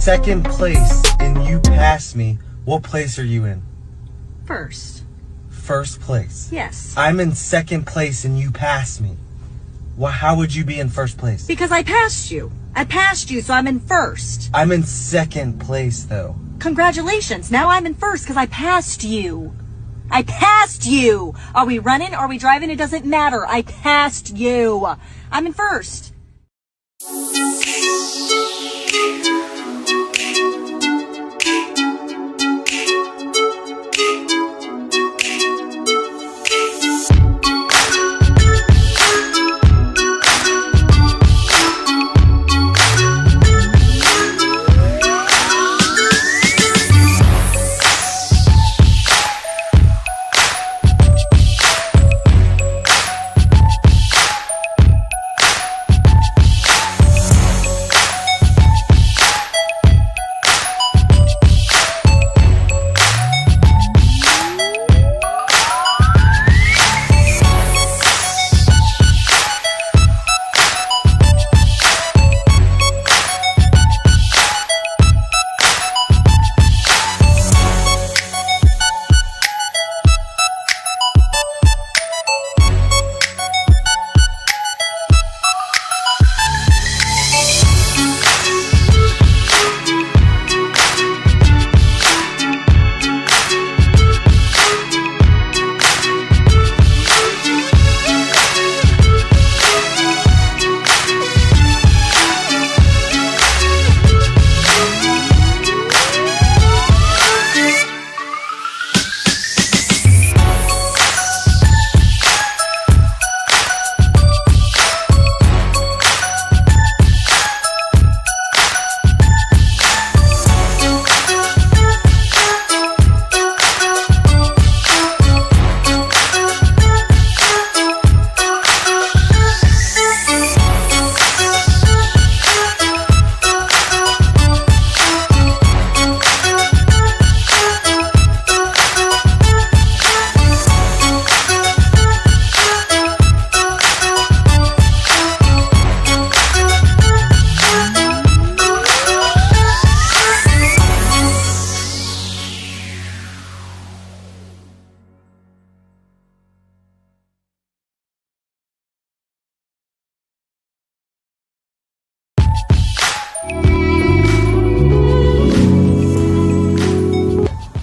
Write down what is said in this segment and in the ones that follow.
second place and you pass me, what place are you in? First. First place? Yes. I'm in second place and you pass me. Well, how would you be in first place? Because I passed you. I passed you, so I'm in first. I'm in second place, though. Congratulations. Now I'm in first because I passed you. I passed you. Are we running? Are we driving? It doesn't matter. I passed you. I'm in first.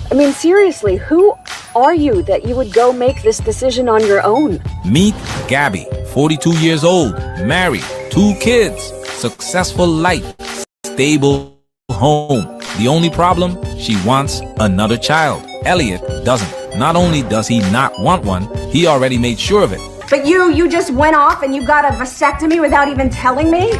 I mean, seriously, who are you that you would go make this decision on your own? Meet Gabby, 42 years old, married, 2 kids, successful life, stable home. The only problem, she wants another child. Elliot doesn't. Not only does he not want one, he already made sure of it. But you just went off and you got a vasectomy without even telling me?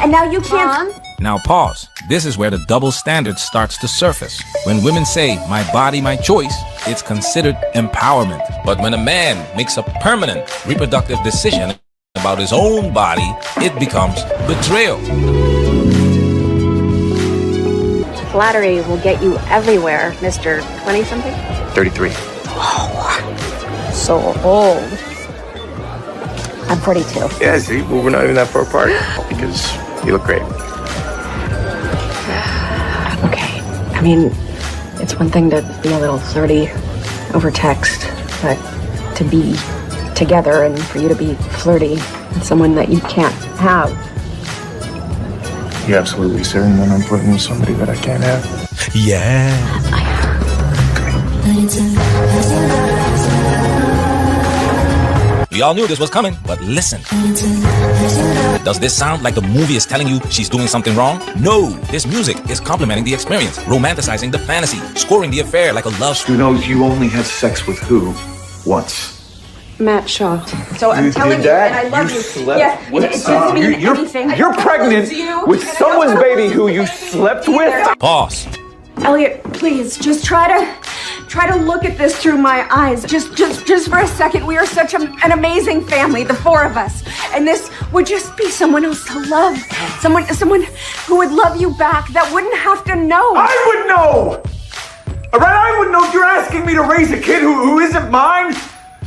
And now you can't... Now pause. This is where the double standard starts to surface. When women say, my body, my choice, it's considered empowerment. But when a man makes a permanent reproductive decision about his own body, it becomes betrayal. Flattery will get you everywhere, Mr. 20-something? 33. Oh, so old. I'm 42. Yeah, see, well, we're not even that far apart because you look great. Okay. I mean, it's one thing to be a little flirty over text, but to be together and for you to be flirty with someone that you can't have. You're absolutely certain that I'm flirting with somebody that I can't have? Yeah. We all knew this was coming, but listen. Does this sound like the movie is telling you she's doing something wrong? No, this music is complementing the experience, romanticizing the fantasy, scoring the affair like a love story. Who knows you only had sex with who once? Matt Shaw. So I'm telling you, and I love you. Slept with it doesn't mean anything. You're pregnant with someone's baby who you slept with? Pause. Elliot, please, just try to look at this through my eyes. Just for a second. We are such an amazing family, the 4 of us. And this would just be someone else to love. Someone who would love you back, that wouldn't have to know. I would know! All right, I would know. You're asking me to raise a kid who isn't mine?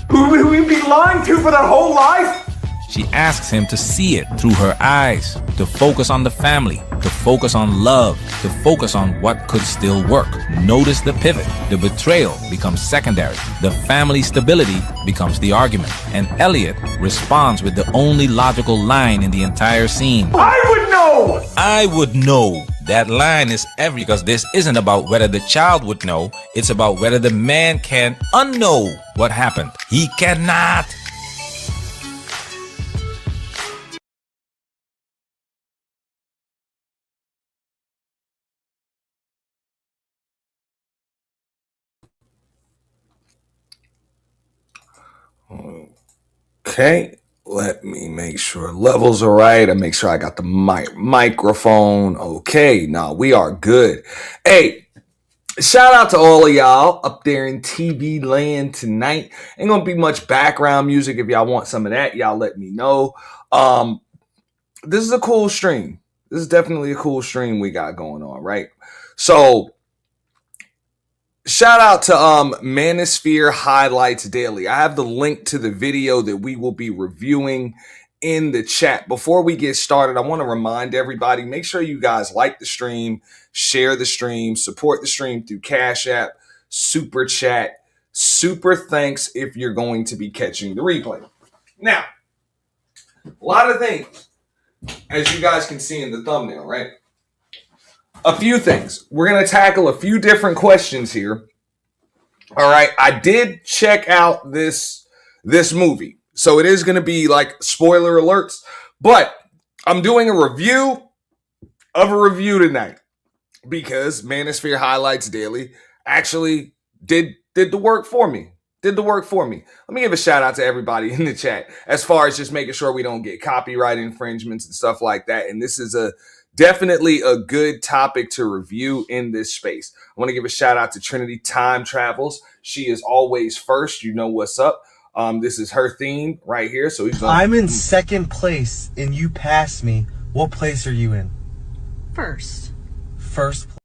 Who you'd be lying to for their whole life? She asks him to see it through her eyes, to focus on the family, to focus on love, to focus on what could still work. Notice the pivot. The betrayal becomes secondary. The family stability becomes the argument. And Elliot responds with the only logical line in the entire scene. I would know! I would know. That line is every, because this isn't about whether the child would know. It's about whether the man can unknow what happened. He cannot. Okay, let me make sure levels are right. I make sure I got the microphone. Okay, now we are good. Hey, shout out to all of y'all up there in TV land tonight. Ain't gonna be much background music. If y'all want some of that, y'all let me know. This is a cool stream. This is definitely a cool stream we got going on, right? So shout out to Manosphere Highlights Daily. I have the link to the video that we will be reviewing in the chat. Before we get started, I want to remind everybody, make sure you guys like the stream, share the stream, support the stream through Cash App, Super Chat, Super Thanks if you're going to be catching the replay. Now, a lot of things, as you guys can see in the thumbnail, right? A few things. We're going to tackle a few different questions here. All right. I did check out this movie. So it is going to be like spoiler alerts, but I'm doing a review of a review tonight because Manosphere Highlights Daily actually did the work for me. Let me give a shout out to everybody in the chat as far as just making sure we don't get copyright infringements and stuff like that. And this is definitely a good topic to review in this space. I want to give a shout out to Trinity Time Travels. She is always first. You know what's up. This is her theme right here. So I'm in second place and you pass me. What place are you in? First. First place.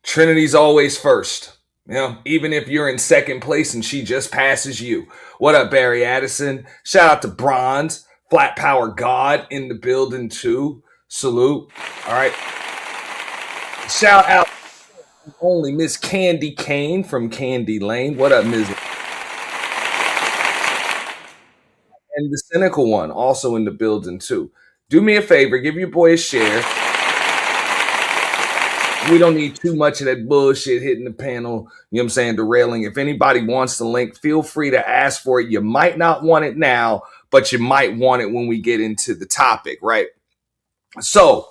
Trinity's always first. You know, even if you're in second place and she just passes you. What up, Barry Addison? Shout out to Bronze, Flat Power God in the building too. Salute. All right. Shout out only Miss Candy Kane from Candy Lane. What up, Ms. And the cynical one also in the building too. Do me a favor, give your boy a share. We don't need too much of that bullshit hitting the panel, you know what I'm saying, derailing. If anybody wants the link, feel free to ask for it. You might not want it now, but you might want it when we get into the topic, right? So,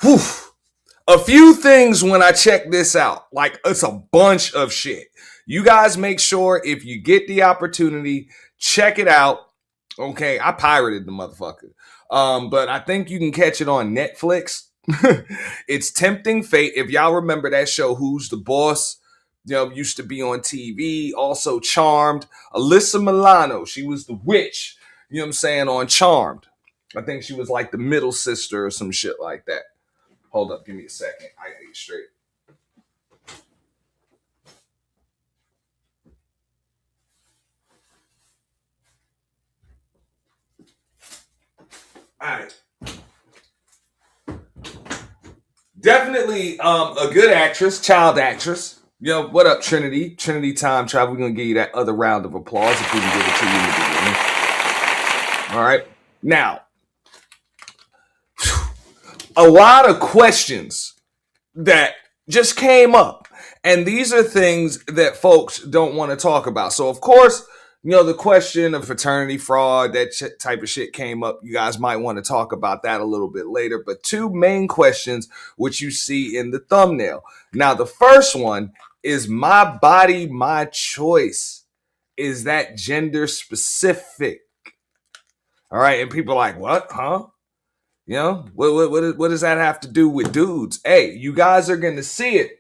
a few things when I check this out. Like, it's a bunch of shit. You guys make sure if you get the opportunity, check it out. Okay, I pirated the motherfucker. But I think you can catch it on Netflix. It's Tempting Fate. If y'all remember that show, Who's the Boss? You know, used to be on TV. Also Charmed. Alyssa Milano, she was the witch, you know what I'm saying, on Charmed. I think she was like the middle sister or some shit like that. Hold up, give me a second. I gotta get straight. All right. Definitely a good actress, child actress. Yo, what up, Trinity? Trinity Time Travel. We're going to give you that other round of applause if we can give it to you in the beginning. All right. Now, a lot of questions that just came up. And these are things that folks don't want to talk about. So, of course, you know, the question of fraternity fraud, that type of shit came up. You guys might want to talk about that a little bit later. But two main questions, which you see in the thumbnail. Now, the first one is my body, my choice. Is that gender specific? All right. And people are like, what? Huh? You know, what does that have to do with dudes? Hey, you guys are going to see it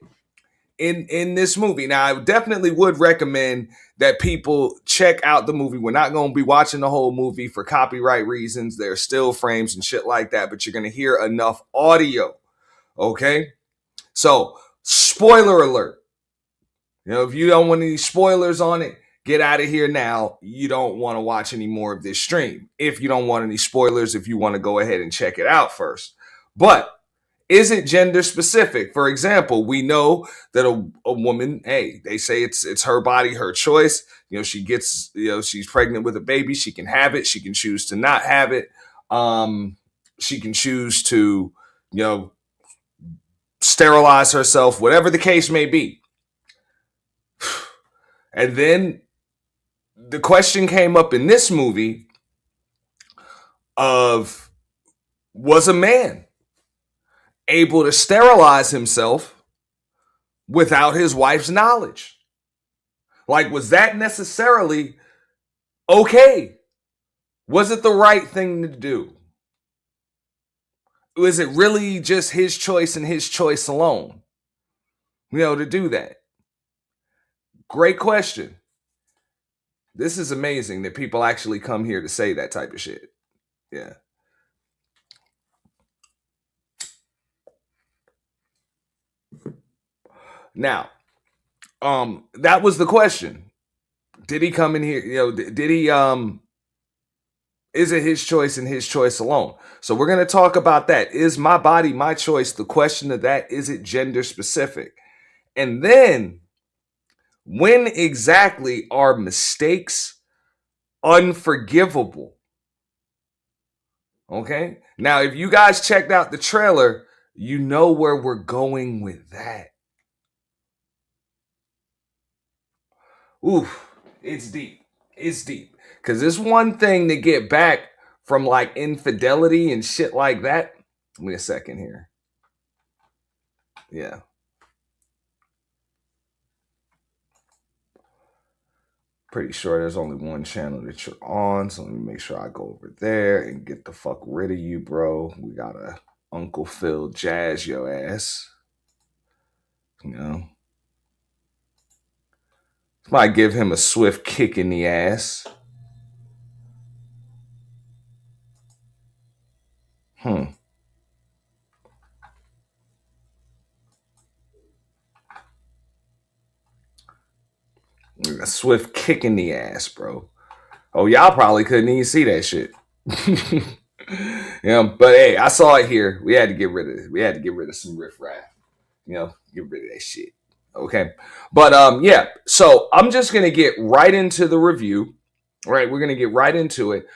in this movie. Now, I definitely would recommend that people check out the movie. We're not going to be watching the whole movie for copyright reasons. There's still frames and shit like that, but you're going to hear enough audio. Okay? So, spoiler alert. You know, if you don't want any spoilers on it, get out of here now. You don't want to watch any more of this stream. If you don't want any spoilers, if you want to go ahead and check it out first. But is it gender specific? For example, we know that a woman, hey, they say it's her body, her choice. You know, she gets, you know, she's pregnant with a baby. She can have it. She can choose to not have it. She can choose to, you know, sterilize herself, whatever the case may be. And then the question came up in this movie of, was a man able to sterilize himself without his wife's knowledge? Like, was that necessarily okay? Was it the right thing to do? Was it really just his choice and his choice alone, you know, to do that? Great question. This is amazing that people actually come here to say that type of shit. Yeah. Now, that was the question. Did he come in here? You know, did he, is it his choice and his choice alone? So we're going to talk about that. Is my body my choice? The question of that, is it gender specific? And then, when exactly are mistakes unforgivable? Okay. Now, if you guys checked out the trailer, you know where we're going with that. Oof, it's deep. It's deep. Because it's one thing to get back from like infidelity and shit like that. Give me a second here. Yeah. Pretty sure there's only one channel that you're on. So let me make sure I go over there and get the fuck rid of you, bro. We got a Uncle Phil jazz your ass. You know. Might give him a swift kick in the ass. A swift kick in the ass, bro. Oh, y'all probably couldn't even see that shit. Yeah, but hey, I saw it here. We had to get rid of it. We had to get rid of some riffraff. You know, get rid of that shit. Okay. But yeah, so I'm just gonna get right into the review. All right, we're gonna get right into it.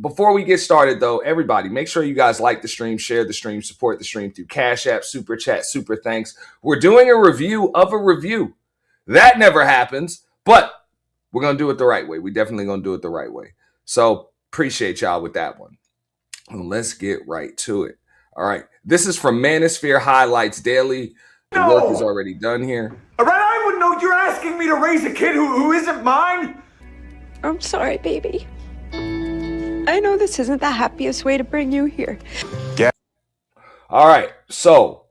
Before we get started, though, everybody, make sure you guys like the stream, share the stream, support the stream through Cash App, Super Chat, Super Thanks. We're doing a review of a review. That never happens, but we're gonna do it the right way. We definitely gonna do it the right way. So appreciate y'all with that one. And let's get right to it. All right, this is from Manosphere Highlights Daily. The work is already done here. All right, I would know you're asking me to raise a kid who isn't mine. I'm sorry, baby. I know this isn't the happiest way to bring you here. Yeah. All right, so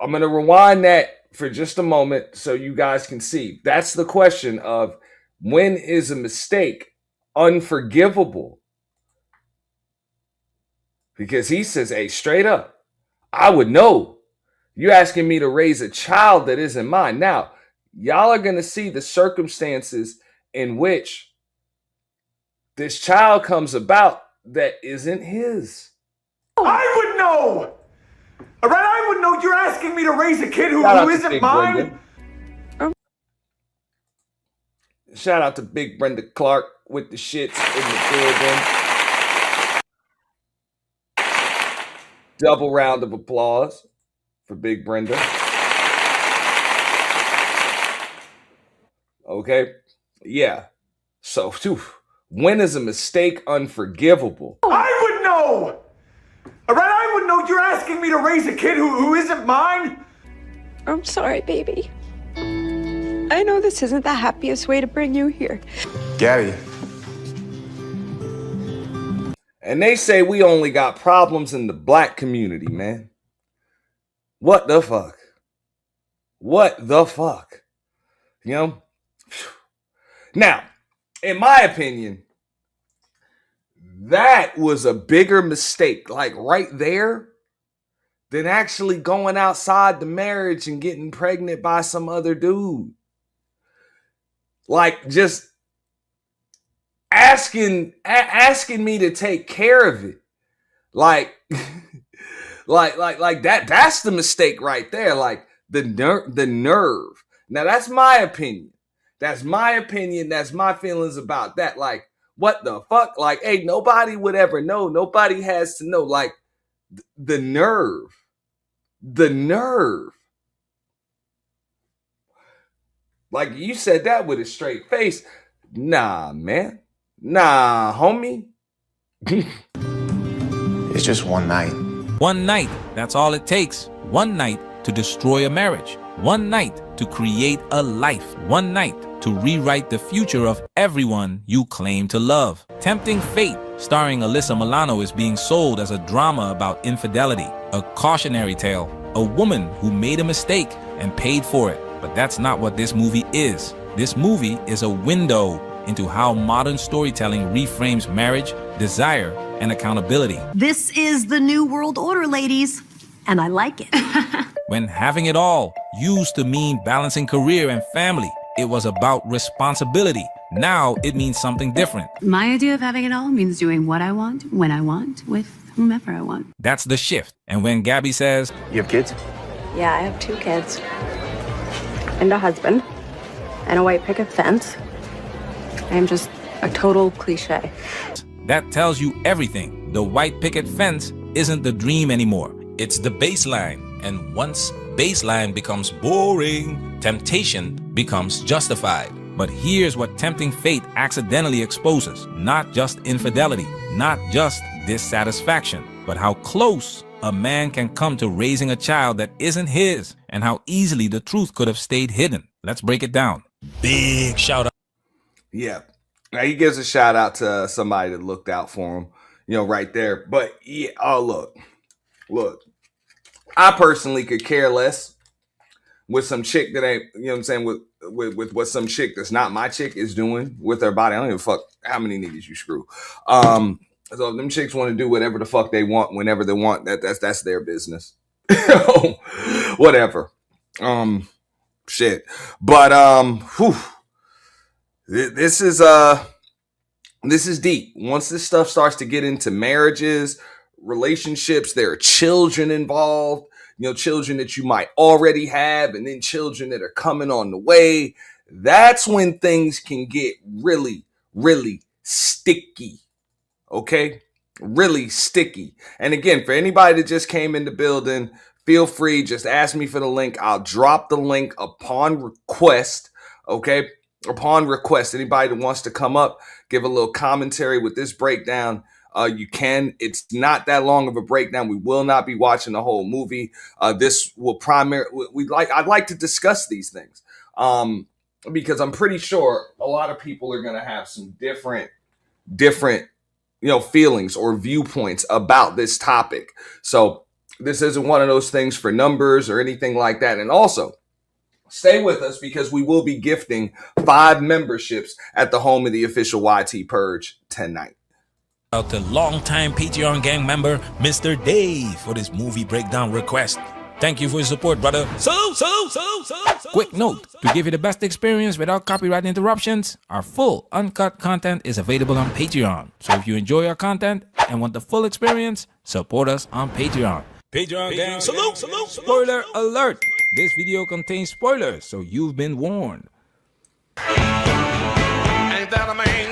I'm going to rewind that for just a moment so you guys can see. That's the question of, when is a mistake unforgivable? Because he says, hey, straight up, I would know. You're asking me to raise a child that isn't mine. Now, y'all are going to see the circumstances in which this child comes about that isn't his. I would know. All right, I would know you're asking me to raise a kid who isn't mine. Shout out to Big Brenda Clark with the shits in the building. Double round of applause for Big Brenda. Okay. Yeah. So, when is a mistake unforgivable? I would know. All right, I would know you're asking me to raise a kid who isn't mine. I'm sorry, baby. I know this isn't the happiest way to bring you here. Gabby. And they say we only got problems in the black community, man. What the fuck? What the fuck? You know? Now, in my opinion, that was a bigger mistake, like right there, than actually going outside the marriage and getting pregnant by some other dude. Like, just asking me to take care of it. Like, like that's the mistake right there. Like the nerve. Now that's my opinion. That's my opinion. That's my feelings about that. Like, what the fuck? Like, hey, nobody would ever know. Nobody has to know. Like, the nerve. The nerve. Like, you said that with a straight face. Nah, man. Nah, homie. It's just one night. One night, that's all it takes. One night to destroy a marriage. One night to create a life. One night to rewrite the future of everyone you claim to love. Tempting Fate, starring Alyssa Milano, is being sold as a drama about infidelity, a cautionary tale, a woman who made a mistake and paid for it. But that's not what this movie is. This movie is a window into how modern storytelling reframes marriage, desire, and accountability. This is the new world order, ladies, and I like it. When having it all used to mean balancing career and family, it was about responsibility. Now it means something different. My idea of having it all means doing what I want, when I want, with whomever I want. That's the shift. And when Gabby says, You have kids? Yeah, I have 2 kids. And a husband. And a white picket fence. I am just a total cliche. that tells you everything. The white picket fence isn't the dream anymore. It's the baseline. And once baseline becomes boring, temptation becomes justified. But here's what Tempting Fate accidentally exposes. Not just infidelity, not just dissatisfaction, but how close a man can come to raising a child that isn't his, and how easily the truth could have stayed hidden. Let's break it down. Big shout out. Yeah. Now he gives a shout out to somebody that looked out for him, right there. But yeah, look, I personally could care less with some chick that ain't, with what some chick that's not my chick is doing with her body. I don't give a fuck how many niggas you screw. So if them chicks want to do whatever the fuck they want whenever they want, that's their business. Whatever. Shit. But this is deep. Once this stuff starts to get into marriages, relationships, there are children involved, children that you might already have, and then children that are coming on the way. That's when things can get really, really sticky. Okay? Really sticky. And again, for anybody that just came in the building, feel free, just ask me for the link. I'll drop the link upon request. Okay? Upon request. Anybody that wants to come up, give a little commentary with this breakdown, you can. It's not that long of a breakdown. We will not be watching the whole movie. This will I'd like to discuss these things. Because I'm pretty sure a lot of people are going to have some different feelings or viewpoints about this topic. So this isn't one of those things for numbers or anything like that. And also, stay with us because we will be gifting 5 memberships at the home of the official YT Purge tonight. Out to longtime Patreon gang member, Mr. Dave, for this movie breakdown request. Thank you for your support, brother. Quick note, to give you the best experience without copyright interruptions, our full uncut content is available on Patreon. So if you enjoy our content and want the full experience, support us on Patreon. Patreon gang, salute. Spoiler alert. This video contains spoilers, so you've been warned. Ain't that a man?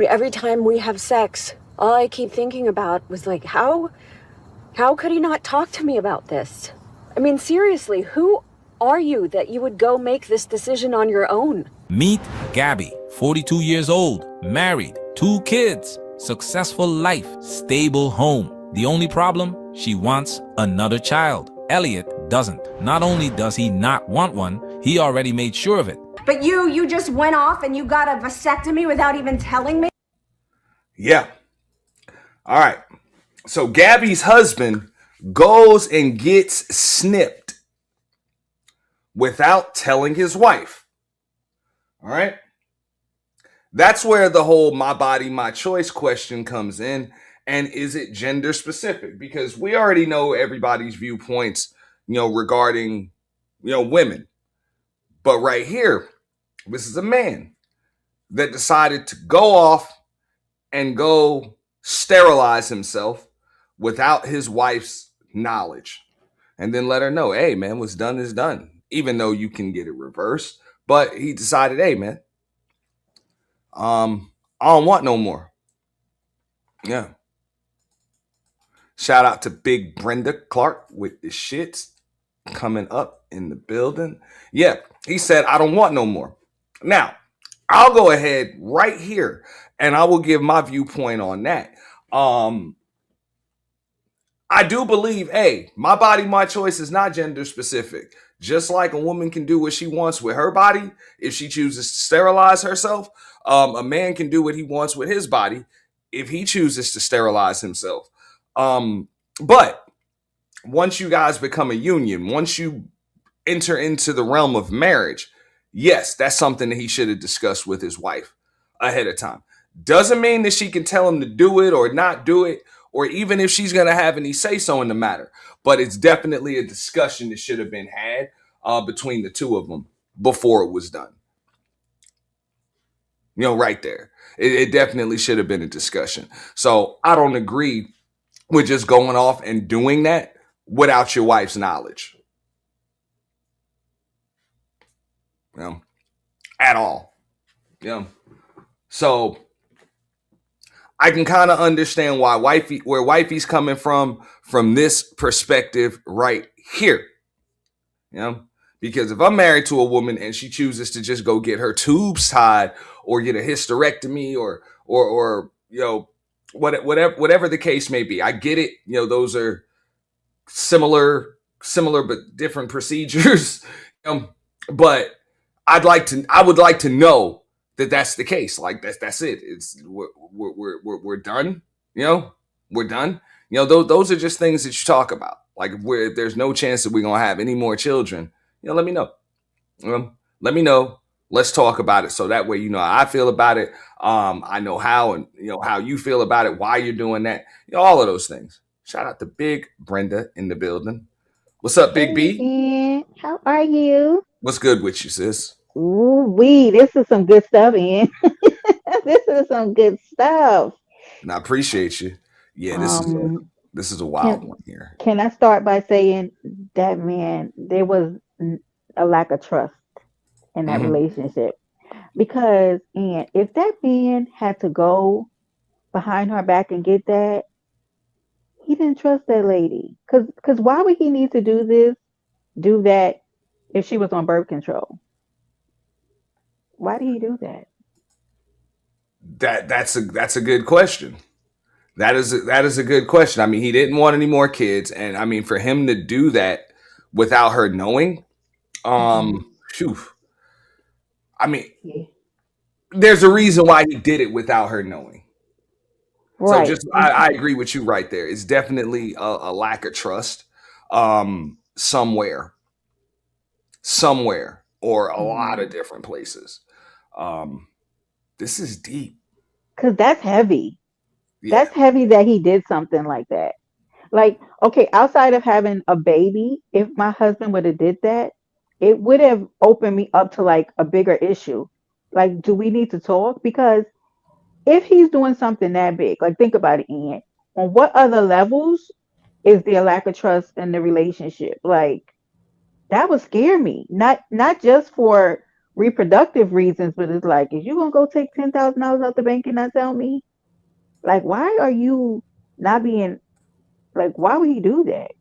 Every time we have sex, all I keep thinking about was like, how could he not talk to me about this? I mean, seriously, who are you that you would go make this decision on your own? Meet Gabby, 42 years old, married, 2 kids, successful life, stable home. The only problem, she wants another child. Elliot doesn't. Not only does he not want one, he already made sure of it. But you just went off and you got a vasectomy without even telling me? Yeah. All right. So Gabby's husband goes and gets snipped without telling his wife. All right. That's where the whole my body, my choice question comes in. And is it gender specific? Because we already know everybody's viewpoints, regarding women. But right here, this is a man that decided to go off and go sterilize himself without his wife's knowledge, and then let her know, hey man, what's done is done, even though you can get it reversed. But he decided, hey man, I don't want no more. Yeah. Shout out to Big Brenda Clark with the shits coming up in the building. Yeah, he said, I don't want no more. Now, I'll go ahead right here and I will give my viewpoint on that. I do believe, hey, my body, my choice is not gender specific. Just like a woman can do what she wants with her body if she chooses to sterilize herself, a man can do what he wants with his body if he chooses to sterilize himself. But once you guys become a union, once you enter into the realm of marriage, yes, that's something that he should have discussed with his wife ahead of time. Doesn't mean that she can tell him to do it or not do it, or even if she's going to have any say so in the matter. But it's definitely a discussion that should have been had between the two of them before it was done. Right there. It definitely should have been a discussion. So I don't agree with just going off and doing that without your wife's knowledge. At all. So I can kind of understand where wifey's coming from this perspective right here. Because if I'm married to a woman and she chooses to just go get her tubes tied or get a hysterectomy or whatever the case may be, I get it. Those are similar but different procedures. But I would like to know that that's the case. Like that's it. It's we're done. We're done. Those are just things that you talk about. Like if there's no chance that we're gonna have any more children, let me know. Let me know. Let's talk about it. So that way, how I feel about it. I know how, and how you feel about it, why you're doing that. All of those things. Shout out to Big Brenda in the building. What's up, Big B? How are you? What's good with you, sis? Ooh, this is some good stuff, Ian. This is some good stuff. And I appreciate you. Yeah, this is a wild one here. Can I start by saying that, man, there was a lack of trust in that relationship. Because, and if that man had to go behind her back and get that, he didn't trust that lady. Because why would he need to do that if she was on birth control? Why did he do that? That's a good question. That is a good question. I mean, he didn't want any more kids, and I mean, for him to do that without her knowing, phew. I mean, there's a reason why he did it without her knowing. Right. So I agree with you right there. It's definitely a lack of trust somewhere, or a lot of different places. This is deep. Because that's heavy. Yeah. That's heavy that he did something like that. Like, okay, outside of having a baby, if my husband would have did that, it would have opened me up to like a bigger issue. Like, do we need to talk? Because if he's doing something that big, like think about it, Ian, on what other levels is there a lack of trust in the relationship? Like, that would scare me. Not just for reproductive reasons, but it's like, is you gonna go take $10,000 out the bank and not tell me? Like, why are you not being like? Why would he do that?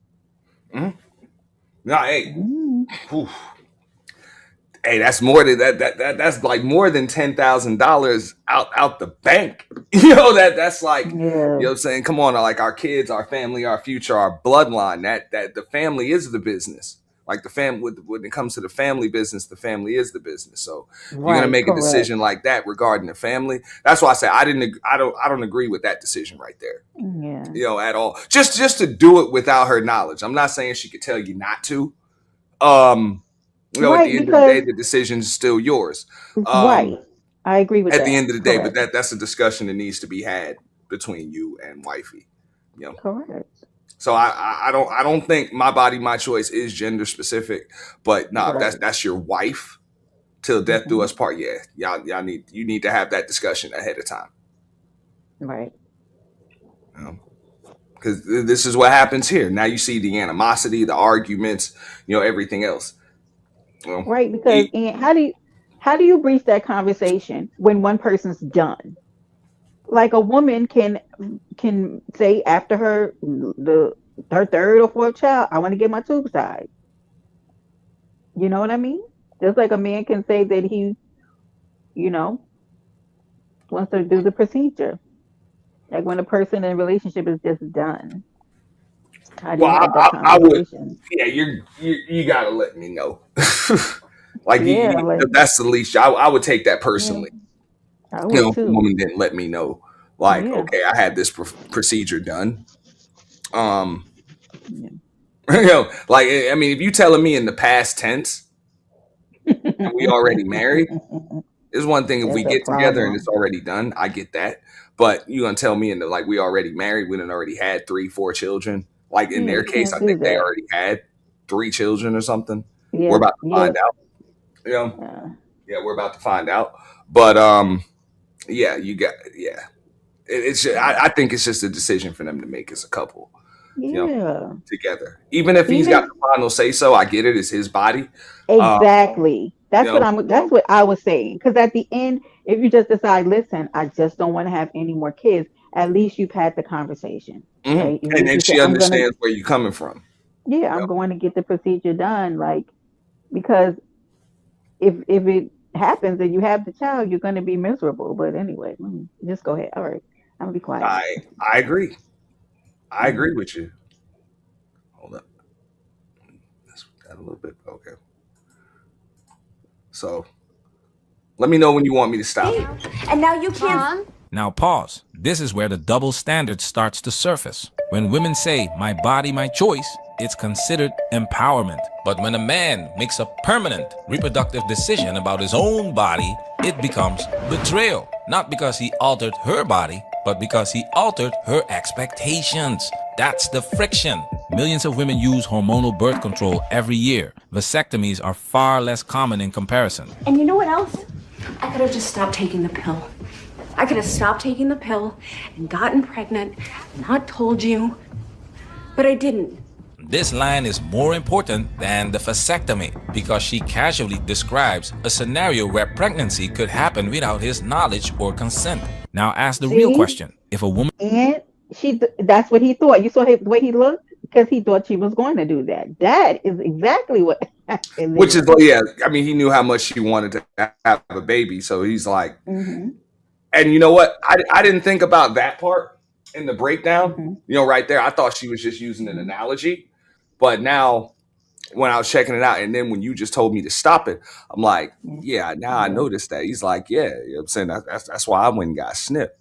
No, hey, hey, that's more than that's like more than $10,000 out the bank. That's like, what I'm saying? Come on, like our kids, our family, our future, our bloodline. That the family is the business. Like the family, when it comes to the family business, the family is the business. So you're gonna make a decision like that regarding the family. That's why I say I don't agree with that decision right there. Yeah. At all. Just to do it without her knowledge. I'm not saying she could tell you not to. At the end of the day, the decision is still yours. Right. I agree with that. At the end of the day, but that's a discussion that needs to be had between you and wifey. Correct. So I don't think my body, my choice is gender specific. But no, if that's your wife, till death do us part. Yeah, y'all need to have that discussion ahead of time. Right. Because this is what happens here. Now you see the animosity, the arguments, everything else. Right, because and how do you breach that conversation when one person's done? Like a woman can say after her third or fourth child, I want to get my tubes tied. You know what I mean? Just like a man can say that he, you know, wants to do the procedure. Like when a person in a relationship is just done. How do you Well, have that I would. conversation? Yeah, you gotta let me know. Like Yeah, like that's the least. I would take that yeah, personally. I would If the too. woman didn't let me know, like, Yeah. okay, I had this procedure done. Yeah. Like, I mean, if you telling me in the past tense and we already married, it's one thing if we That's a get together and it's problem. already done. I get that, but you gonna tell me in the like we already married, we done already had 3-4 children. Like in Yeah, their you case, I can't do think they that. already had 3 children or something. We're Yes, about to yes. find out. You know, Uh, yeah, we're about to find out. But yeah, you got yeah. It's just, I think it's just a decision for them to make as a couple. You know, yeah. together. Even if he's got Even the final say so, I get it. It's his body. Um, exactly. you know, That's what I was saying. Because at the end, if you just decide, listen, I just don't want to have any more kids, at least you've had the conversation, right? At least and you say, she understands where you're coming from. yeah, I'm going to get the procedure done. Like, because if it happens and you have the child, you're going to be miserable. But anyway, just go ahead. All right, I'm gonna be quiet now. I agree. I Mm. agree with you. Hold up. That's that a little bit. Okay. So let me know when you want me to stop. And now you can't. Now pause. This is where the double standard starts to surface. When women say, my body, my choice, it's considered empowerment. But when a man makes a permanent reproductive decision about his own body, it becomes betrayal. Not because he altered her body, but because he altered her expectations. That's the friction. Millions of women use hormonal birth control every year. Vasectomies are far less common in comparison. And you know what else? I could have just stopped taking the pill. I could have stopped taking the pill and gotten pregnant, not told you, but I didn't. This line is more important than the vasectomy because she casually describes a scenario where pregnancy could happen without his knowledge or consent. Now ask the real See, question. If a woman and that's what he thought. You saw the way he looked because he thought she was going to do that. That is exactly what happened Which is, there. yeah, I mean, he knew how much she wanted to have a baby. So he's like, Mm-hmm. and you know what? I didn't think about that part in the breakdown, Mm-hmm. right there. I thought she was just using an analogy. But now when I was checking it out, and then when you just told me to stop it, I'm like, yeah, now I Yeah. noticed that. He's like, yeah, you know what I'm saying? That's why I went and got snipped.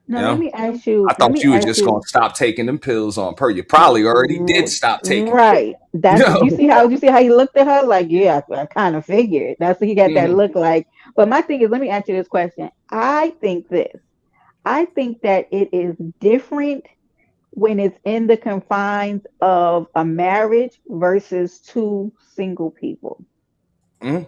Now You know? I let thought me you were ask just gonna you stop taking them pills on per. You probably already did stop taking them. right. You That's know? you see how he looked at her? Like, yeah, I kind of figured. That's what he got that Mhm. look like. But my thing is, let me ask you this question. I think this. I think that it is different when it's in the confines of a marriage versus two single people. Mhm.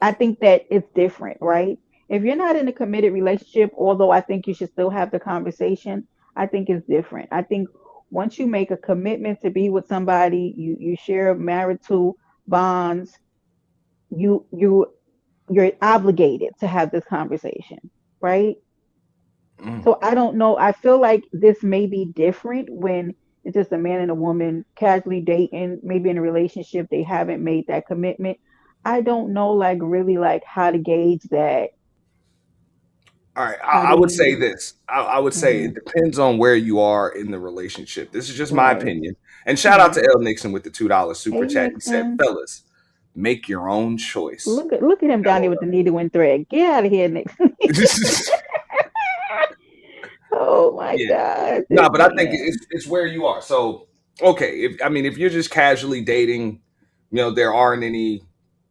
I think that it's different, right? If you're not in a committed relationship, although I think you should still have the conversation, I think it's different. I think once you make a commitment to be with somebody, you share marital bonds, you you you're obligated to have this conversation, right? Mhm. So I don't know. I feel like this may be different when it's just a man and a woman casually dating, maybe in a relationship, they haven't made that commitment. I don't know, like, really, like, how to gauge that. All right, How I do would say you? this. I would say Hmm. it depends on where you are in the relationship. This is just my Right. opinion. And shout out Right. to L Nixon with the $2 super Hey, chat. He said, Nixon. "Fellas, make your own choice." Look at him down there with the needle and thread. Get out of here, Nixon. Oh my Yeah. God, No, this but I think man. it's where you are. So, okay, if you're just casually dating, there aren't any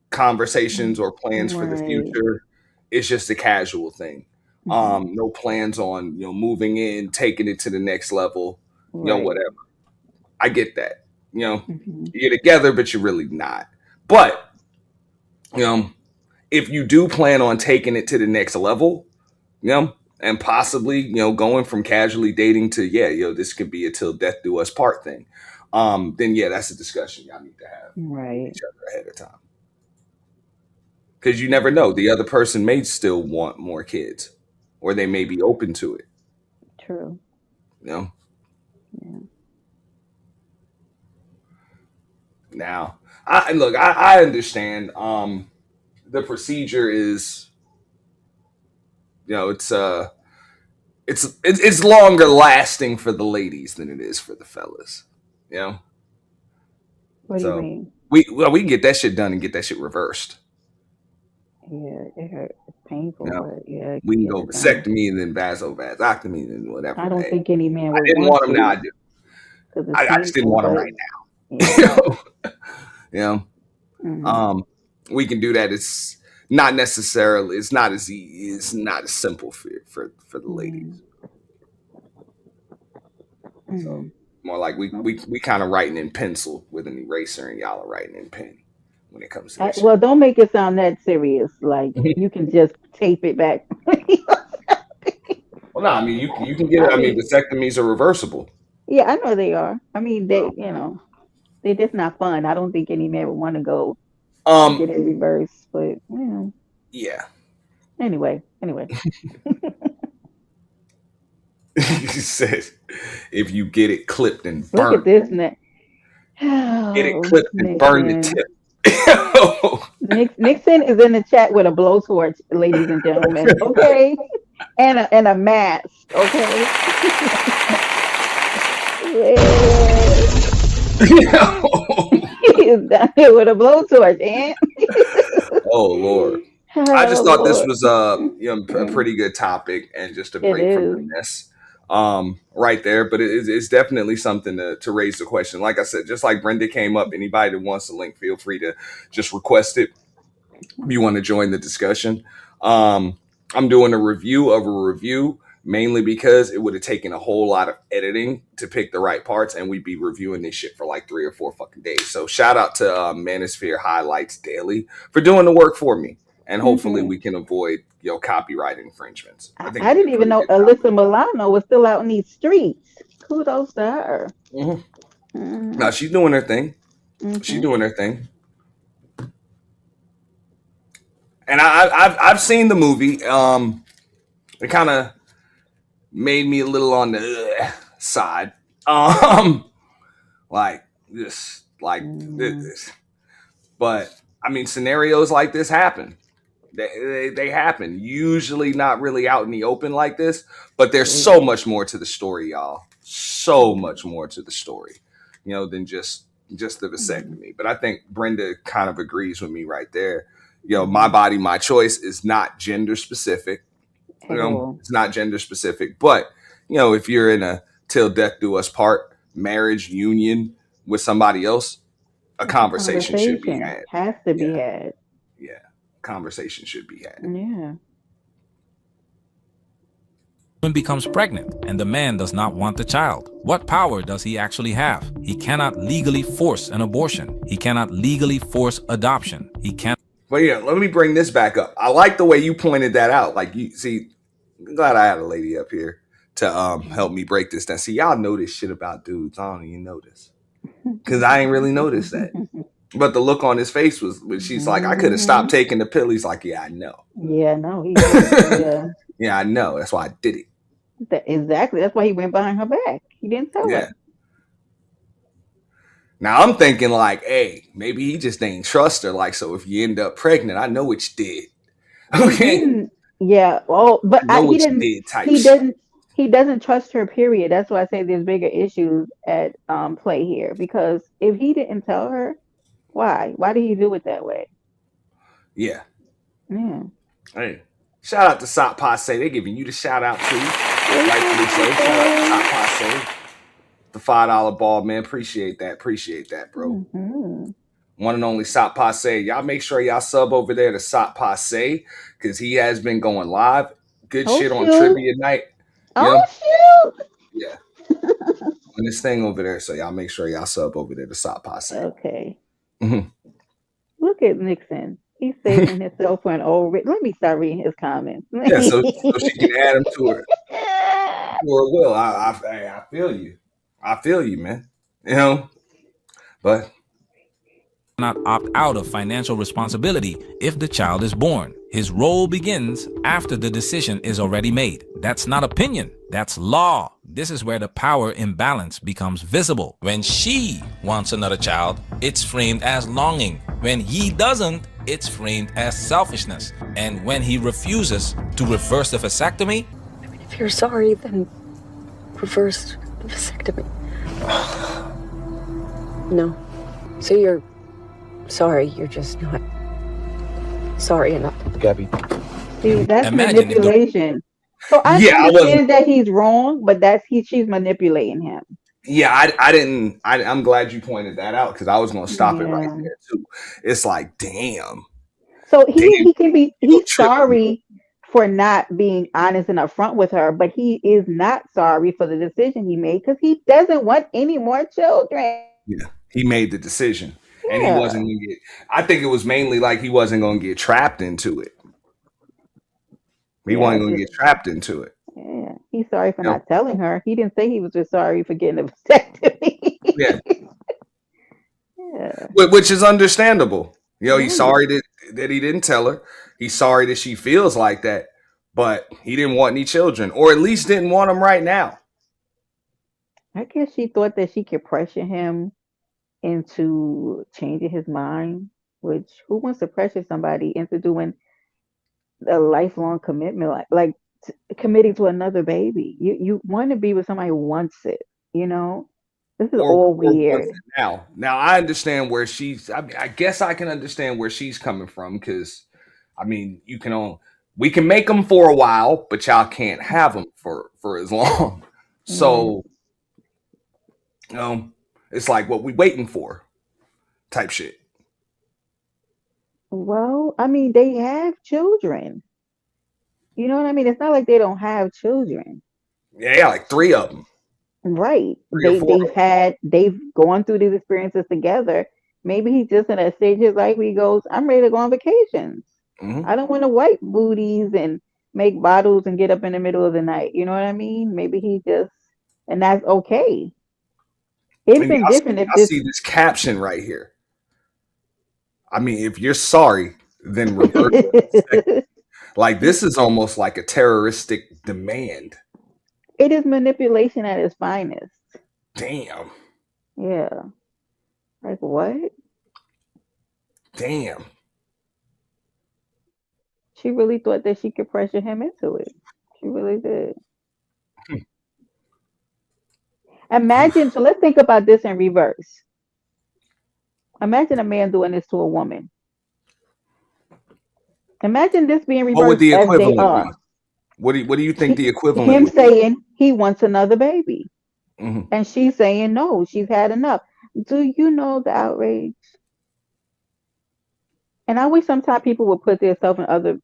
conversations or plans for the Right. future. It's just a casual thing. Hmm. No plans on moving in, taking it to the next level. Right. whatever. I get that. You're together, but you're really not. But, if you do plan on taking it to the next level, and possibly, going from casually dating to, this could be a till death do us part thing. Then that's a discussion y'all need to have with each other ahead of time. Because you never know. The other person may still want more kids, or they may be open to it. True. Yeah. Now, I understand. The procedure is, it's longer lasting for the ladies than it is for the fellas. What do you mean? We can get that shit done and get that shit reversed. Yeah, it hurts. It's painful, but yeah. We can go vasectomy and then vasectomy and whatever. I don't think any man would didn't want them now. I do. I just didn't want them right now. We can do that. It's not necessarily. It's not as easy. It's not as simple for the ladies. So more like we kind of writing in pencil with an eraser, and y'all are writing in pen when it comes to that. Well, don't make it sound that serious. Like you can just tape it back. Well, no, I mean you can get it. I mean, vasectomies are reversible. Yeah, I know they are. I mean, they're just not fun. I don't think any man would want to go get it reversed, but yeah. Anyway. He said, if you get it clipped and burned. Look at this neck. Get it clipped and burn the tip. Nixon is in the chat with a blowtorch, ladies and gentlemen. Okay, and a mask. Okay. He's down here with a blowtorch, and oh Lord. I just thought this was a pretty good topic and just a break from the mess right there. But it's definitely something to raise the question. Like I said, just like Brenda came up, anybody that wants the link, feel free to just request it if you want to join the discussion. I'm doing a review of a review, mainly because it would have taken a whole lot of editing to pick the right parts, and we'd be reviewing this shit for like 3 or 4 fucking days. So shout out to Manosphere Highlights Daily for doing the work for me. And hopefully we can avoid, copyright infringements. I didn't even know Alyssa Milano was still out in these streets. Kudos to her. No, she's doing her thing. She's doing her thing. And I've seen the movie. It kind of made me a little on the side. Like this. But I mean, scenarios like this happen. They happen. Usually not really out in the open like this, but there's so much more to the story, y'all. So much more to the story, than just the vasectomy. But I think Brenda kind of agrees with me right there. My body, my choice is not gender specific. It's not gender specific. But, if you're in a till death do us part marriage union with somebody else, a conversation should be had. Has to be had. Yeah. Conversation should be had. Yeah. Woman becomes pregnant and the man does not want the child. What power does he actually have? He cannot legally force an abortion. He cannot legally force adoption. He can't. But let me bring this back up. I like the way you pointed that out. Like you see, I'm glad I had a lady up here to help me break this down. See, y'all know this shit about dudes. I don't even know this because I ain't really noticed that. But the look on his face was when she's like, I could have stopped taking the pill. He's like, yeah, I know. Yeah, no. Yeah. Yeah, I know. That's why I did it. Exactly. That's why he went behind her back. He didn't tell her. Now I'm thinking like, hey, maybe he just ain't trust her. Like, so if you end up pregnant, I know what you did. Okay. Yeah. Well, but he didn't. He doesn't trust her. Period. That's why I say there's bigger issues at play here. Because if he didn't tell her, why? Why did he do it that way? Yeah. Yeah. Hey, shout out to Sop Passe. They're giving you the shout out too. Rightfully so. Shout out to Sop Passe. The $5 ball, man. Appreciate that, bro. One and only Sop Passe. Y'all make sure y'all sub over there to Sop Passe because he has been going live. Good shit on trivia night. Oh, shoot. Yeah. doing this thing over there, so y'all make sure y'all sub over there to Sop Posse. Okay. Mhm. Look at Nixon. He's saving himself for an old. Let me start reading his comments. Yeah, so she can add him to her will. I feel you. I feel you, man. You know, but not opt out of financial responsibility if the child is born. His role begins after the decision is already made. That's not opinion, that's law. This is where the power imbalance becomes visible. When she wants another child, it's framed as longing. When he doesn't, it's framed as selfishness. And when he refuses to reverse the vasectomy, If you're sorry, then reverse the vasectomy. No. So you're sorry, you're just not sorry enough. Gabby. See, that's Imagine if the- manipulation. So I understand that he's wrong, but she's manipulating him. yeah, I didn't. I'm glad you pointed that out because I was going to stop it right there too. It's like, damn. So he can be sorry for not being honest and upfront with her, but he is not sorry for the decision he made because he doesn't want any more children. Yeah, he made the decision, and he wasn't going to get. I think it was mainly like he wasn't going to get trapped into it. He wasn't going to get trapped into it. Yeah, he's sorry for not telling her. He didn't say he was just sorry for getting a vasectomy. Yeah. Yeah. Which is understandable. You know, he's sorry that he didn't tell her. He's sorry that she feels like that, but he didn't want any children, or at least didn't want them right now. I guess she thought that she could pressure him into changing his mind, which who wants to pressure somebody into doing a lifelong commitment like committing to another baby? You want to be with somebody who wants it, you know? This is all weird. Now I understand where she's. I guess I can understand where she's coming from because, I mean, we can make them for a while, but y'all can't have them for as long. So, it's like what we waiting for, type shit. Well, I mean, they have children. You know what I mean? It's not like they don't have children. Yeah, like 3 of them. Right. They've gone through these experiences together. Maybe he's just in a stage of his life where he goes, I'm ready to go on vacations. Mm-hmm. I don't want to wipe booties and make bottles and get up in the middle of the night. You know what I mean? Maybe and that's okay. It'd been different if I see this caption right here. I mean, if you're sorry, then reverse it. Like, this is almost like a terroristic demand. It is manipulation at its finest. Damn. Yeah. Like, what? Damn. She really thought that she could pressure him into it. She really did. Imagine, so let's think about this in reverse. Imagine a man doing this to a woman. Imagine this being reversed. What would the equivalent be? What do you think the equivalent him would be? saying he wants another baby. Mm-hmm. And she's saying no, she's had enough. Do you know the outrage? And I wish sometimes people would put themselves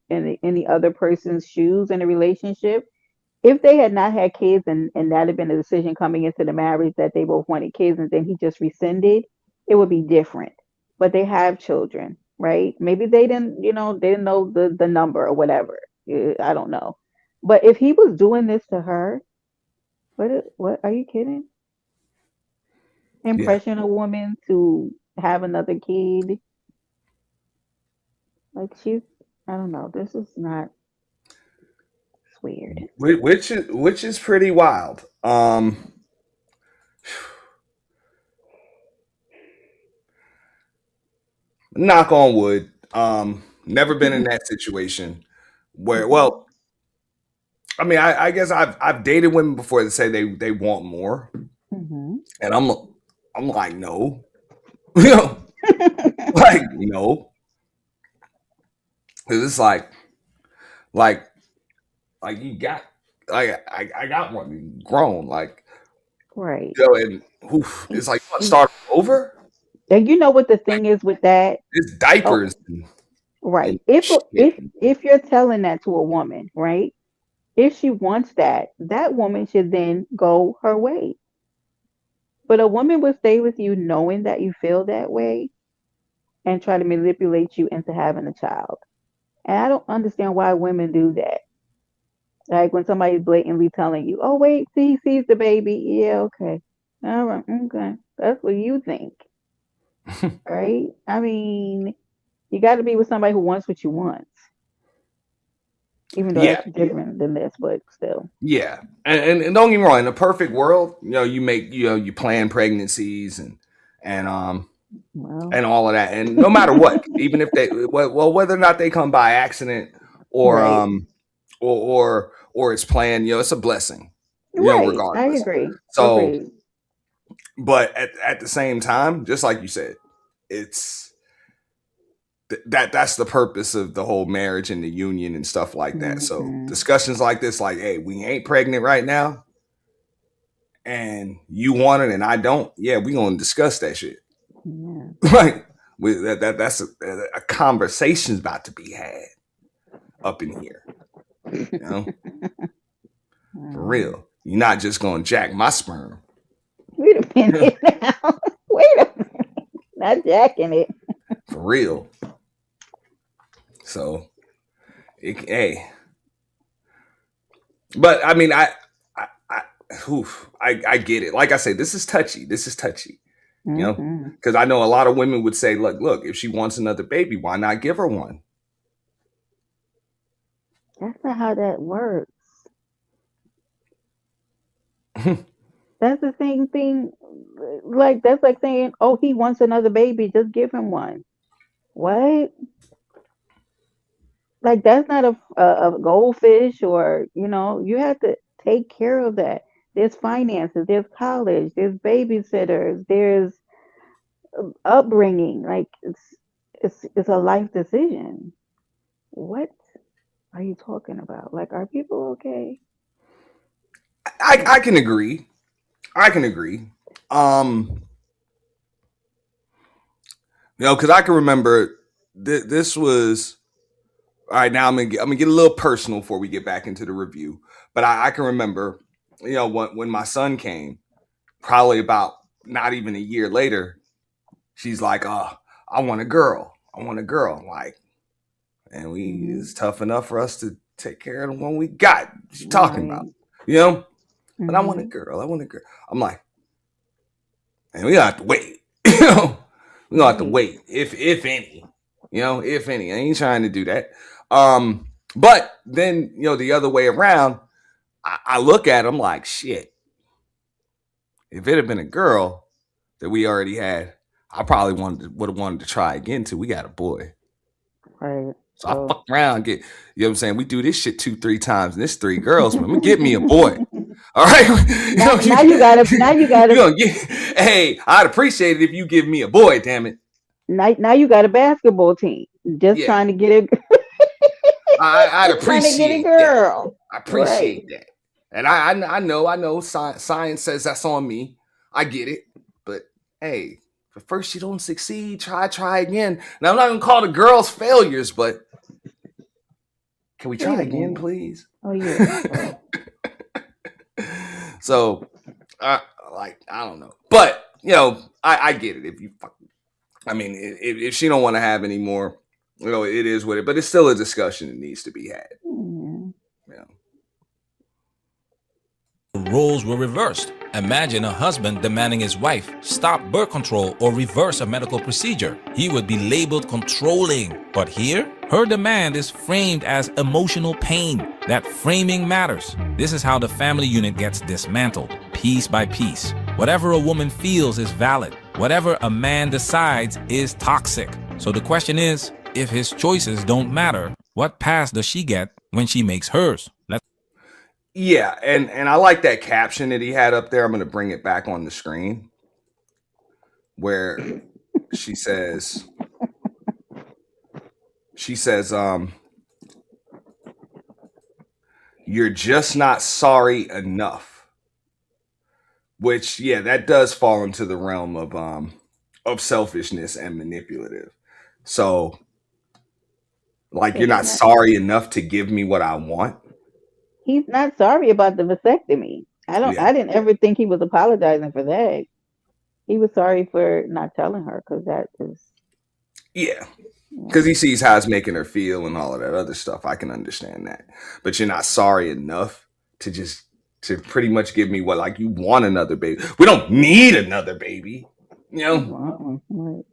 in the other person's shoes in a relationship. If they had not had kids and that had been a decision coming into the marriage that they both wanted kids and then he just rescinded, it would be different. But they have children, right? Maybe they didn't know the number or whatever. I don't know. But if he was doing this to her, what are you kidding? Impression a woman to have another kid. Like I don't know. This is not. It's weird. Which is pretty wild. Knock on wood. Never been in that situation where. Well, I mean, I guess I've dated women before that say they want more, and I'm like no, like no, because it's like you got I got one grown right, and it's like you want to start over. And you know what the thing is with that? It's diapers. Right. If you're telling that to a woman, right? If she wants that woman should then go her way. But a woman will stay with you knowing that you feel that way and try to manipulate you into having a child. And I don't understand why women do that. Like when somebody's blatantly telling you, "Oh wait, see, he sees the baby." Yeah, okay, all right, okay. That's what you think, right? I mean, you got to be with somebody who wants what you want, even though Yeah. that's different than this, but still. Yeah. And don't get me wrong, in a perfect world, you plan pregnancies Well, and all of that. And no matter what, even if they whether or not they come by accident or right, or it's planned, it's a blessing, right. I regardless. agree. So, Agreed. but at the same time, just like you said, it's that's the purpose of the whole marriage and the union and stuff like that. So Hmm. discussions like this, like, hey, we ain't pregnant right now, and you want it and I don't. Yeah, we gonna discuss that shit. Yeah. Right. That's a conversation's about to be had up in here. For real. You're not just gonna jack my sperm. Wait a minute now. Wait a minute. Not jacking it. For real. So, hey. But I mean, I get it. Like I say, this is touchy. Mm-hmm. Because I know a lot of women would say, look, if she wants another baby, why not give her one? That's not how that works. That's the same thing. Like that's like saying, "Oh, he wants another baby. Just give him one." What? Like that's not a goldfish, or you have to take care of that. There's finances. There's college. There's babysitters. There's upbringing. Like it's a life decision. What are you talking about? Like, are people okay? I can agree. Because I can remember this was all right. Now I'm gonna get a little personal before we get back into the review. But I can remember, when my son came, probably about not even a year later, she's like, "Oh, I want a girl. I want a girl." I'm like, and it's tough enough for us to take care of the one we got. What you talking about? But I want a girl. I want a girl. I'm like, and we gonna have to wait. We gonna have to wait, if any. If any. I ain't trying to do that. But then, the other way around, I look at him like, shit. If it had been a girl that we already had, I probably would have wanted to try again till we got a boy. Right. So I fuck around, get, what I'm saying? We do this shit 2-3 times, and this 3 girls. I'm gonna get me a boy. All right. Now you gotta. You gonna get, hey, I'd appreciate it if you give me a boy, damn it. Now you got a basketball team. Just trying to get it. I'd appreciate a girl. That. I appreciate that. And I know science says that's on me. I get it. But hey, if first you don't succeed, try again. Now I'm not gonna call the girls failures, but can we try again, please? Oh yeah. So I don't know. But I get it. If you if she don't want to have any more, it is what it, but it's still a discussion that needs to be had. The roles were reversed. Imagine a husband demanding his wife stop birth control or reverse a medical procedure. He would be labeled controlling. But here, her demand is framed as emotional pain. That framing matters. This is how the family unit gets dismantled, piece by piece. Whatever a woman feels is valid. Whatever a man decides is toxic. So the question is, if his choices don't matter, what pass does she get when she makes hers? Yeah, and I like that caption that he had up there. I'm going to bring it back on the screen where she says, you're just not sorry enough. Which, that does fall into the realm of selfishness and manipulative. So, you're not sorry enough to give me what I want. He's not sorry about the vasectomy. I didn't ever think he was apologizing for that. He was sorry for not telling her because that is. Yeah. Because he sees how it's making her feel and all of that other stuff. I can understand that. But you're not sorry enough to pretty much give me what, like, you want another baby. We don't need another baby. You know?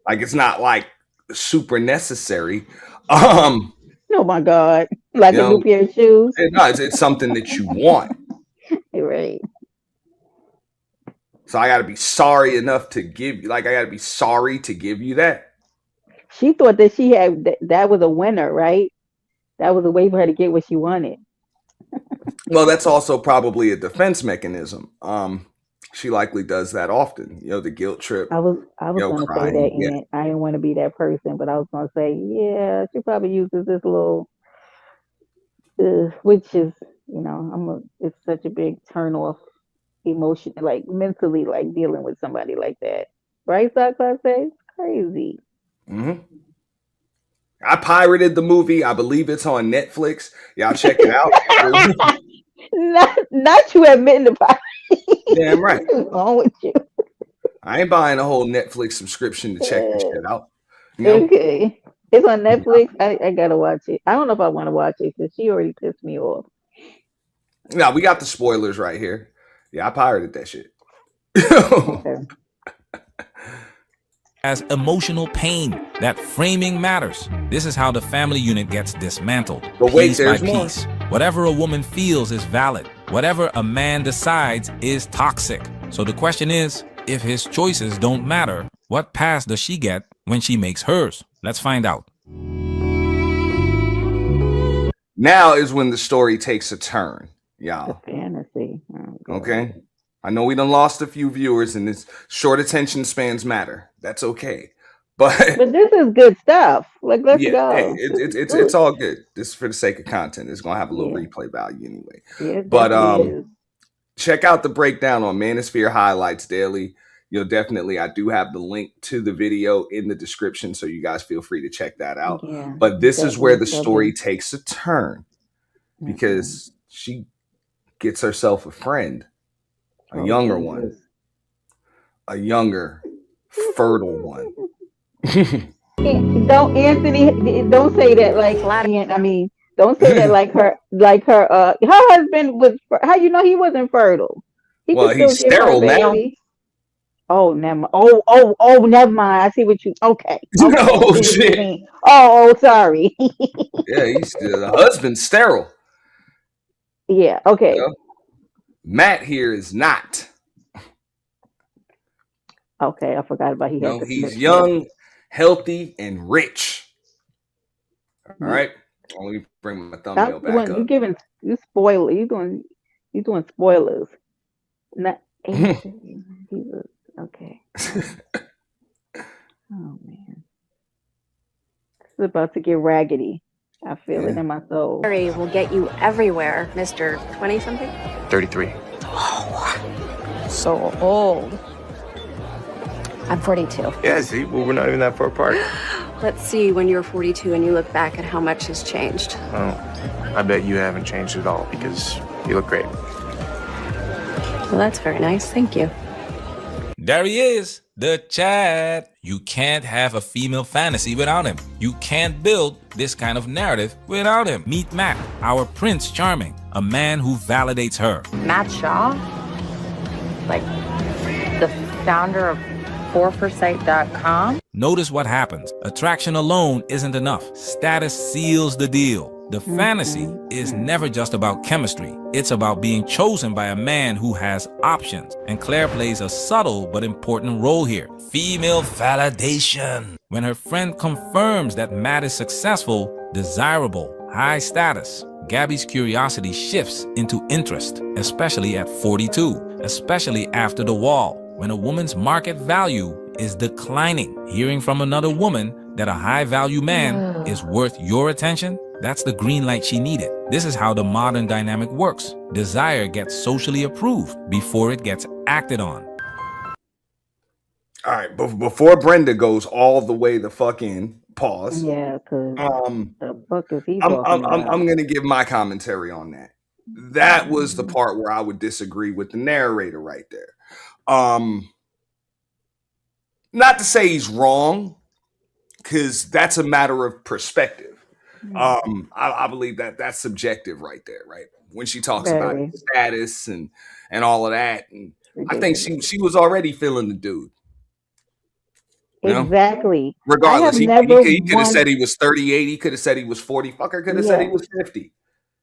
Like, it's not like super necessary. Oh my God. Like a new pair of shoes. No, it's something that you want. Right. So I got to be sorry enough to give you, like, I got to be sorry to give you that. She thought that she had that was a winner, right? That was a way for her to get what she wanted. Well, that's also probably a defense mechanism. She likely does that often. You know, the guilt trip. I was going to say that, Yeah. and I didn't want to be that person, but I was going to say, yeah, she probably uses this little, which is, you know, it's such a big turn off emotion, like mentally, like dealing with somebody like that, right? So I say it's crazy. Mm-hmm. I pirated the movie. I believe it's on Netflix. Y'all check it out. not you admitting the pirate. Damn right. What's wrong with you? I ain't buying a whole Netflix subscription to check this shit out. You know? Okay. It's on Netflix. I gotta watch it. I don't know if I want to watch it because she already pissed me off. No, we got the spoilers right here. Yeah, I pirated that shit. Okay. As emotional pain, that framing matters. This is how the family unit gets dismantled. But wait, piece there's by more. piece. Whatever a woman feels is valid. Whatever a man decides is toxic. So the question is, if his choices don't matter, what pass does she get when she makes hers? Let's find out. Now is when the story takes a turn, y'all. The fantasy. Okay? I know we done lost a few viewers and it's short attention spans matter. That's okay. But this is good stuff. Like, let's go. Hey, it's all good. This is for the sake of content. It's gonna have a little replay value anyway. Yeah, but check out the breakdown on Manosphere Highlights Daily. You'll definitely, I do have the link to the video in the description, so you guys feel free to check that out. Yeah, but this is where the story takes a turn because she gets herself a friend. A younger one. A younger, fertile one. Don't say that like I mean, don't say that like her husband was, how you know he wasn't fertile? He's sterile now. Oh, never. Oh, never mind. I see what you. Okay. Oh shit. Oh, sorry. Yeah, he's still the husband's sterile. Yeah. Okay. You know? Matt here is not. Okay, I forgot about he. No, he's young, healthy, and rich. All right. Let me bring my thumbnail back up. You spoiler. You doing spoilers. Not. Okay. Oh man, it's about to get raggedy. I feel it in my soul. Harry will get you everywhere, Mr. 20-something. 33. Oh, so old. I'm 42. Yeah, see, well, we're not even that far apart. Let's see when you're 42 and you look back at how much has changed. Well, I bet you haven't changed at all because you look great. Well, that's very nice. Thank you. There he is, the Chad. You can't have a female fantasy without him. You can't build this kind of narrative without him. Meet Matt, our Prince Charming, a man who validates her. Matt Shaw, like the founder of 4forsight.com. Notice what happens. Attraction alone isn't enough. Status seals the deal. The fantasy is never just about chemistry. It's about being chosen by a man who has options. And Claire plays a subtle but important role here. Female validation. When her friend confirms that Matt is successful, desirable, high status, Gabby's curiosity shifts into interest, especially at 42, especially after the wall, when a woman's market value is declining. Hearing from another woman that a high-value man is worth your attention, that's the green light she needed. This is how the modern dynamic works. Desire gets socially approved before it gets acted on. All right, before Brenda goes all the way the fuck in, pause. Yeah, because the fuck is he I'm gonna give my commentary on that. That was the part where I would disagree with the narrator right there. not to say he's wrong, because that's a matter of perspective. I believe that that's subjective right there, right? When she talks about Very status and all of that, and I think ridiculous. she was already feeling the dude. You know, Exactly. I have regardless, never he could have once, said he was 38. He could have said he was 40. Fucker could have said he yeah. was 50.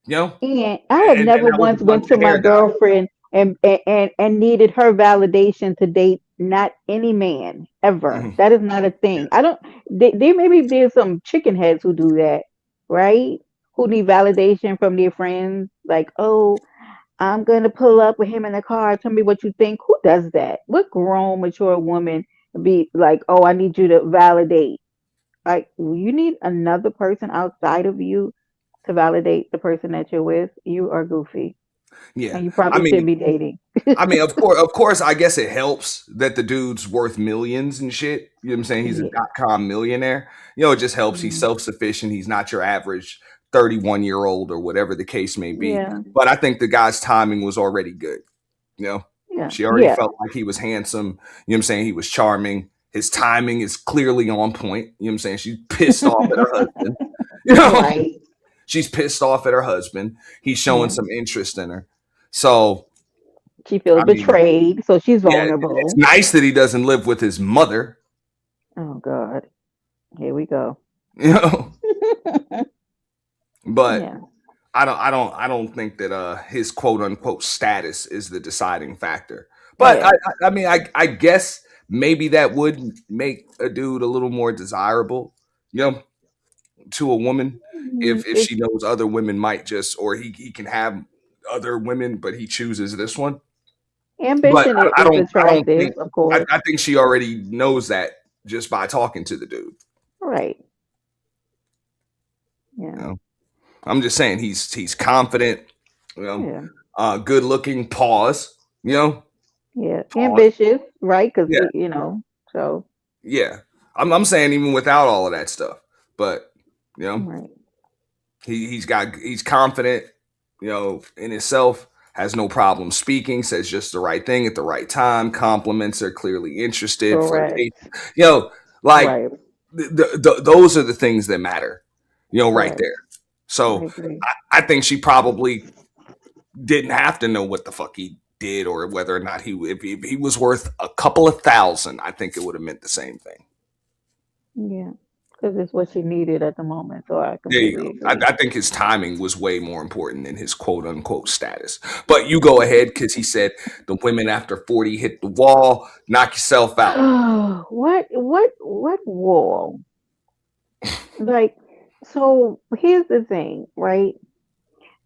You know, And I have and never that was once a bunch went to of my hair dye. girlfriend and needed her validation to date not any man ever. Mhm. That is not a thing. I don't. There maybe there's some chicken heads who do that, right? Who need validation from their friends, like, oh, I'm gonna pull up with him in the car. Tell me what you think. Who does that? What grown, mature woman be like, oh, I need you to validate? Like, you need another person outside of you to validate the person that you're with. You are goofy, Yeah, and you I probably shouldn't mean, be dating. of course, I guess it helps that the dude's worth millions and shit. You know what I'm saying? He's a Yeah. .com millionaire. You know, it just helps. He's Mm. self-sufficient. He's not your average 31-year-old or whatever the case may be. Yeah. But I think the guy's timing was already good. You know, Yeah. she already Yeah. felt like he was handsome. You know what I'm saying? He was charming. His timing is clearly on point. You know what I'm saying? She's pissed off at her husband. You know, Right. she's pissed off at her husband. He's showing Yeah. some interest in her. So, She feels I mean, betrayed, so she's yeah, it's vulnerable. nice that he doesn't live with his mother, Oh God. Here we go. you know. But Yeah. I don't think that his quote unquote status is the deciding factor. But Yeah. I mean I guess maybe that would make a dude a little more desirable, you know, to a woman if It's she knows other women might just, or he can have other women, but he chooses this one. But ambition I is don't attractive, think of course. I think she already knows that just by talking to the dude. Right. You Yeah. know? I'm just saying he's confident, you know, Yeah. good looking. Pause, you know, Yeah. pause. Ambitious, right? Because Yeah, so yeah. I'm saying even without all of that stuff, but you know, right. he's confident, you know, in himself. Has no problem speaking. Says just the right thing at the right time. Compliments are clearly interested. Correct. Flirtation, you know, like Right. those are the things that matter, you know, right Right. there. I So agree. I think she probably didn't have to know what the fuck he did or whether or not if he was worth a couple of thousand, I think it would have meant the same thing. Yeah. Because it's what she needed at the moment. So I There you completely go. agree. I think his timing was way more important than his quote unquote status. But you go ahead because he said the women after 40 hit the wall, knock yourself out. What wall? Like, so here's the thing, right?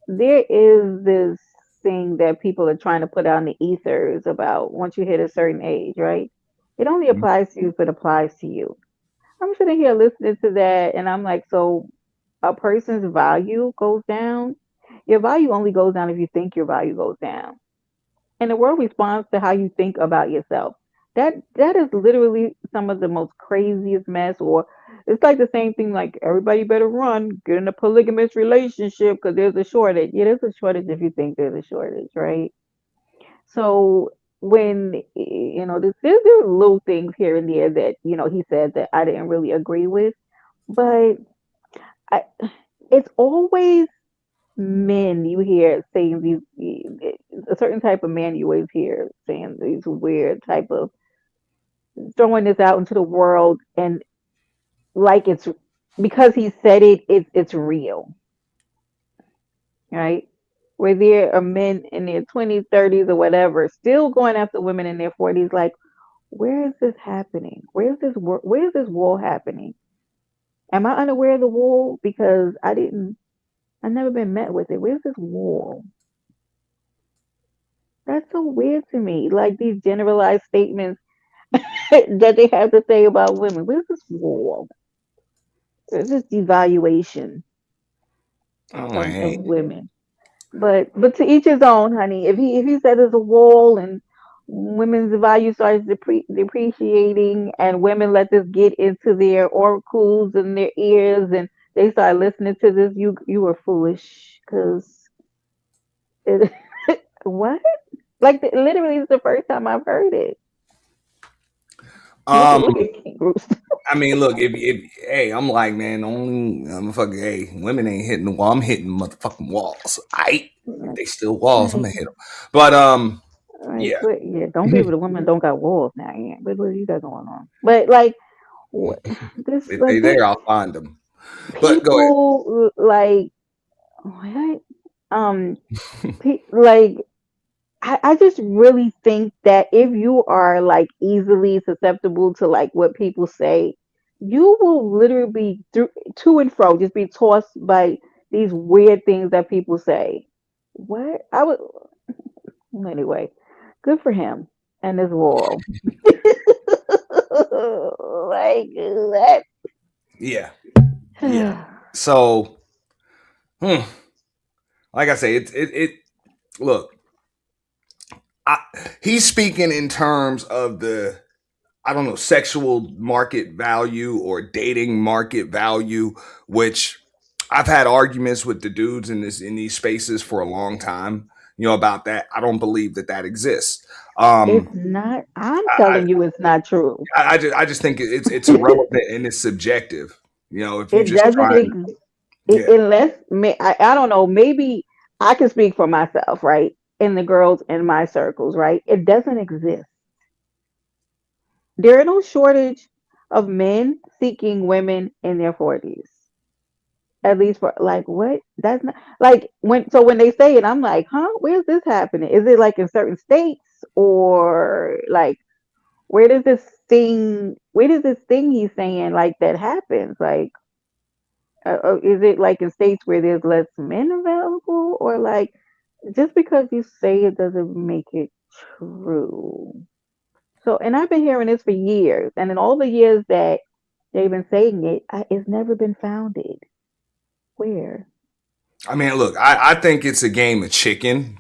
There is this thing that people are trying to put out in the ethers about once you hit a certain age, right? It only Mhm. applies to you if it applies to you. I'm sitting here listening to that, and I'm like, so a person's value goes down. Your value only goes down if you think your value goes down. And the world responds to how you think about yourself. That is literally some of the most craziest mess. Or it's like the same thing, like everybody better run, get in a polygamous relationship because there's a shortage. Yeah, there's a shortage if you think there's a shortage, right? So when there are little things here and there that he said that I didn't really agree with, but I, it's always men you hear saying a certain type of man you always hear saying these weird type of throwing this out into the world, and like it's because he said it's real, right? Where there are men in their 20s, 30s, or whatever still going after women in their 40s. Like, where is this happening? Where is this war happening? Am I unaware of the war because I've never been met with it? Where's this war? That's so weird to me. Like these generalized statements that they have to say about women. Where's this war? Where's this devaluation Oh, of hey. women? But to each his own, honey. If he said there's a wall and women's value starts depreciating and women let this get into their oracles and their ears and they start listening to this, you are foolish because it, what? Like literally, it's the first time I've heard it. Look at King Rooster. I mean, look, if hey, I'm like, man, only I'm fucking hey, women ain't hitting the wall. I'm hitting motherfucking walls. They still walls. I'm gonna hit them. But yeah, Don't be with a woman don't got walls now. Yeah, but what you got going on? But like, this if they like this there, I'll find them. But go ahead. people like what? Like I just really think that if you are like easily susceptible to like what people say, you will literally be to and fro, just be tossed by these weird things that people say. What I would anyway, good for him and his wall. Like that. Yeah, yeah. So, like I say, it. Look, he's speaking in terms of the, I don't know, sexual market value or dating market value, which I've had arguments with the dudes in these spaces for a long time, about that. I don't believe that exists. It's not. I'm telling you, it's not true. I just think it's irrelevant and it's subjective. If you It just doesn't try, unless I don't know. Maybe I can speak for myself, right? And the girls in my circles, right? It doesn't exist. There are no shortage of men seeking women in their 40s. At least for like what? That's not like when they say it, I'm like, huh? Where's this happening? Is it like in certain states or like where does this thing he's saying like that happens? Like, is it like in states where there's less men available, or like just because you say it doesn't make it true? So, and I've been hearing this for years, and in all the years that they've been saying it, it's never been founded. Where? I mean, look, I think it's a game of chicken.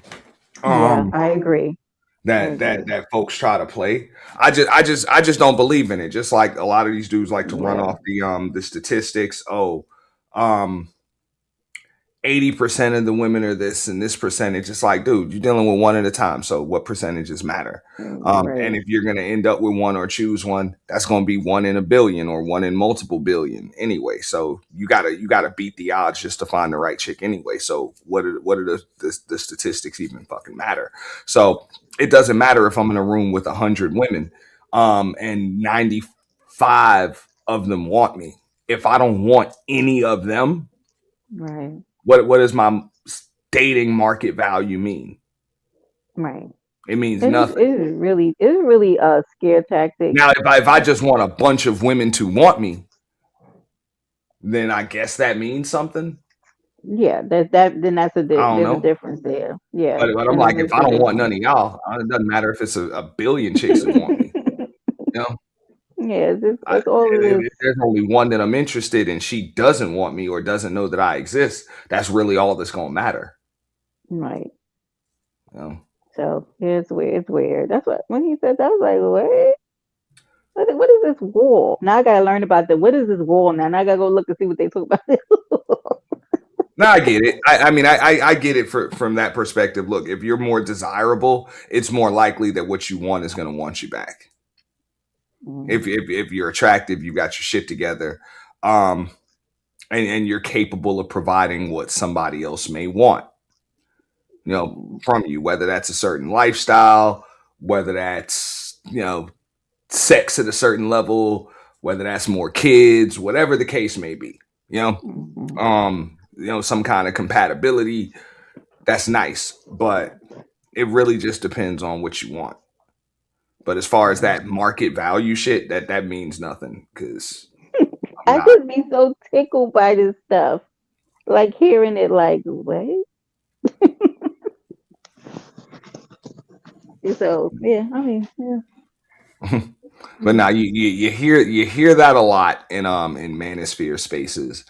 Yeah, I agree. That folks try to play. I just don't believe in it. Just like a lot of these dudes like to run off the statistics. 80% of the women are this and this percentage. It's like, dude, you're dealing with one at a time. So what percentages matter? And if you're going to end up with one or choose one, that's going to be one in a billion or one in multiple billion anyway. So you gotta beat the odds just to find the right chick anyway. So what are the statistics even fucking matter? So it doesn't matter if I'm in a room with 100 women, and 95 of them want me. If I don't want any of them, right. What does my dating market value mean? Right. It means nothing. It is really a scare tactic. Now, if I just want a bunch of women to want me, then I guess that means something. Yeah, then there's a difference there. Yeah. But I'm like, if I don't want none of y'all, it doesn't matter if it's a billion chicks that want me. Yeah, it's all it is. If there's only one that I'm interested in, she doesn't want me or doesn't know that I exist. That's really all that's gonna matter. Right. So it's weird. It's weird. That's what when he said that, I was like, what is this wall? Now I gotta learn about what is this wall now? Now I gotta go look and see what they talk about. No, I get it. I mean, I get it from that perspective. Look, if you're more desirable, it's more likely that what you want is going to want you back. If you're attractive, you got your shit together, and you're capable of providing what somebody else may want, from you, whether that's a certain lifestyle, whether that's, sex at a certain level, whether that's more kids, whatever the case may be, some kind of compatibility. That's nice, but it really just depends on what you want. But as far as that market value shit, that means nothing because I just be so tickled by this stuff, like hearing it. Like what? So yeah, I mean, yeah. But now you hear that a lot in Manosphere spaces.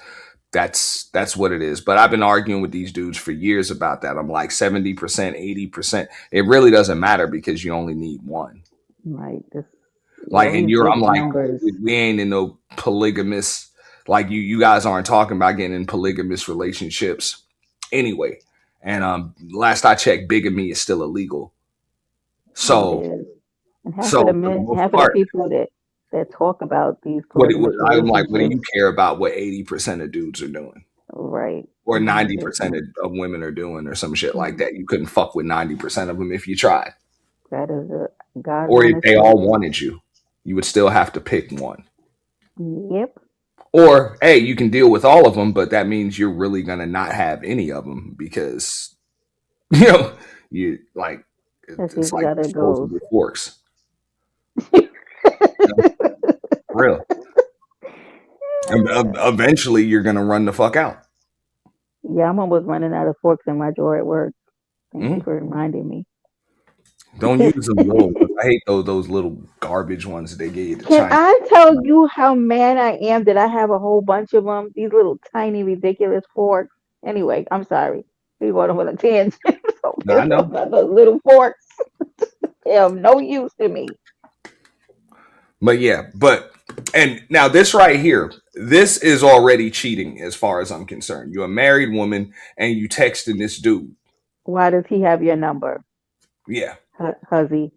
That's what it is. But I've been arguing with these dudes for years about that. I'm like 70%, 80%. It really doesn't matter because you only need one. Right. I'm like, we ain't in no polygamous, like you guys aren't talking about getting in polygamous relationships anyway. And last I checked, bigamy is still illegal. So half of the people that talk about these What polygamous I'm like, what do you relationships. care about what 80% of dudes are doing? Right. Or Mhm. 90% of women are doing, or some shit like Mhm. that. You couldn't fuck with 90% of them if you tried. That is a God's Or if honest they all truth. wanted you, you would still have to pick one. Yep. Or, hey, you can deal with all of them, but that means you're really going to not have any of them because, you know, you like, That's it's usually like how that goes. disposable forks. You know, for real. And eventually you're going to run the fuck out. Yeah, I'm almost running out of forks in my drawer at work. Thank you Mm? for reminding me. Don't use them little ones. I hate those little garbage ones that they give you to Can China. I tell you how mad I am that I have a whole bunch of them? These little tiny ridiculous forks. Anyway, I'm sorry. We going on a tangent. So No, I know. about those little forks. They have no use to me. But yeah, and now this right here, this is already cheating as far as I'm concerned. You're a married woman and you texting this dude. Why does he have your number, Yeah. Huzzy?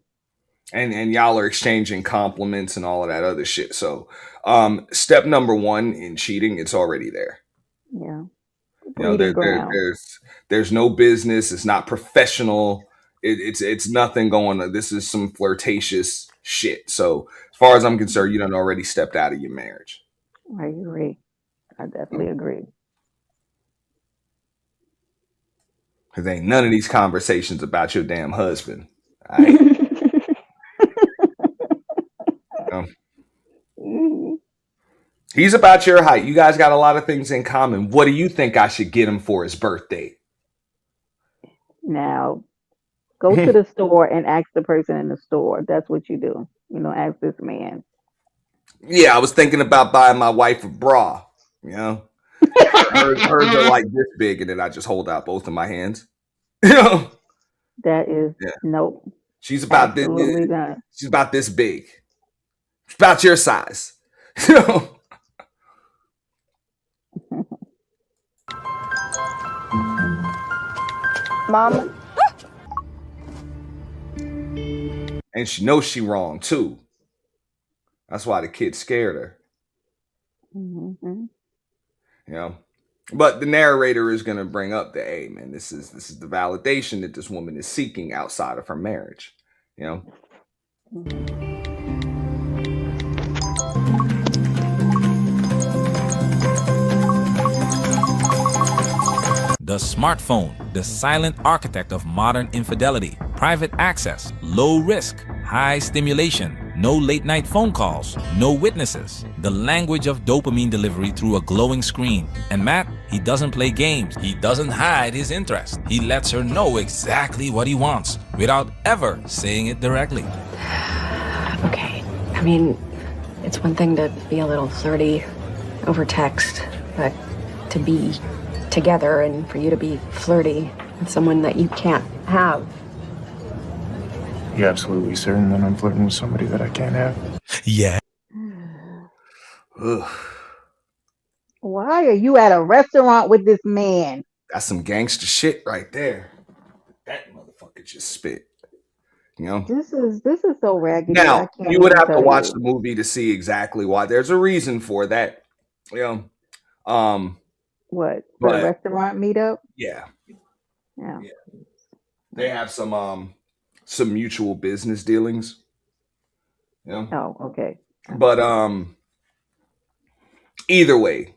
And y'all are exchanging compliments and all of that other shit. So step number one in cheating, it's already there. Yeah. You know, Breeding ground. there's no business, it's not professional, it's nothing going on. This is some flirtatious shit. So as far as I'm concerned, you done already stepped out of your marriage. I agree. I definitely agree. Because ain't none of these conversations about your damn husband. All right. He's about your height. You guys got a lot of things in common. What do you think I should get him for his birthday? Now, go to the store and ask the person in the store. That's what you do. Ask this man. Yeah, I was thinking about buying my wife a bra. You know, hers are like this big, and then I just hold out both of my hands. You know, That is yeah. nope. She's about this. Absolutely not. She's about this big. She's about your size. You know. Mom. And she knows she wrong too. That's why the kid scared her. Mm-hmm. You know, but the narrator is going to bring up the, hey man, this is the validation that this woman is seeking outside of her marriage. You know. The smartphone, the silent architect of modern infidelity. Private access, low risk, high stimulation, no late night phone calls, no witnesses. The language of dopamine delivery through a glowing screen. And Matt, he doesn't play games. He doesn't hide his interest. He lets her know exactly what he wants without ever saying it directly. Okay, I mean, it's one thing to be a little flirty over text, but to be together and for you to be flirty with someone that you can't have. You're absolutely certain that I'm flirting with somebody that I can't have? Yeah. Why are you at a restaurant with this man? That's some gangster shit right there. That motherfucker just spit. You know? This is so raggedy. Now, I can't you would even have to tell watch you. the movie to see exactly why. There's a reason for that. You know? What? For the But restaurant meetup? yeah. Yeah. They have some mutual business dealings. You know? Oh, okay. But either way,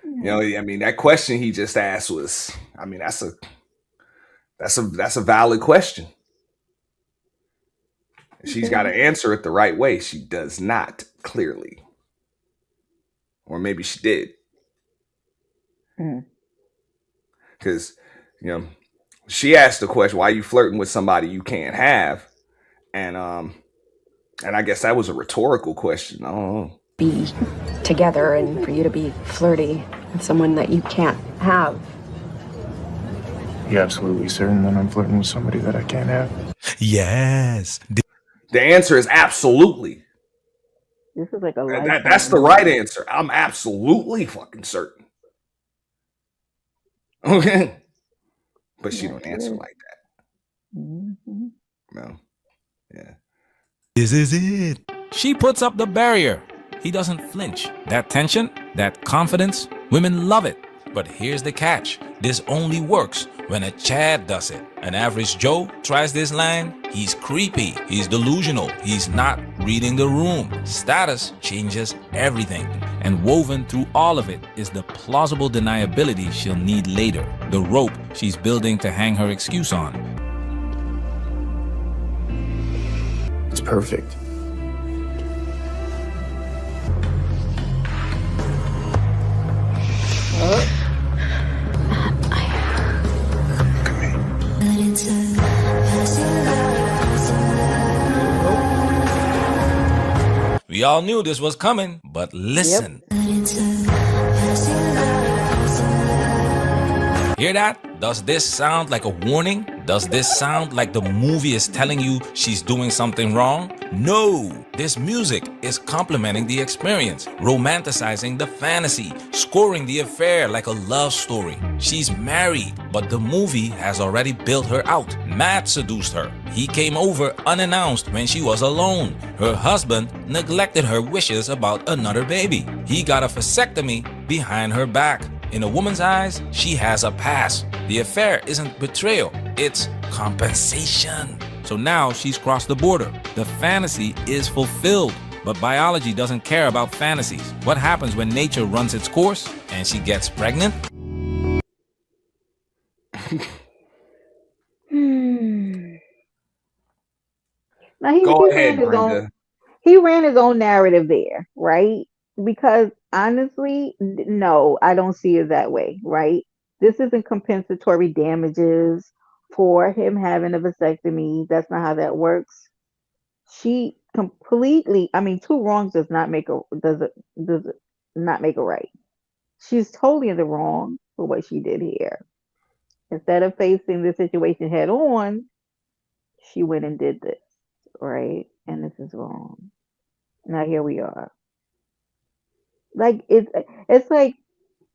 you know, I mean, that question he just asked was, I mean, that's a valid question. She's got to answer it the right way. She does not, clearly. Or maybe she did. Because, you know, she asked the question, why are you flirting with somebody you can't have? And I guess that was a rhetorical question. I don't know. Be together and for you to be flirty with someone that you can't have. You're absolutely certain that I'm flirting with somebody that I can't have? Yes. The answer is absolutely. This is like a That's the right answer. I'm absolutely fucking certain. Okay. But she don't answer like that. Mm-hmm. No. Yeah. This is it. She puts up the barrier. He doesn't flinch. That tension, that confidence, women love it. But here's the catch. This only works when a Chad does it. An average Joe tries this line, he's creepy, he's delusional, he's not reading the room. Status changes everything. And woven through all of it is the plausible deniability she'll need later. The rope she's building to hang her excuse on. It's perfect. We all knew this was coming, but listen. Hear that? Does this sound like a warning? Does this sound like the movie is telling you she's doing something wrong? No! This music is complementing the experience, romanticizing the fantasy, scoring the affair like a love story. She's married, but the movie has already built her out. Matt seduced her. He came over unannounced when she was alone. Her husband neglected her wishes about another baby. He got a vasectomy behind her back. In a woman's eyes, she has a pass. The affair isn't betrayal, it's compensation. So now she's crossed the border. The fantasy is fulfilled, but biology doesn't care about fantasies. What happens when nature runs its course and she gets pregnant? Now he ran his own narrative there, right? Because honestly, no, I don't see it that way, right? This isn't compensatory damages for him having a vasectomy. That's not how that works. She completely, I mean, two wrongs does it not make a right. She's totally in the wrong for what she did here. Instead of facing the situation head on, she went and did this, right? And this is wrong. Now here we are. Like it's like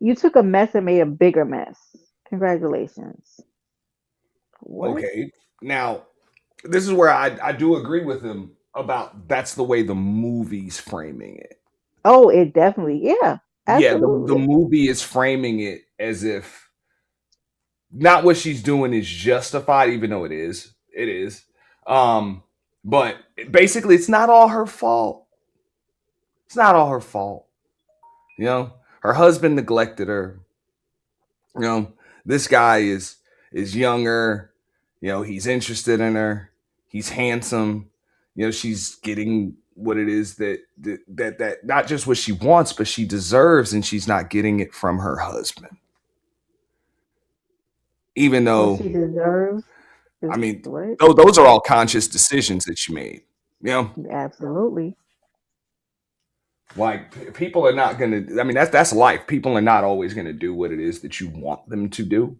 you took a mess and made a bigger mess. Congratulations. What? Okay. Now, this is where I do agree with him about that's the way the movie's framing it. Oh, it definitely, yeah. Absolutely. Yeah, the movie is framing it as if not what she's doing is justified, even though it is. It is. But basically it's not all her fault. It's not all her fault. You know, her husband neglected her. You know, this guy is younger. You know, he's interested in her. He's handsome. You know, she's getting what it is that not just what she wants, but she deserves, and she's not getting it from her husband. Even though she deserves. I mean, those are all conscious decisions that you made. You know, absolutely. Like people are not going to. I mean, that's life. People are not always going to do what it is that you want them to do,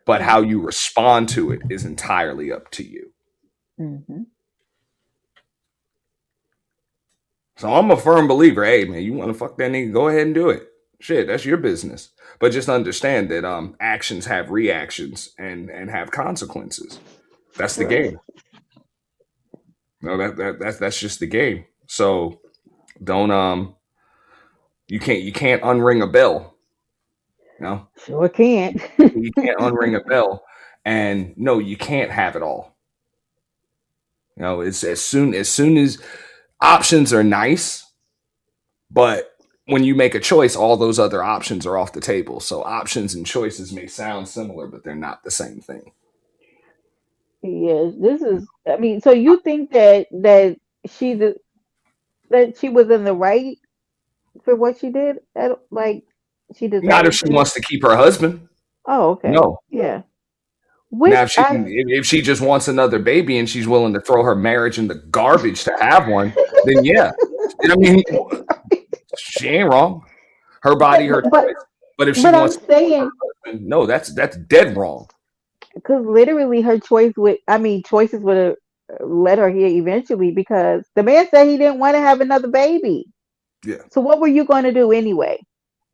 but how you respond to it is entirely up to you. Mm-hmm. So I'm a firm believer. Hey, man, you want to fuck that nigga? Go ahead and do it. Shit, that's your business. But just understand that actions have reactions and have consequences. That's the game. No, that's just the game. So don't you can't unring a bell. No, sure can't. You can't unring a bell, and no, you can't have it all. You know, it's as soon as options are nice, but when you make a choice, all those other options are off the table. So options and choices may sound similar, but they're not the same thing. Yes, this is. I mean, so you think that she was in the right for what she did? Like she deserved. Not if she wants to keep her husband. Oh, okay. No. Yeah. Now, if she just wants another baby and she's willing to throw her marriage in the garbage to have one, then yeah. I mean, she ain't wrong. Her body, her choice. But if she wants to her husband, no, that's dead wrong. Because literally her choices would have led her here eventually, because the man said he didn't want to have another baby. Yeah. So what were you going to do anyway?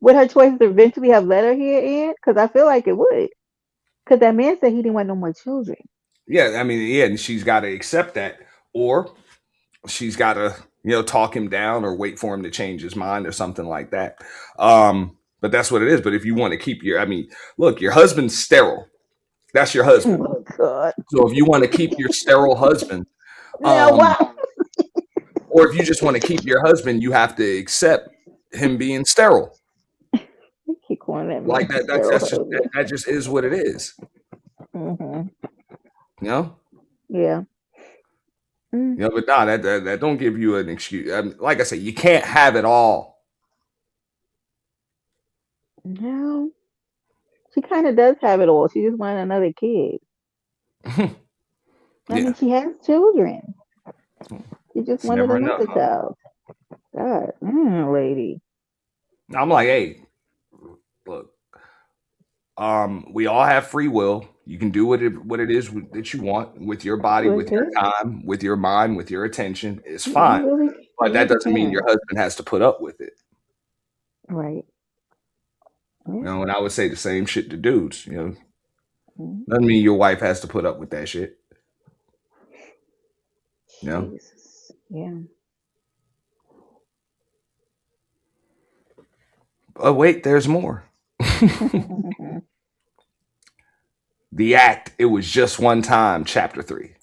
Would her choices eventually have led her here in? Because I feel like it would. Because that man said he didn't want no more children. Yeah, I mean, yeah, and she's got to accept that, or she's got to, talk him down or wait for him to change his mind or something like that. But that's what it is. But if you want to keep look, your husband's sterile. That's your husband. Oh God. So if you want to keep your sterile husband, Wow. or if you just want to keep your husband, you have to accept him being sterile. Keep calling that Like that. That just is what it is. Mm-hmm. Yeah. But nah, that don't give you an excuse. Like I said, you can't have it all. No, she kind of does have it all. She just wanted another kid. I mean, she has children. She just wanted another child. God, lady. I'm like, hey, look, we all have free will. You can do what it is that you want with your body, with your time, with your mind, with your attention. It's fine. But that doesn't mean your husband has to put up with it. Right. And I would say the same shit to dudes, Doesn't mean your wife has to put up with that shit. Jesus. Yeah. Oh, wait, there's more. The Act, It Was Just One Time, Chapter 3.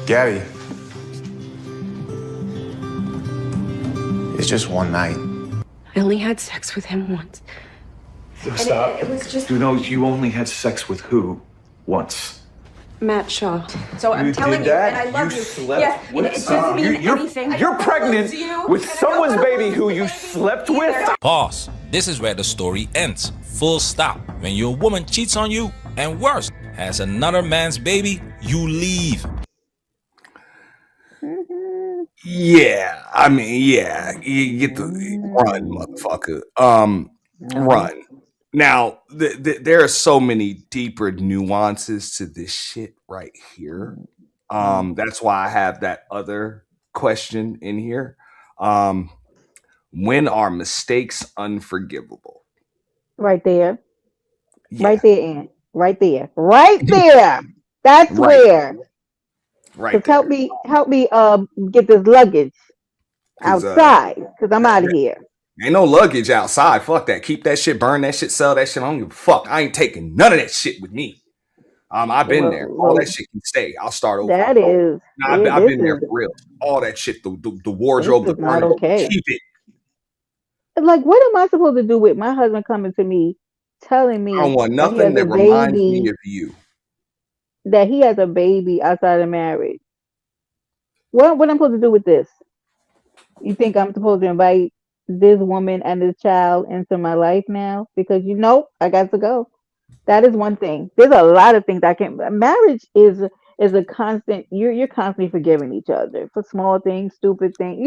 Gabby. It's just one night. I only had sex with him once. Stop. It was just You only had sex with who? Once. Matt Shaw. So I'm telling you, and I love you. Slept with it doesn't mean anything. You're pregnant with someone's baby who you slept with? Pause. This is where the story ends. Full stop. When your woman cheats on you, and worse, has another man's baby, you leave. Yeah, I mean, yeah, you get the run, motherfucker. Run. Now, there are so many deeper nuances to this shit right here. That's why I have that other question in here. When are mistakes unforgivable? Right there. Yeah. Right there, Aunt. Right there. Right there. That's Right. where. Right. Help me get this luggage outside, because I'm out of here. Ain't no luggage outside. Fuck that. Keep that shit, burn that shit, sell that shit. I don't give a fuck. I ain't taking none of that shit with me. I've been there. All that shit can stay. I'll start over. That is. I've been there for real. All that shit, the wardrobe, the not furniture, okay. keep it. Like, what am I supposed to do with my husband coming to me, telling me I don't want that he nothing has that a reminds baby, me of you. that he has a baby outside of marriage? What am I supposed to do with this? You think I'm supposed to invite this woman and this child into my life now? Because I got to go. That is one thing. There's a lot of things I can't. Marriage is a constant. You're constantly forgiving each other for small things, stupid things.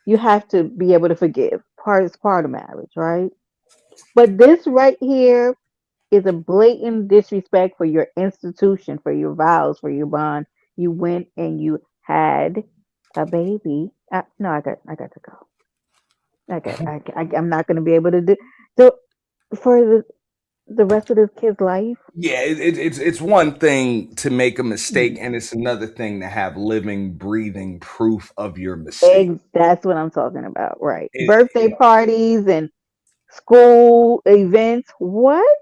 You have to be able to forgive. It's part of marriage, right? But this right here is a blatant disrespect for your institution, for your vows, for your bond. You went and you had a baby. No, I got to go. I'm not going to be able to do so for the rest of this kid's life. Yeah, it's one thing to make a mistake, and it's another thing to have living, breathing proof of your mistake. That's what I'm talking about, right? Birthday parties and school events. What?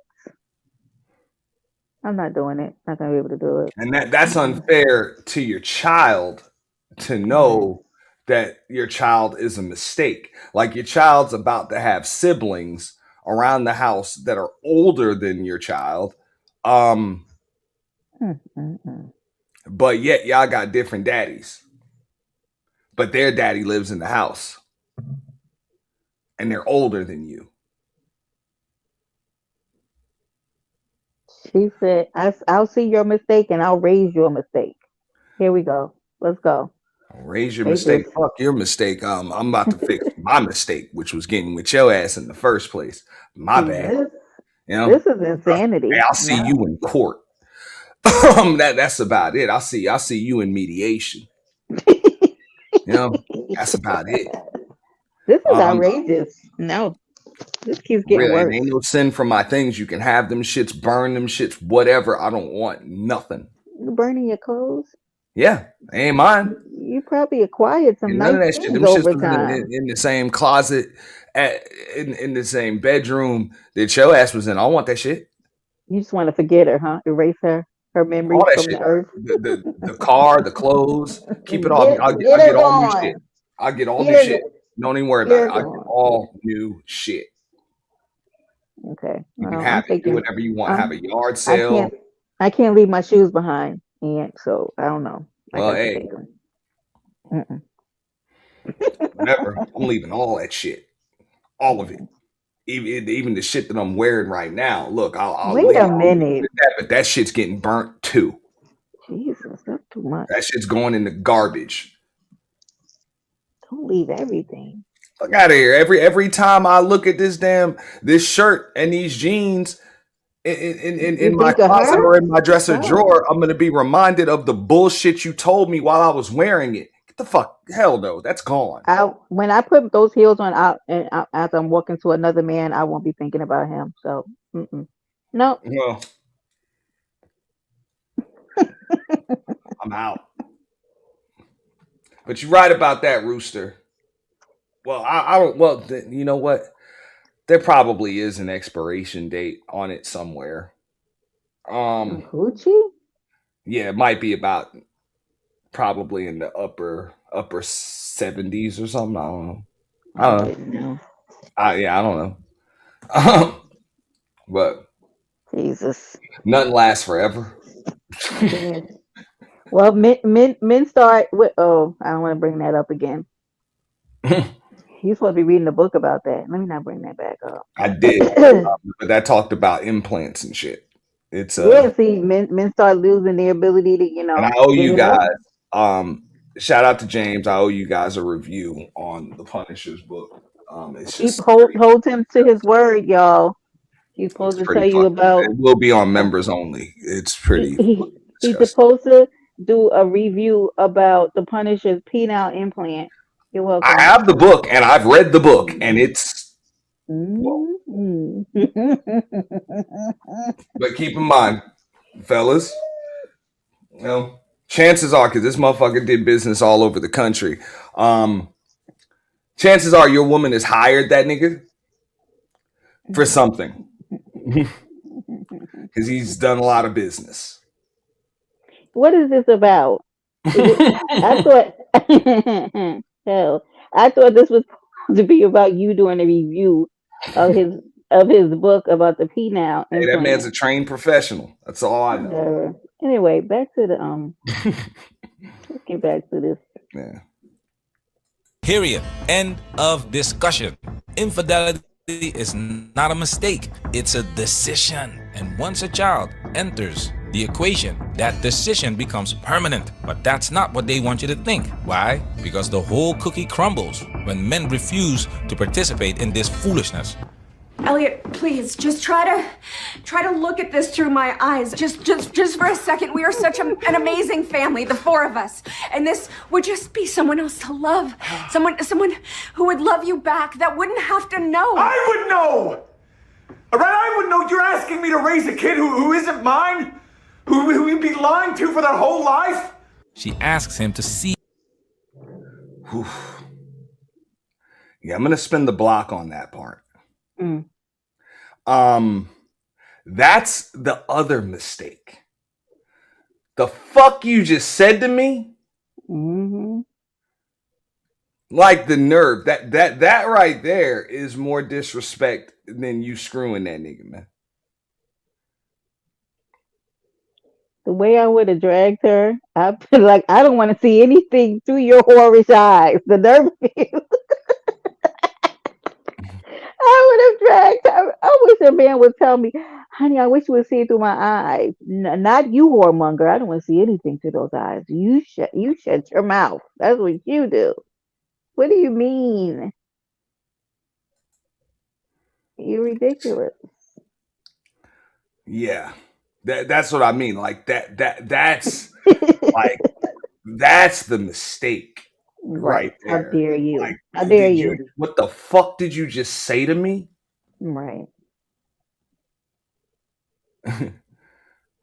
I'm not doing it. Not gonna be able to do it. And that's unfair to your child to know that your child is a mistake. Like, your child's about to have siblings around the house that are older than your child. But yet y'all got different daddies. But their daddy lives in the house. And they're older than you. She said, I'll see your mistake and I'll raise your mistake. Here we go. Let's go. Raise your mistake. Fuck your mistake. I'm about to fix my mistake, which was getting with your ass in the first place. My bad. This is insanity. Hey, I'll see you in court. That's about it. I'll see you in mediation. That's about it. This is outrageous. No. This keeps getting worse. Ain't no sin for my things. You can have them shits, burn them shits, whatever. I don't want nothing. Burning your clothes? Yeah, ain't mine. You probably acquired some And none nice of that shit. things Them shits over was time. in the same closet, in the same bedroom that your ass was in. I don't want that shit. You just want to forget her, huh? Erase her All memories that from shit. the earth. The car, the clothes, keep it all. Get I'll her get all new shit. gone. I'll get all Get new her, shit. Don't even worry get about it. her I'll get gone. all new shit. Okay. You can Well, have it. Do whatever you want. Have a yard I sale. can't. I can't leave my shoes behind, and so I don't know. I Well, got to hey, take them. Mm-mm. whatever. I'm leaving all that shit. All of it. Even the shit that I'm wearing right now. Look, I'll Wait leave a minute. that, but that shit's getting burnt too. Jesus, that's too much. That shit's going in the garbage. Don't leave everything. Fuck out of here. Every time I look at this shirt and these jeans You in my think of closet her? or in my dresser Oh. drawer, I'm gonna be reminded of the bullshit you told me while I was wearing it. Get the fuck hell no, that's gone. When I put those heels on out and out, as I'm walking to another man, I won't be thinking about him. So, no. Well, I'm out. But you're right about that, Rooster. Well, I don't. Well, you know what? There probably is an expiration date on it somewhere. Gucci? Yeah, it might be about probably in the upper 70s or something. I don't know. I I don't know. wouldn't know. I don't know. But Jesus. nothing lasts forever. Yeah. Well, men start with. Oh, I don't want to bring that up again. You're supposed to be reading a book about that. Let me not bring that back up. I did, but that talked about implants and shit. It's Yeah, see, men start losing their ability to, and I owe get you it guys. on. Shout out to James. I owe you guys a review on the Punisher's book. It's Keep just hold him to his word, y'all. He's supposed to pretty tell you fucking. about. It will be on members only. It's He, pretty he he's disgusting. supposed to do a review about the Punisher's penile implant. You're I welcome. have the book and I've read the book and it's whoa. Mm-hmm. But keep in mind, fellas, chances are, because this motherfucker did business all over the country, chances are your woman has hired that nigga for something. Because he's done a lot of business. What is this about? I thought, hell, I thought this was to be about you doing a review of his book about the penile Hey, that man's a implant. trained professional. That's all I know. Anyway, back to the let's get back to this. Yeah. Period. End of discussion. Infidelity is not a mistake, it's a decision. And once a child enters the equation, that decision becomes permanent. But that's not what they want you to think. Why? Because the whole cookie crumbles when men refuse to participate in this foolishness. Elliot, please, just try to look at this through my eyes. Just for a second. We are such an amazing family, the four of us. And this would just be someone else to love. Someone who would love you back, that wouldn't have to know. I would know! All right, I would know. You're asking me to raise a kid who isn't mine? Who you'd be lying to for their whole life? She asks him to see. Whew. Yeah, I'm going to spin the block on that part. That's the other mistake. The fuck you just said to me? Mm-hmm. Like the nerve. That right there is more disrespect than you screwing that nigga, man. The way I would have dragged her, I feel like I don't want to see anything through your whorish eyes. The nerve of you. I would have dragged her. I wish a man would tell me, honey, I wish you would see it through my eyes. Not you, whoremonger. I don't want to see anything through those eyes. You shut your mouth. That's what you do. What do you mean? You're ridiculous. Yeah. That's what I mean. Like that's like that's the mistake right How there. dare you? Like, How dare you? What the fuck did you just say to me? Right.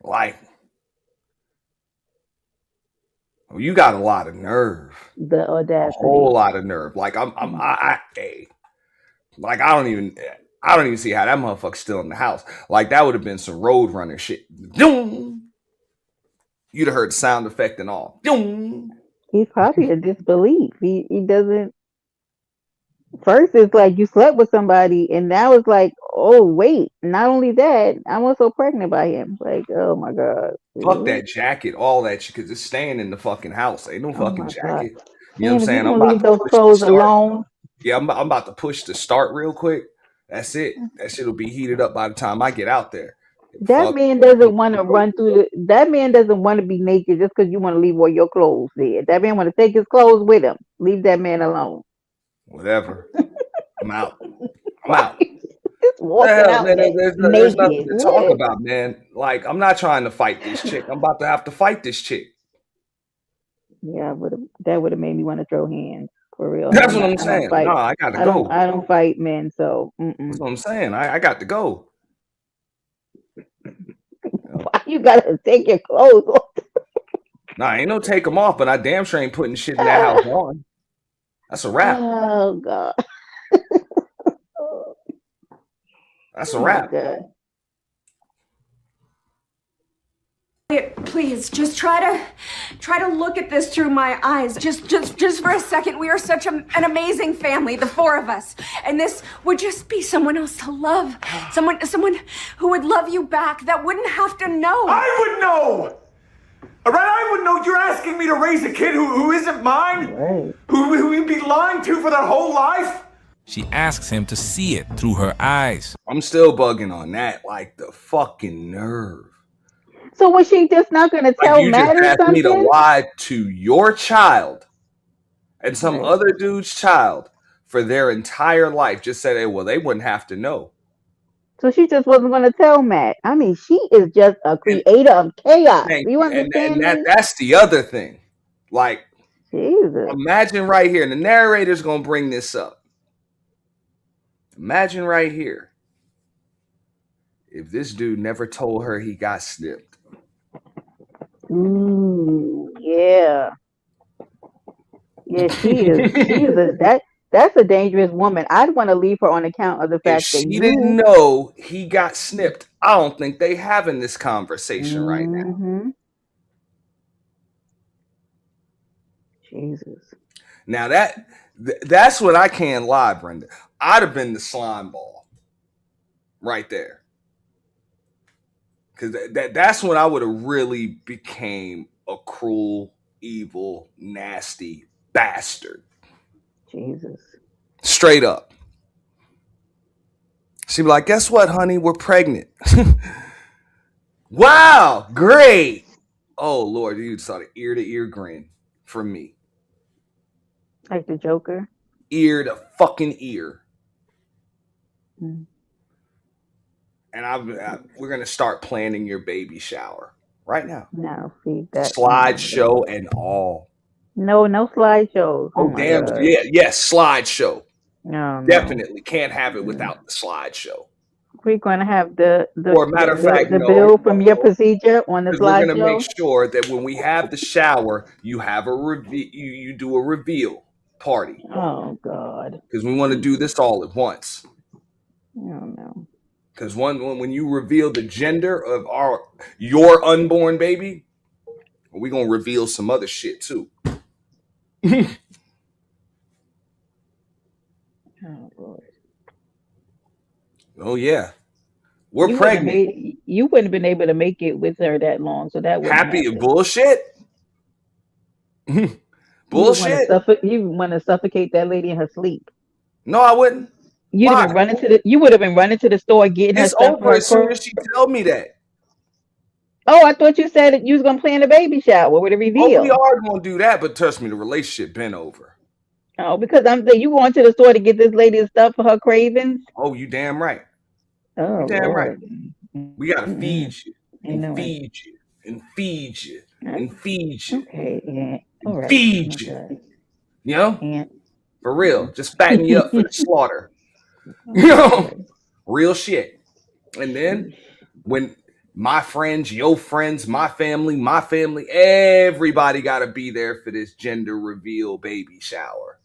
Like, You got a lot of nerve. The A audacity. whole lot of nerve. Like like I don't even see how that motherfucker's still in the house. Like that would have been some road runner shit. You'd have heard the sound effect and all. He's probably a disbelief. He doesn't. First, it's like you slept with somebody, and now it's like, oh wait, not only that, I'm also pregnant by him. Like, oh my god. Fuck that jacket, all that shit, because it's staying in the fucking house. Ain't no fucking jacket. God. You know what I'm Man, if saying? you I'm don't about leave to those push clothes the start. alone. Yeah, I'm about to push the start real quick. That's it. That shit will be heated up by the time I get out there. That man doesn't want to run through that man doesn't want to be naked just because you want to leave all your clothes there. That man want to take his clothes with him. Leave that man alone. Whatever. I'm out. I'm out. Just walking out man, there's nothing naked. to talk about, man. Like, I'm not trying to fight this chick. I'm about to have to fight this chick. Yeah, that would have made me want to throw hands for real. That's what I'm saying. No, I gotta go. I don't fight men, so. That's what I'm saying. I got to go. Why you gotta take your clothes off? Nah, ain't no take them off, but I damn sure ain't putting shit in that house on. That's a wrap. Oh god. That's a wrap. Please, just try to look at this through my eyes. Just for a second. We are such an amazing family, the four of us. And this would just be someone else to love. Someone who would love you back, that wouldn't have to know. I would know! All right, I would know. You're asking me to raise a kid who isn't mine? Right. Who you'd be lying to for their whole life? She asks him to see it through her eyes. I'm still bugging on that. Like, the fucking nerve. So was she just not going to tell Matt or something? You just asked me to lie to your child and some other dude's child for their entire life. Just said, hey, well, they wouldn't have to know. So she just wasn't going to tell Matt. I mean, she is just a creator of chaos. You understand me? That's the other thing. Like, Jesus. Imagine right here, and the narrator's going to bring this up. Imagine right here, if this dude never told her he got snipped. Ooh, yeah. Yeah, that's a dangerous woman. I'd want to leave her on account of the fact that she didn't know he got snipped. I don't think they having this conversation right now. Jesus. Now that's what I can't lie, Brenda. I'd have been the slime ball right there. Because that's when I would have really became a cruel, evil, nasty bastard. Jesus. Straight up. She'd be like, guess what, honey? We're pregnant. Wow, great. Oh, Lord, you saw the ear-to-ear grin from me. Like the Joker? Ear to fucking ear. And we're going to start planning your baby shower right now. No, see that. Slideshow and all. No slideshows. Oh damn. God. Yes, slideshow. No. Definitely can't have it without the slideshow. We're going to have the the bill from your procedure on the slideshow. We're going to make sure that when we have the shower, you have you do a reveal party. Oh God. Because we want to do this all at once. Oh no. Because when you reveal the gender of your unborn baby, we're going to reveal some other shit too. Oh, Lord. Oh, yeah. We're pregnant. You wouldn't have been able to make it with her that long, so that wouldn't happen. Bullshit? Bullshit? You want to suffocate that lady in her sleep. No, I wouldn't. You would have been running to the store getting her stuff. It's over as soon as she told me that. Oh, I thought you said that you was gonna plan a baby shower with a reveal. Oh, we are gonna do that, but trust me, the relationship been over. Oh, because I'm saying you going to the store to get this lady stuff for her cravings. Oh, you damn right. Oh, you damn Lord. Right. We gotta feed you and feed you and feed you and feed you. Okay, yeah. All right. Feed you. You know, for real, just fatten you up for the slaughter. You know, real shit. And then when my friends, your friends, my family, everybody got to be there for this gender reveal baby shower.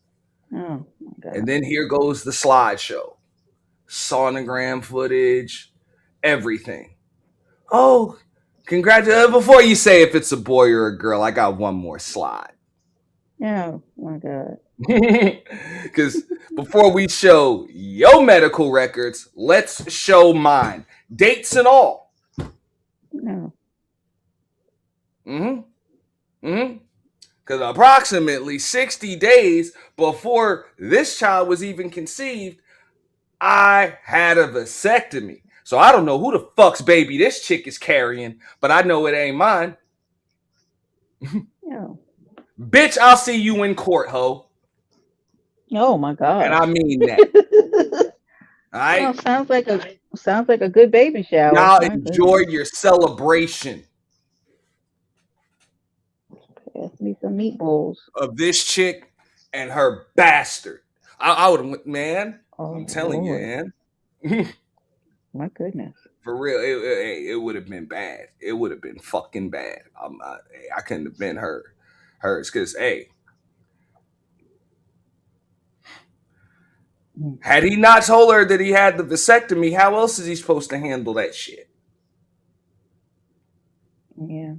Oh my God. And then here goes the slideshow, sonogram footage, everything. Oh, congratulations. Before you say if it's a boy or a girl, I got one more slide. Oh my God. Because before we show your medical records, let's show mine. Dates and all. No. Because approximately 60 days before this child was even conceived, I had a vasectomy. So I don't know who the fuck's baby this chick is carrying, but I know it ain't mine. No. Bitch, I'll see you in court, ho. Oh my God. And I mean that. All right? Oh, sounds like a good baby shower. Now My enjoy goodness. your celebration Pass me some meatballs. of this chick and her bastard. I would have, man. Oh, I'm telling Lord. you, man. My goodness. For real, it would have been bad. It would have been fucking bad. I couldn't have been hers. Because, hey, had he not told her that he had the vasectomy, how else is he supposed to handle that shit? Yeah.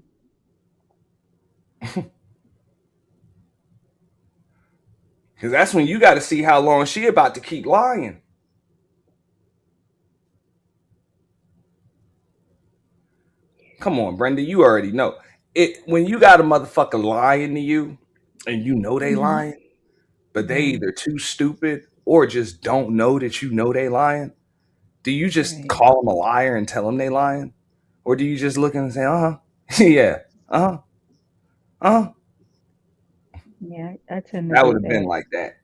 Because that's when you got to see how long she about to keep lying. Come on, Brenda, you already know. When you got a motherfucker lying to you and you know they lying, but they either too stupid or just don't know that you know they lying, do you just call them a liar and tell them they lying? Or do you just look and say, yeah, Yeah, I tend to that would do have been that. like that.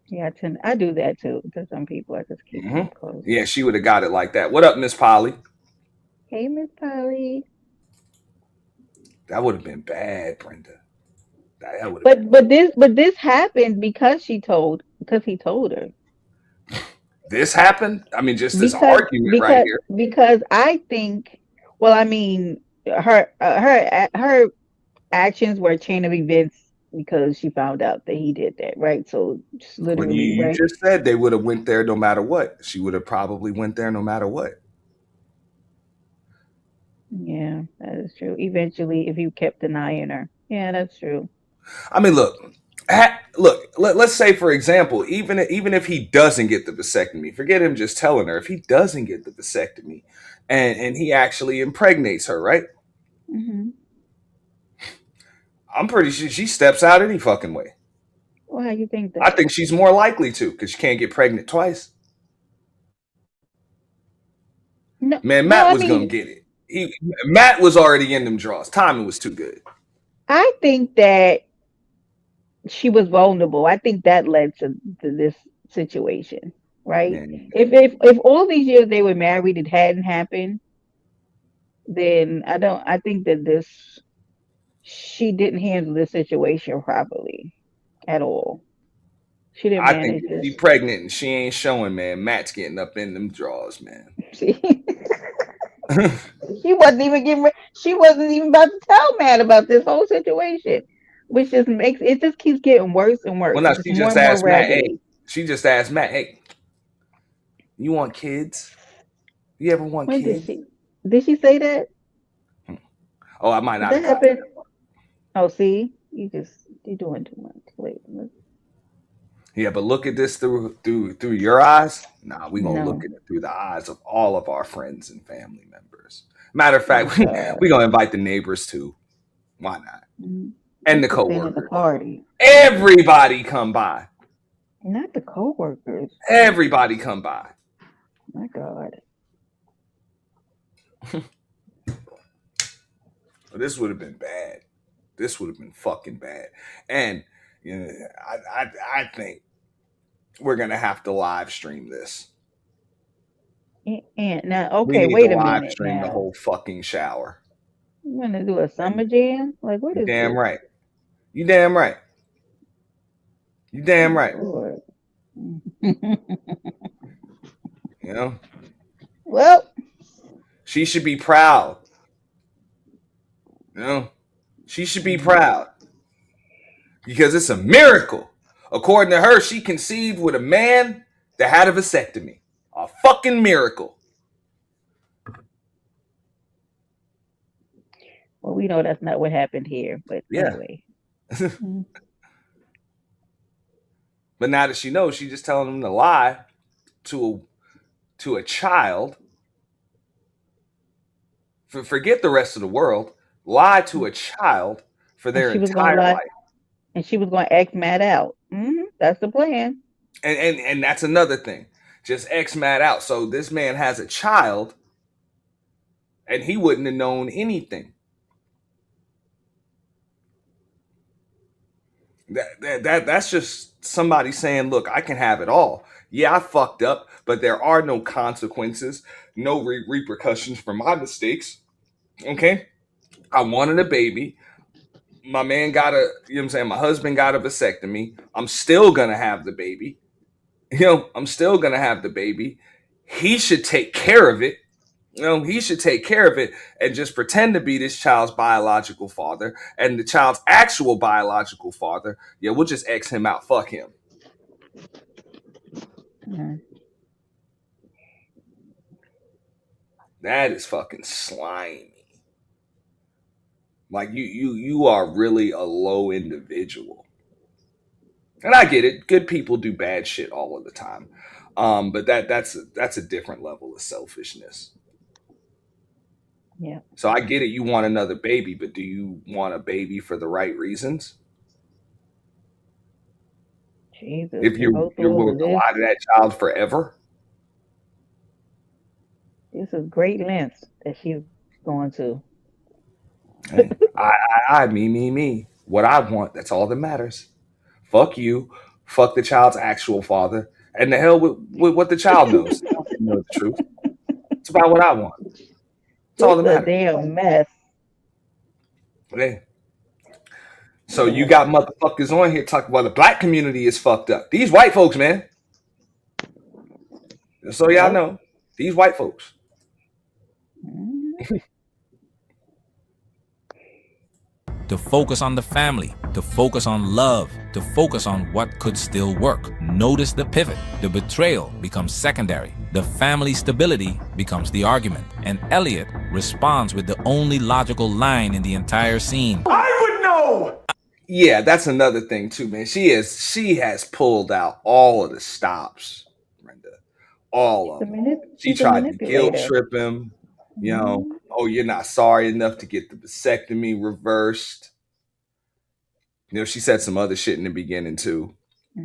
Yeah, I do that too. To some people, I just keep them close. Yeah, she would have got it like that. What up, Miss Polly? Hey, Miss Polly. That would have been bad, Brenda. That would have But this happened because he told her. This happened? I mean, just this argument right here. Because I think, well, I mean, her actions were a chain of events because she found out that he did that, right? So just Well, literally, you right? just said they would have went there no matter what. She would have probably went there no matter what. Yeah, that is true. Eventually, if you kept denying her, yeah, that's true. I mean, look. Let's say, for example, even if he doesn't get the vasectomy, forget him just telling her. If he doesn't get the vasectomy and he actually impregnates her, right? Mm-hmm. I'm pretty sure she steps out any fucking way. Well, how you think that? I think she's more likely to because she can't get pregnant twice. No, Man, Matt was gonna get it. Matt was already in them draws. Timing was too good. I think that she was vulnerable. I think that led to this situation, right? Man. If all these years they were married, it hadn't happened, then I think that she didn't handle this situation properly at all. She didn't I think manage if this. she pregnant and she ain't showing, man, Matt's getting up in them draws, man. She wasn't even she wasn't even about to tell Matt about this whole situation, which just makes it just keeps getting worse and worse. Well, no, It's just she more just and more asked Matt, raggedy. hey, you want kids? You ever want When kids? did she say that? Oh, I might Did not that have got happen? that. Oh, see, you're doing too much. Wait, Yeah, but look at this through your eyes. Nah, we gonna look no. at it through the eyes of all of our friends and family members. Matter of fact, Oh, we gonna invite the neighbors too. Why not? And the put them at the coworkers. party. Everybody come by. Not the coworkers. Everybody come by. My God. This would have been bad. This would have been fucking bad. And you know, I think we're gonna have to live stream this. And now, We okay, need to wait a live minute stream the now. whole fucking shower. You want to do a summer jam? Like, what You is damn this? right. You damn right. You damn right. Lord. You know? Well, She should be proud. You know, she should be proud because it's a miracle. According to her, she conceived with a man that had a vasectomy. A fucking miracle. Well, we know that's not what happened here, but Yeah. anyway. But now that she knows, she's just telling him to lie to a child. Forget the rest of the world. Lie to a child for their entire life. And she was going to X Matt out. That's the plan. And that's another thing. Just X Matt out. So this man has a child, and he wouldn't have known anything. That's just somebody saying, look, I can have it all. Yeah, I fucked up, but there are no consequences, no repercussions for my mistakes. Okay? I wanted a baby. My man got a, you know what I'm saying? My husband got a vasectomy. I'm still going to have the baby. You know, I'm still going to have the baby. He should take care of it. You know, he should take care of it and just pretend to be this child's biological father, and the child's actual biological father, yeah, we'll just X him out. Fuck him. That is fucking slimy. Like you are really a low individual. And I get it. Good people do bad shit all of the time. But that's a different level of selfishness. Yeah. So I get it. You want another baby, but do you want a baby for the right reasons? Jesus. If you're willing to lie to that child forever? This is great lengths that she's going to. Hey, me. What I want, that's all that matters. Fuck you. Fuck the child's actual father. And the hell with what the child knows. I don't know the truth. It's about what I want. It's all that matters. It's a damn mess. Okay. So you got motherfuckers on here talking about the black community is fucked up. These white folks, man. So y'all know, these white folks. To focus on the family, to focus on love, to focus on what could still work. Notice the pivot. The betrayal becomes secondary. The family stability becomes the argument. And Elliot responds with the only logical line in the entire scene. I would know! Yeah, that's another thing too, man. She has pulled out all of the stops, Brenda. All of them. She tried to guilt trip him. You know, oh, you're not sorry enough to get the vasectomy reversed. You know, she said some other shit in the beginning too.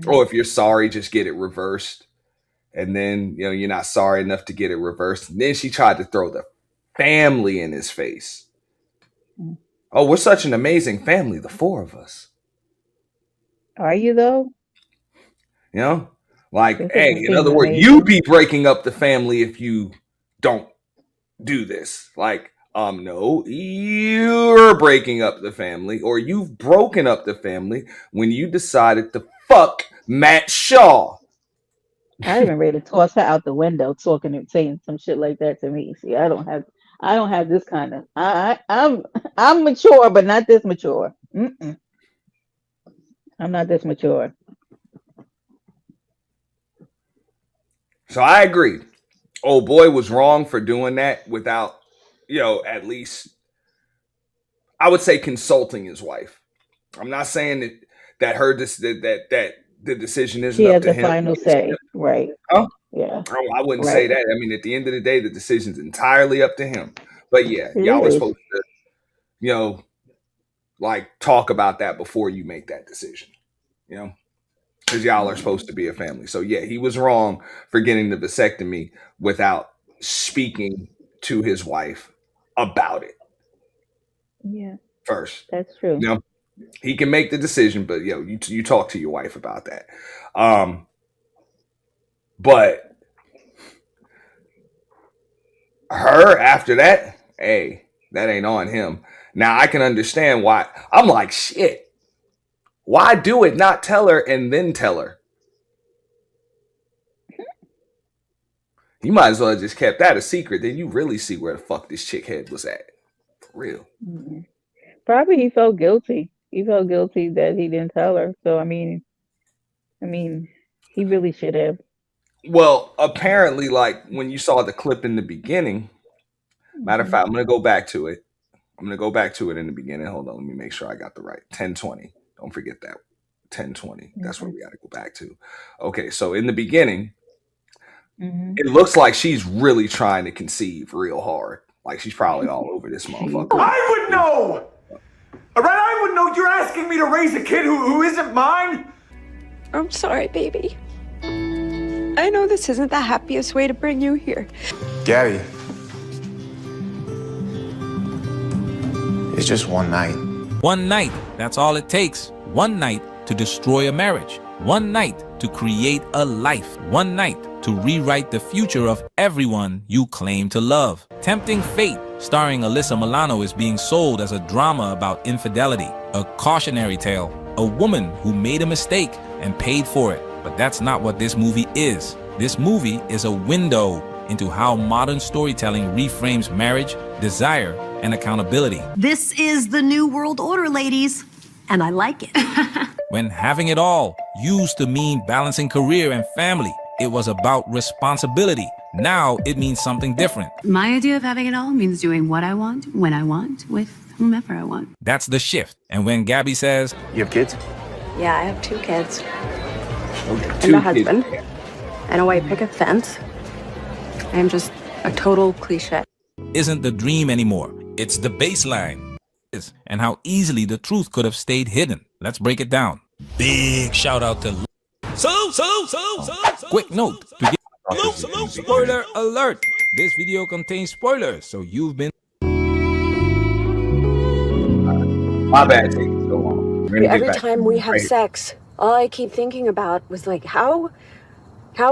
Oh, if you're sorry, just get it reversed. And then, you know, you're not sorry enough to get it reversed. And then she tried to throw the family in his face. Oh, we're such an amazing family, the four of us. Are you though? You know, like, hey, in other words, you be breaking up the family if you don't do this. Like, no, you're breaking up the family, or you've broken up the family when you decided to fuck Matt Shaw. I even ready to toss her out the window, talking and saying some shit like that to me. See, I don't have this kind of. I'm mature, but not this mature. I'm not this mature. So I agree. Old boy was wrong for doing that without, you know, at least I would say consulting his wife. I'm not saying that the decision isn't up to him. She has the final say, right? Huh? Yeah. I wouldn't say that. I mean, at the end of the day, the decision's entirely up to him. But yeah, y'all are supposed to, you know, like talk about that before you make that decision. You know, because y'all are supposed to be a family. So yeah, he was wrong for getting the vasectomy without speaking to his wife about it. Yeah. First. That's true. You know, he can make the decision, but you talk to your wife about that. But her after that, hey, that ain't on him. Now I can understand why. I'm like, shit. Why do it? Not tell her and then tell her. You might as well have just kept that a secret. Then you really see where the fuck this chick head was at. For real. Mhm. Probably he felt guilty. He felt guilty that he didn't tell her. So I mean, he really should have. Well, apparently, like when you saw the clip in the beginning, matter of Mhm. fact, I'm gonna go back to it. I'm gonna go back to it in the beginning. Hold on, let me make sure I got the right 1020. Don't forget that 1020. That's where Okay. we got to go back to. Okay, so in the beginning, Mhm. it looks like she's really trying to conceive real hard. Like she's probably all over this She motherfucker. I would know! Alright, I would know you're asking me to raise a kid who isn't mine! I'm sorry, baby. I know this isn't the happiest way to bring you here. Gabby. It's just one night. One night, that's all it takes. One night to destroy a marriage. One night to create a life. One night to rewrite the future of everyone you claim to love. Tempting Fate, starring Alyssa Milano, is being sold as a drama about infidelity, a cautionary tale, a woman who made a mistake and paid for it. But that's not what this movie is. This movie is a window into how modern storytelling reframes marriage, desire, and accountability. This is the new world order, ladies, and I like it. When having it all used to mean balancing career and family, it was about responsibility. Now it means something different. My idea of having it all means doing what I want, when I want, with whomever I want. That's the shift. And when Gabby says, You have kids? Yeah, I have 2 kids. Two And a kids. husband. And a white picket fence. I am just a total cliche. isn't the dream anymore. It's the baseline. And how easily the truth could have stayed hidden. Let's break it down. Big shout out to Quick note to get spoiler alert. This video contains spoilers, so you've been My bad taking so long. We're gonna get Every back time to we it. have Right. sex, all I keep thinking about was like, how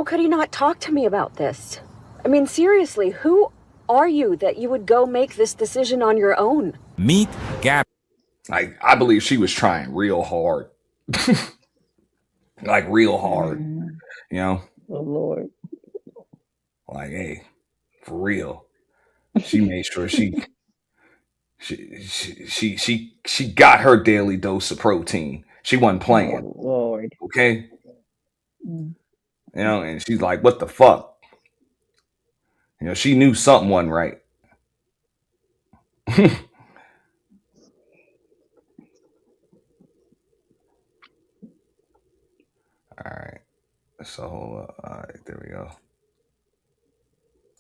could he not talk to me about this? I mean, seriously, who are you that you would go make this decision on your own? meet Gabby. Like I believe she was trying real hard. Like real hard. Mhm. You know? Oh Lord. Like, hey, for real. She made sure she got her daily dose of protein. She wasn't playing. Oh Lord. Okay? Mm. You know, and she's like, what the fuck? You know, she knew something wasn't right. All right. So, all right, there we go.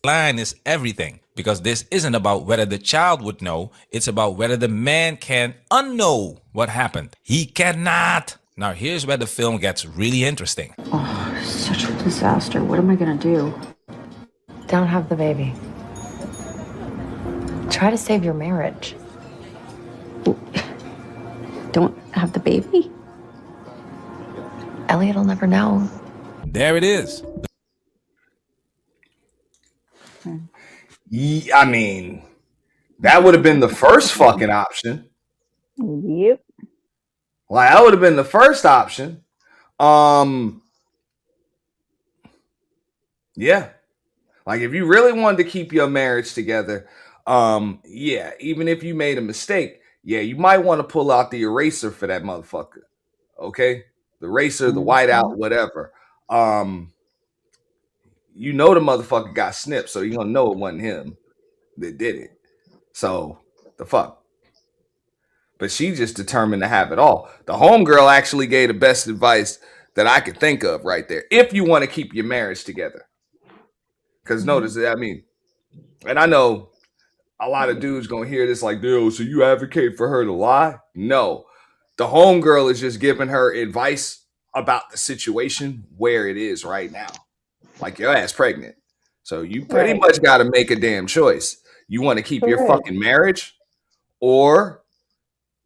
Line is everything, because this isn't about whether the child would know. It's about whether the man can unknow what happened. He cannot. Now here's where the film gets really interesting. Oh, such a disaster. What am I gonna do? Don't have the baby. Try to save your marriage. Don't have the baby? Elliot'll never know. There it is. Yeah, I mean, that would have been the first fucking option. Yep. Like that would have been the first option. Yeah. Like if you really wanted to keep your marriage together, yeah, even if you made a mistake, yeah, you might want to pull out the eraser for that motherfucker. Okay? The eraser, the whiteout, whatever. You know the motherfucker got snipped, so you're gonna know it wasn't him that did it. So the fuck. But she just determined to have it all. The homegirl actually gave the best advice that I could think of right there. If you want to keep your marriage together. Because notice that, I mean, and I know a lot of dudes gonna hear this like, dude, so you advocate for her to lie? No. The homegirl is just giving her advice about the situation where it is right now. Like your ass pregnant. So you pretty much got to make a damn choice. You want to keep your fucking marriage or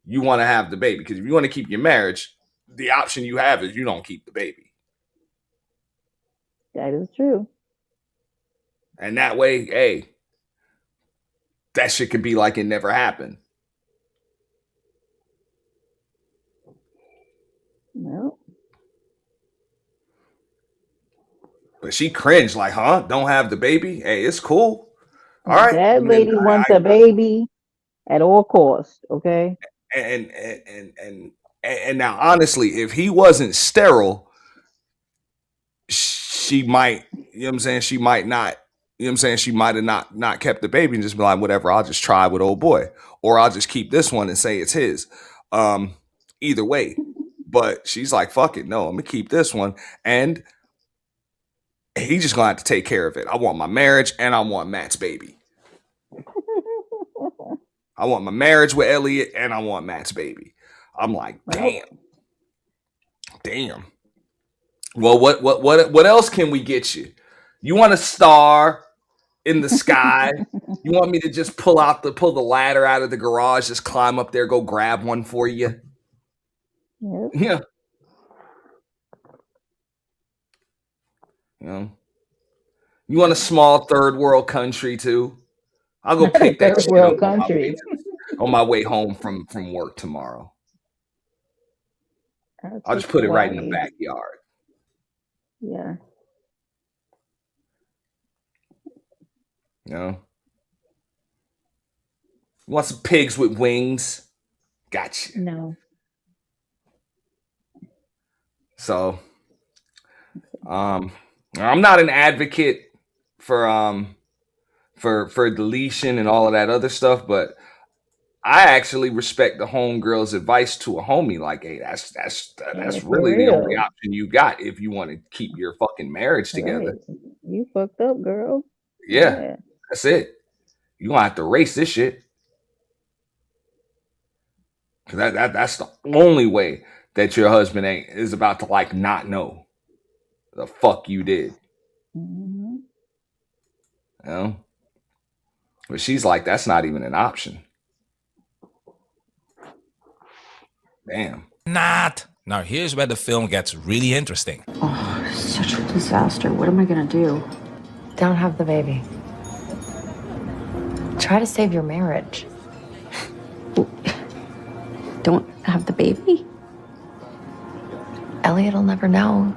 you want to have the baby? Because if you want to keep your marriage, the option you have is you don't keep the baby. That is true. And that way, hey, that shit could be like it never happened. No. But she cringed like, huh? Don't have the baby? Hey, it's cool. All right. That lady wants a baby at all costs. Okay. And now, honestly, if he wasn't sterile, she might, you know what I'm saying? She might not, you know what I'm saying? She might have not kept the baby and just be like, whatever, I'll just try with old boy. Or I'll just keep this one and say it's his. Either way. But she's like, fuck it. No, I'm gonna keep this one. And he's just gonna have to take care of it. I want my marriage and I want Matt's baby. I want my marriage with Elliot and I want Matt's baby. I'm like, damn. Well, what else can we get you? You want a star in the sky? You want me to just pull the ladder out of the garage, just climb up there, go grab one for you? Yep. Yeah. You know, you want a small third world country too? I'll go pick that shit up on my way home from work tomorrow. I'll just put it right in the backyard. Yeah. You know? You want some pigs with wings? Gotcha. No. So, I'm not an advocate for deletion and all of that other stuff, but I actually respect the homegirl's advice to a homie. Like, hey, that's really the only option you got if you want to keep your fucking marriage together. Right. You fucked up, girl. Yeah, that's it. You gonna have to erase this shit. Cause that's the only way that your husband is about to like not know the fuck you did. Mm-hmm. You know? But she's like, that's not even an option. Damn. Not. Now here's where the film gets really interesting. Oh, such a disaster. What am I gonna do? Don't have the baby. Try to save your marriage. Don't have the baby? Elliot'll never know.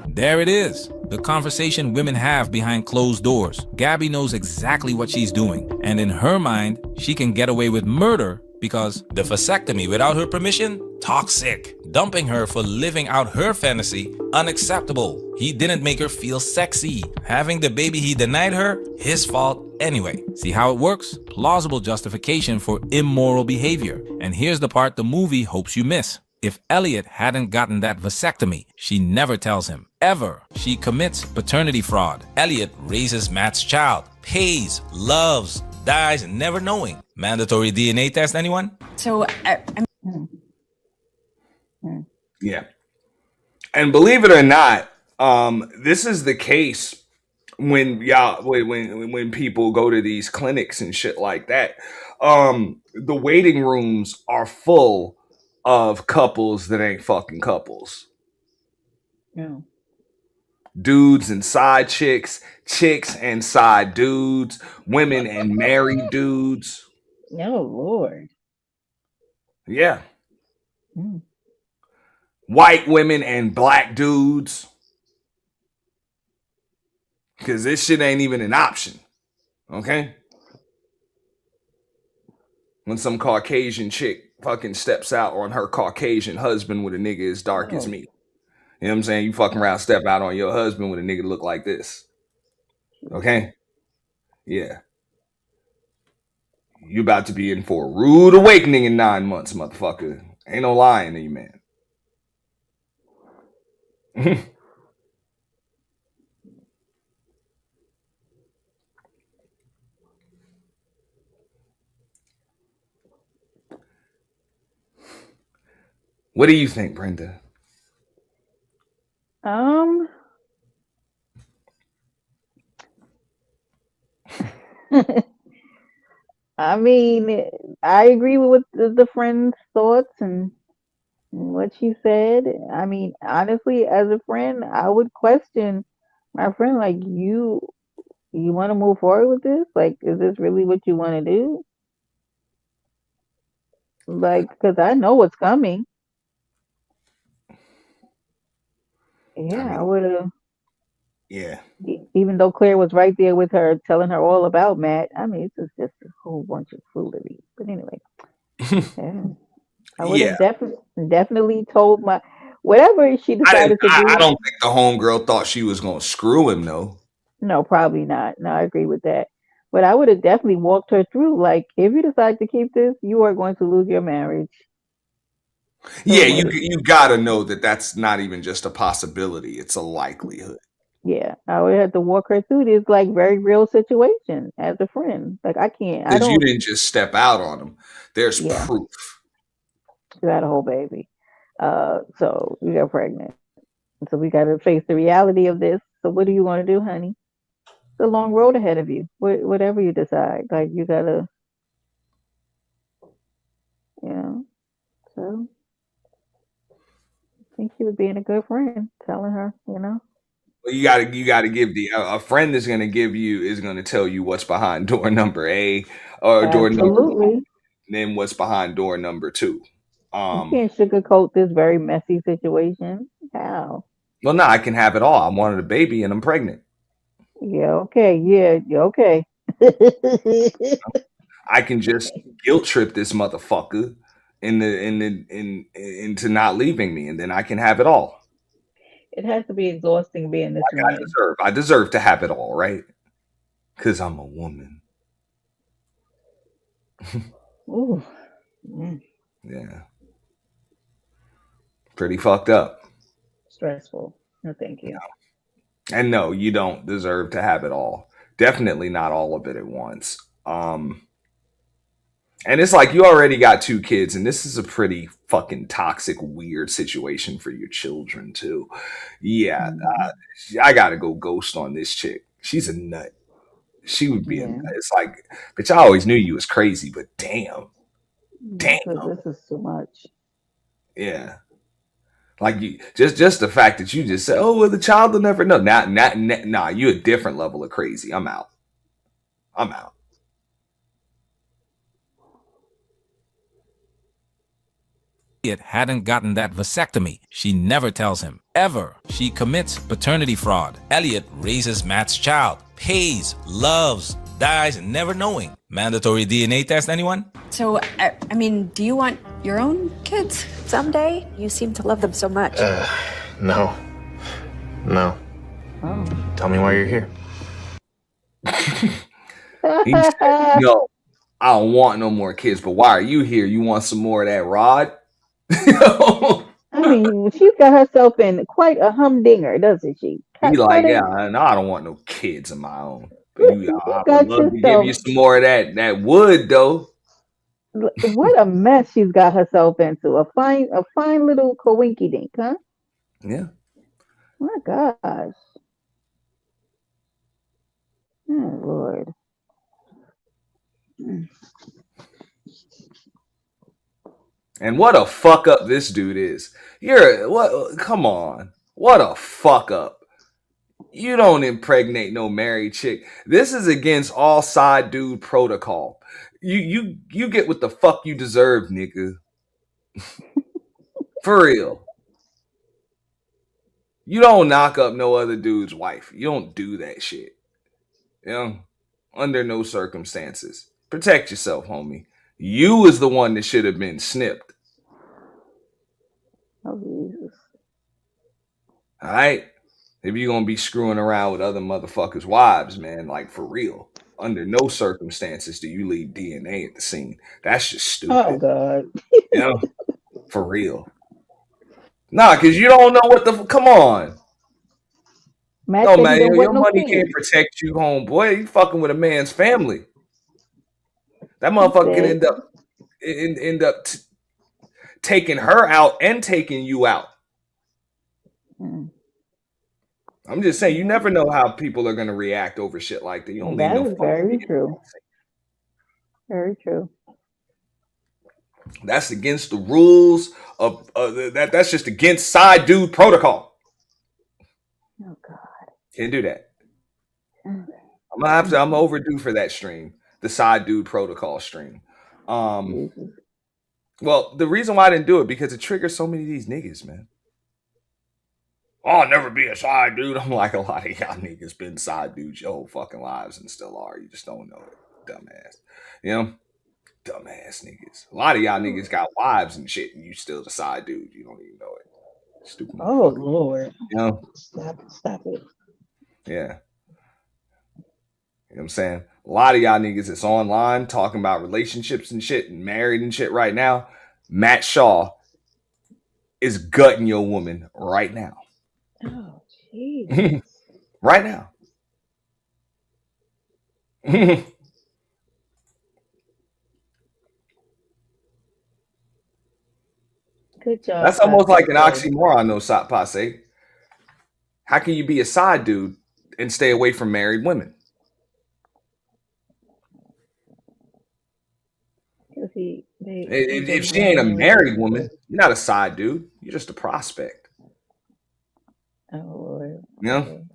There it is. The conversation women have behind closed doors. Gabby knows exactly what she's doing. And in her mind, she can get away with murder because the vasectomy without her permission? Toxic. Dumping her for living out her fantasy? Unacceptable. He didn't make her feel sexy. Having the baby he denied her? His fault anyway. See how it works? Plausible justification for immoral behavior. And here's the part the movie hopes you miss. If Elliot hadn't gotten that vasectomy, she never tells him. Ever. She commits paternity fraud. Elliot raises Matt's child, pays, loves, dies, never knowing. Mandatory DNA test, anyone? So, Yeah. And believe it or not, this is the case when people go to these clinics and shit like that. The waiting rooms are full of couples that ain't fucking couples. Yeah. Dudes and side chicks, chicks and side dudes, women and married dudes. Oh, Lord. Yeah. White women and black dudes. Because this shit ain't even an option. Okay? When some Caucasian chick fucking steps out on her Caucasian husband with a nigga as dark as me. You know what I'm saying? You fucking around, step out on your husband with a nigga look like this. Okay? Yeah. You about to be in for a rude awakening in 9 months, motherfucker. Ain't no lying to you, man. What do you think, Brenda? I mean, I agree with what the friend's thoughts and what she said. I mean, honestly, as a friend, I would question my friend, like, you want to move forward with this? Like, is this really what you want to do? Like, because I know what's coming. Yeah, I would have. Yeah. Even though Claire was right there with her, telling her all about Matt. I mean, it's just a whole bunch of foolery. But anyway, yeah. I would Yeah. have definitely told my whatever she decided to I do. don't think the homegirl thought she was gonna screw him though. No, probably not. No, I agree with that. But I would have definitely walked her through. Like, if you decide to keep this, you are going to lose your marriage. Yeah, So you gotta know that that's not even just a possibility; it's a likelihood. yeah, I would have to walk her through this like very real situation as a friend. Like, I can't. I Because you don't. didn't just step out on him. There's Yeah, proof. she had a whole baby. So you got pregnant. So we got to face the reality of this. So what do you want to do, honey? It's a long road ahead of you. Whatever you decide, like you gotta, you know. So I think she was being a good friend, telling her, you know. Well, you gotta give the a friend is gonna tell you what's behind door number A or door number one, Absolutely. and then what's behind door number two. You can't sugarcoat this very messy situation. How? Well, no, I can have it all. I wanted a baby and I'm pregnant. Yeah, okay. Yeah, okay. I can just guilt trip this motherfucker into not leaving me, and then I can have it all. It has to be exhausting being this Like man. I deserve to have it all, right? Because I'm a woman. Ooh. Mm, Yeah. Pretty fucked up. stressful. No, thank you. And no, you don't deserve to have it all. Definitely not all of it at once. And it's like you already got 2 kids, and this is a pretty fucking toxic, weird situation for your children too. Yeah, I gotta go ghost on this chick. She's a nut. She would be a nut. Yeah. It's like, bitch, I always knew you was crazy, but damn, This is too much. yeah. Like you, just the fact that you just said, "Oh, well, the child will never know." Nah, you a different level of crazy. I'm out. I'm out. It hadn't gotten that vasectomy. She never tells him, ever. She commits paternity fraud. Elliot raises Matt's child, pays, loves, dies, never knowing. Mandatory DNA test, anyone? So, I mean, do you want your own kids someday? You seem to love them so much. No. No. Tell me why you're here. He said, "No, I don't want no more kids. But why are you here? You want some more of that rod?" I mean, she's got herself in quite a humdinger, doesn't she? He like, Quite yeah, a, no, I don't want no kids of my own. But you I would got love to give yourself. you some more of that wood, though. What a mess she's got herself into. A fine little coinky dink, huh? Yeah. My gosh. Oh, Lord. And what a fuck up this dude is. You're what? Come on, what a fuck up. You don't impregnate no married chick. This is against all side dude protocol. You get what the fuck you deserve, nigga. For real. You don't knock up no other dude's wife. You don't do that shit. You know? Under no circumstances. Protect yourself, homie. You was the one that should have been snipped. Oh, Jesus. All right? If you're gonna be screwing around with other motherfuckers' wives, man, like for real. Under no circumstances do you leave DNA at the scene. That's just Oh, stupid. God. You know? For real. Nah, because you don't know what the come on. Matt No, said he man, don't want your no money can't kids. protect you, homeboy. You fucking with a man's family. That He motherfucker can said, end up taking her out and taking you out. mm, I'm just saying, you never know how people are gonna react over shit like that. You don't leave that no is fucking very DNA. true. Very true. That's against the rules of that's just against side dude protocol. Oh, God. Can't do that. Mm, I'm overdue for that stream, the side dude protocol stream. Jesus. Well, the reason why I didn't do it because it triggers so many of these niggas, man. I'll never be a side dude. I'm like, a lot of y'all niggas been side dudes your whole fucking lives and still are. You just don't know it. Dumbass. You know? Dumbass niggas. A lot of y'all niggas got wives and shit, and you still the side dude. You don't even know it. Stupid Oh motherfucker. Lord. You know? Stop it. Yeah. You know what I'm saying? A lot of y'all niggas that's online talking about relationships and shit and married and shit right now. Matt Shaw is gutting your woman right now. Oh jeez. Right now. Good job. That's almost like an Passe. oxymoron, though, Passe. How can you be a side dude and stay away from married women? Because If she ain't a married woman, you're not a side dude. You're just a prospect. Oh Lord. You know?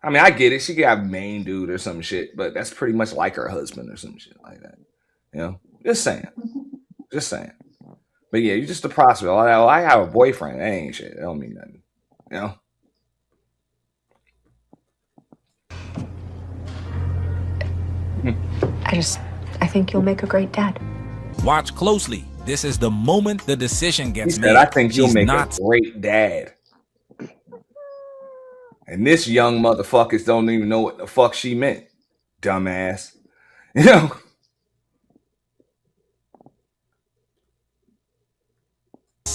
I mean, I get it. She could have main dude or some shit, but that's pretty much like her husband or some shit like that. You know? Just saying. Just saying. But yeah, you're just a prospect. I have a boyfriend. That ain't shit. That don't mean nothing. You know? I think you'll make a great dad. Watch closely. This is the moment the decision He gets said, made. I think you'll She's make not a great dad. And this young motherfuckers don't even know what the fuck she meant. Dumbass. You know?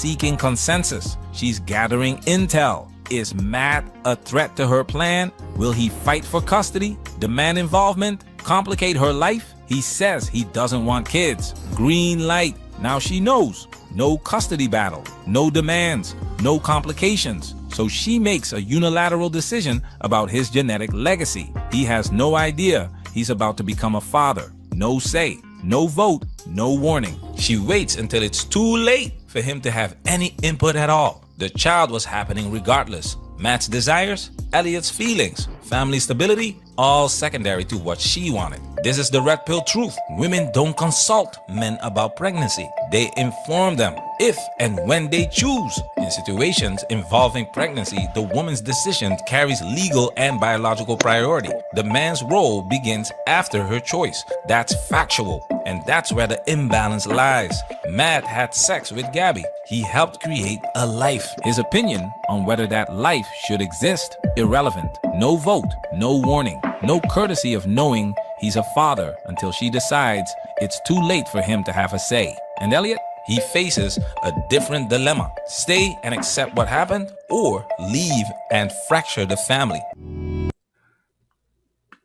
seeking consensus. She's gathering intel. Is Matt a threat to her plan? Will he fight for custody? Demand involvement? Complicate her life? He says he doesn't want kids. Green light. Now she knows. No custody battle. No demands. No complications. So she makes a unilateral decision about his genetic legacy. He has no idea he's about to become a father. No say. No vote. No warning. She waits until it's too late for him to have any input at all. The child was happening regardless. Matt's desires, Elliot's feelings, family stability, all secondary to what she wanted. This is the red pill truth. Women don't consult men about pregnancy. They inform them if and when they choose. In situations involving pregnancy, the woman's decision carries legal and biological priority. The man's role begins after her choice. That's factual, and that's where the imbalance lies. Matt had sex with Gabby. He helped create a life. His opinion on whether that life should exist, irrelevant. No vote, no warning, no courtesy of knowing he's a father until she decides it's too late for him to have a say. And Elliot, he faces a different dilemma. Stay and accept what happened, or leave and fracture the family.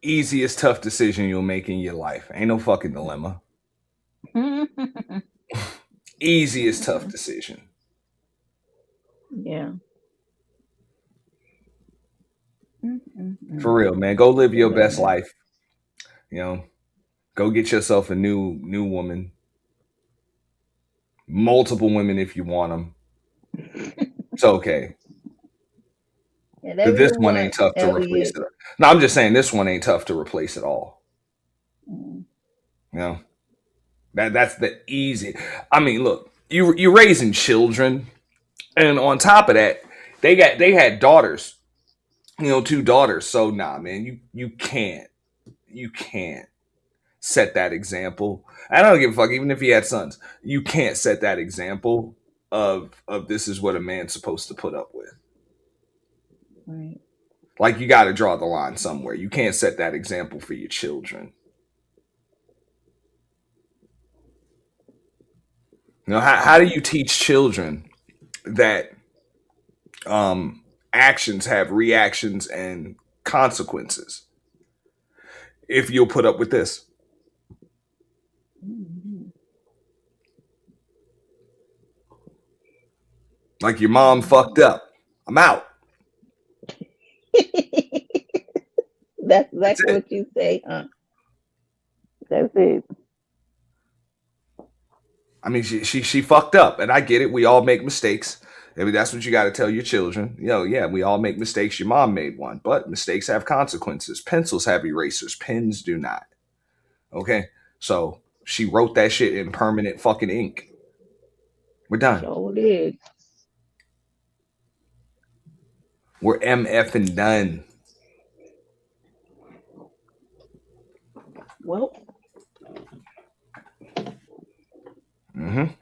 Easiest tough decision you'll make in your life. Ain't no fucking dilemma. Easiest tough decision. Yeah. For real, man. Go live your best life. You know, go get yourself a new woman. Multiple women if you want them. It's okay. Yeah, This one ain't tough to replace it. No, I'm just saying this one ain't tough to replace at all. You know, that's the easy. I mean, look, you're raising children, and on top of that, they had daughters. You know, 2 daughters. So nah, man, you can't set that example. I don't give a fuck. Even if he had sons, you can't set that example of this is what a man's supposed to put up with. Right. Like, you got to draw the line somewhere. You can't set that example for your children. You know, how do you teach children that actions have reactions and consequences if you'll put up with this? Like, your mom fucked up. I'm out. That's exactly what you say, huh? That's it. I mean, she fucked up, and I get it. We all make mistakes. I mean, that's what you got to tell your children. You know, yeah, we all make mistakes. Your mom made one, but mistakes have consequences. Pencils have erasers. Pens do not. Okay, so she wrote that shit in permanent fucking ink. We're done. Sure did. We're MF and done. Well. And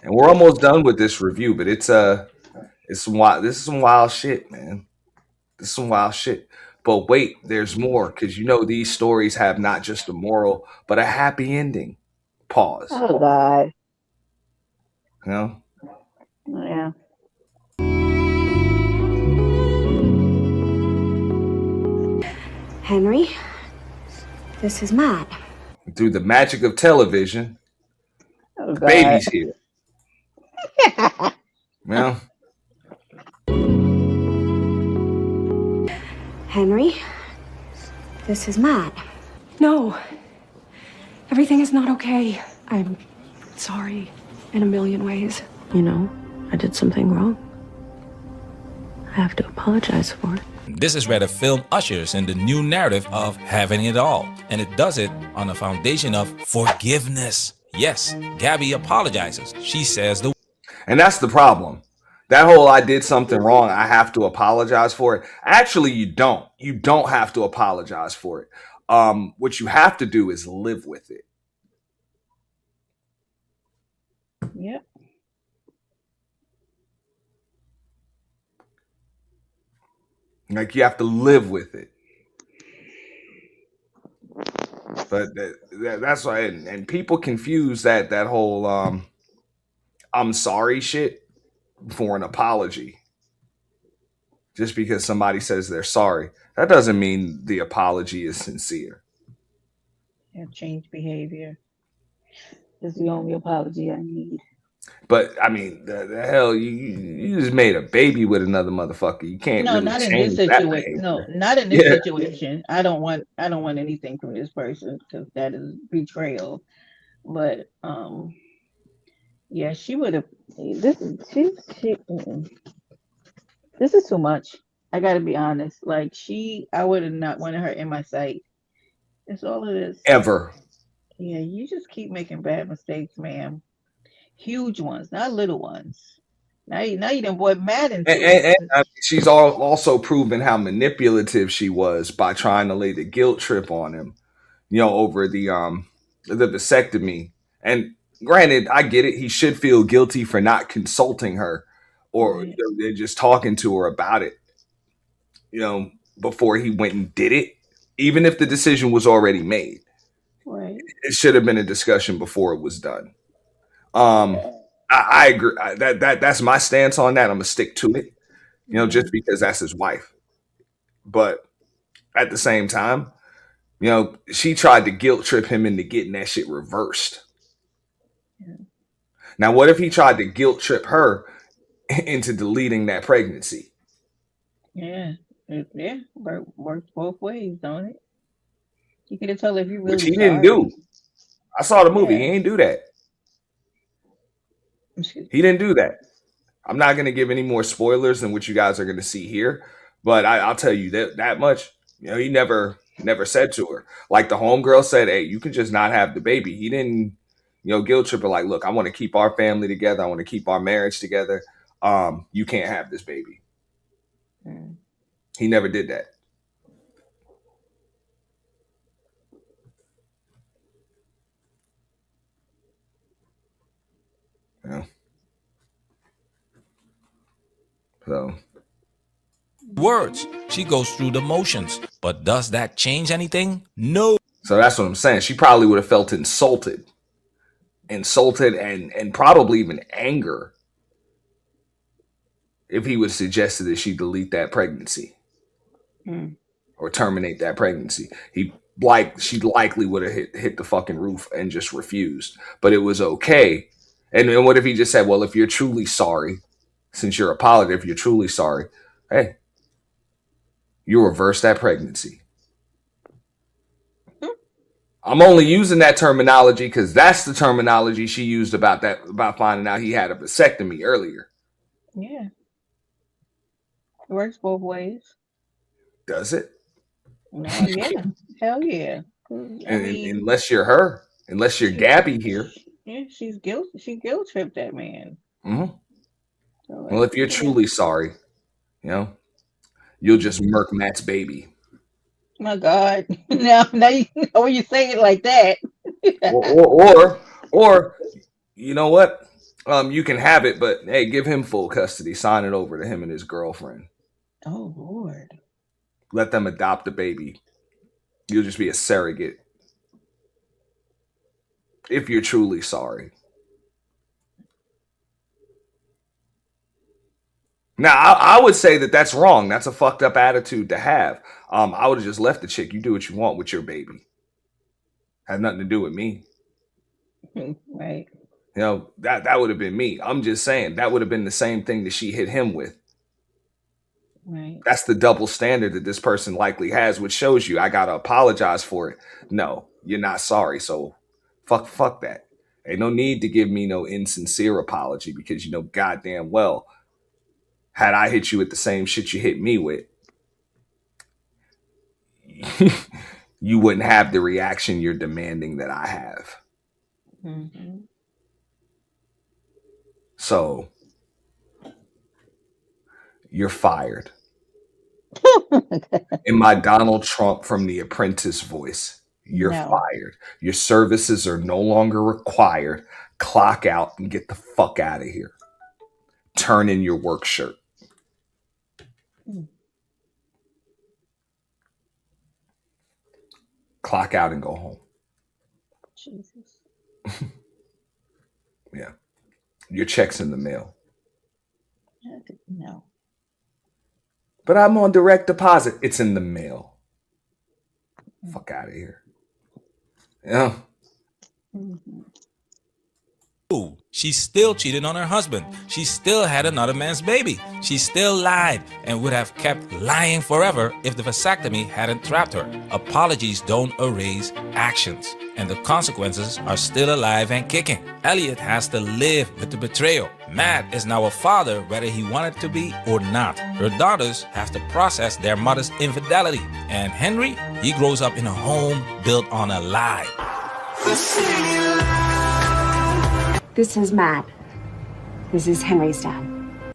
we're almost done with this review, but it's some wild. This is some wild shit, man. This is some wild shit. But wait, there's more, because you know these stories have not just a moral, but a happy ending. Pause. Oh God. You know? Yeah. Henry, this is Matt. Through the magic of television, Oh, the baby's here. Well, Henry, this is Matt. No. Everything is not okay. I'm sorry in a million ways. You know, I did something wrong. I have to apologize for it. This is where the film ushers in the new narrative of having it all. And it does it on a foundation of forgiveness. Yes, Gabby apologizes. She says the... And that's the problem. That whole I did something wrong, I have to apologize for it. Actually, you don't. You don't have to apologize for it. What you have to do is live with it. Yep. Like, you have to live with it. But that's why, and people confuse that whole I'm sorry shit for an apology. Just because somebody says they're sorry, that doesn't mean the apology is sincere. Have changed behavior. This is the only apology I need. But I mean, the hell, you just made a baby with another motherfucker. You can't No, really not in change this that situation. No, behavior. not in this Yeah. situation. I don't want anything from this person because that is betrayal. But yeah, she would have. This is too much. I got to be honest. Like I would have not wanted her in my sight. That's all it is. Ever. Yeah, you just keep making bad mistakes, ma'am. Huge ones, not little ones. Now you done brought Matt into it. And I mean, she's also proven how manipulative she was by trying to lay the guilt trip on him, over the vasectomy. And granted, I get it. He should feel guilty for not consulting her or just talking to her about it, before he went and did it. Even if the decision was already made, right? It should have been a discussion before it was done. I agree. That's my stance on that. I'm gonna stick to it, just because that's his wife. But at the same time, she tried to guilt trip him into getting that shit reversed. Yeah. Now, what if he tried to guilt trip her into deleting that pregnancy? Yeah, works both ways, don't it? You can tell if you really. Which he didn't do. I saw the movie. He ain't do that. He didn't do that. I'm not going to give any more spoilers than what you guys are going to see here, but I'll tell you that much. He never said to her, like the homegirl said, "Hey, you can just not have the baby." He didn't, guilt trip her like, "Look, I want to keep our family together. I want to keep our marriage together. You can't have this baby." He never did that. Yeah. So. Words. She goes through the motions. But does that change anything? No. So that's what I'm saying. She probably would have felt insulted and probably even anger if he would suggested that she delete that pregnancy or terminate that pregnancy. She likely would have hit the fucking roof and just refused. But it was okay. And what if he just said, "Well, if you're truly sorry, since you're apologetic, if you're truly sorry, hey, you reverse that pregnancy." I'm only using that terminology because that's the terminology she used about finding out he had a vasectomy earlier. Yeah. It works both ways. Does it? No, yeah. Hell yeah. Unless you're her. Unless you're Gabby here. Yeah, she's guilty. She guilt tripped that man. Mm-hmm. Well, if you're truly sorry, You know, you'll just murk Matt's baby. My God. Now you say it like that. Or you know what? You can have it, but hey, give him full custody. Sign it over to him and his girlfriend. Oh Lord. Let them adopt the baby. You'll just be a surrogate if you're truly sorry. Now, I would say that that's wrong. That's a fucked up attitude to have. I would have just left the chick. You do what you want with your baby. Has nothing to do with me. Right. You know, that would have been me. I'm just saying that would have been the same thing that she hit him with. Right. That's the double standard that this person likely has, which shows you I gotta apologize for it. No, you're not sorry. So fuck that. Ain't no need to give me no insincere apology because you know goddamn well, had I hit you with the same shit you hit me with, you wouldn't have the reaction you're demanding that I have. Mm-hmm. So you're fired. In my Donald Trump from The Apprentice voice, you're No. fired. Your services are no longer required. Clock out and get the fuck out of here. Turn in your work shirt. Clock out and go home. Jesus. Yeah. Your check's in the mail. No. But I'm on direct deposit. It's in the mail. Fuck out of here. Yeah. Mm-hmm. She still cheated on her husband. She still had another man's baby. She still lied and would have kept lying forever if the vasectomy hadn't trapped her. Apologies don't erase actions, and the consequences are still alive and kicking. Elliot has to live with the betrayal. Matt is now a father whether he wanted to be or not. Her daughters have to process their mother's infidelity. And Henry, he grows up in a home built on a lie. This is Matt. This is Henry's dad.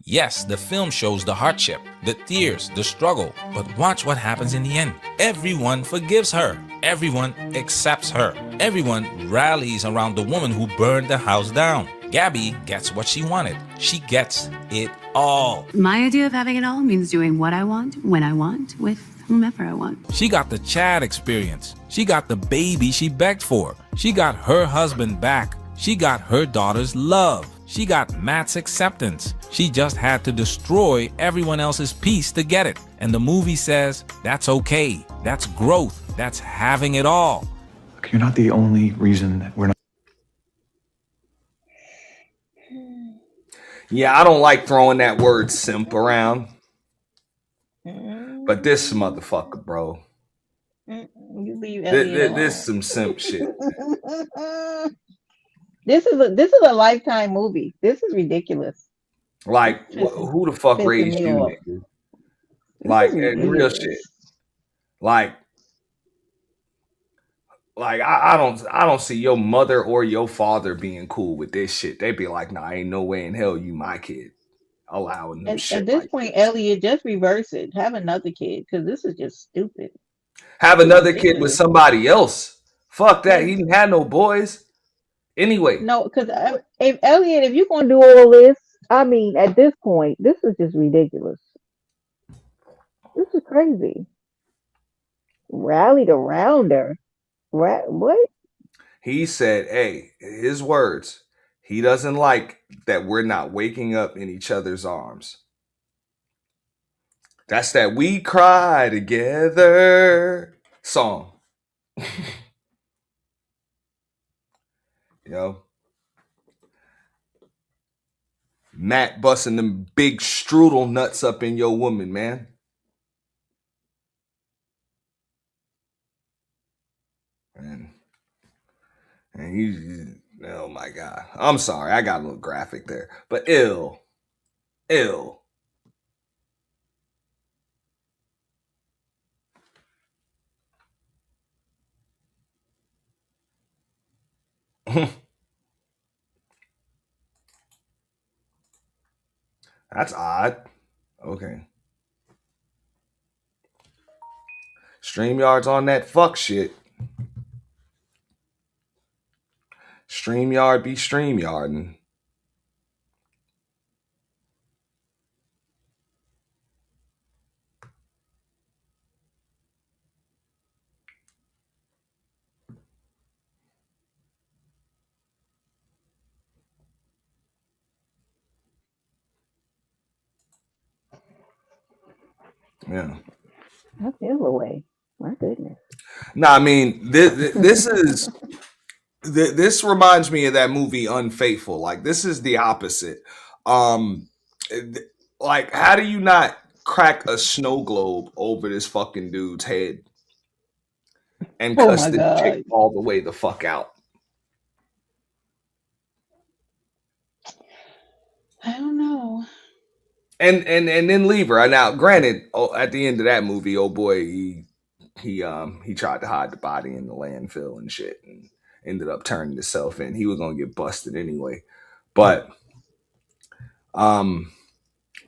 Yes, the film shows the hardship, the tears, the struggle, but watch what happens in the end. Everyone forgives her. Everyone accepts her. Everyone rallies around the woman who burned the house down. Gabby gets what she wanted. She gets it all. My idea of having it all means doing what I want, when I want, with whomever I want. She got the Chad experience. She got the baby she begged for. She got her husband back. She got her daughter's love. She got Matt's acceptance. She just had to destroy everyone else's peace to get it. And the movie says that's okay. That's growth. That's having it all. You're not the only reason that we're not. Yeah, I don't like throwing that word simp around. But this motherfucker, bro. You leave Elliot alone. This some simp shit. This is a Lifetime movie. This is ridiculous. Like, who the fuck raised you, nigga? Like, real shit. Like I don't see your mother or your father being cool with this shit. They'd be like, nah, ain't no way in hell you my kid. Allowing no shit. At this point, Elliot, just reverse it. Have another kid, because this is just stupid. Have another kid with somebody else. Fuck that. He didn't have no boys. Anyway. No, because if Elliot, if you're gonna do all this, I mean, at this point, this is just ridiculous. This is crazy. Rallied around her. What? He said, hey, his words, he doesn't like that we're not waking up in each other's arms. That's that We Cry Together song. Yo. Matt busting them big strudel nuts up in your woman, man. And he, oh my God. I'm sorry. I got a little graphic there. But ill. That's odd. Okay. StreamYard's on that fuck shit. StreamYard be StreamYarding. Yeah. I feel away. My goodness. No, I mean this is this reminds me of that movie Unfaithful. Like this is the opposite. Um, like how do you not crack a snow globe over this fucking dude's head and Oh cuss my this chick God. all the way the fuck out? I don't know. And then leave her. Now, granted, at the end of that movie, oh boy, he tried to hide the body in the landfill and shit, and ended up turning himself in. He was gonna get busted anyway, but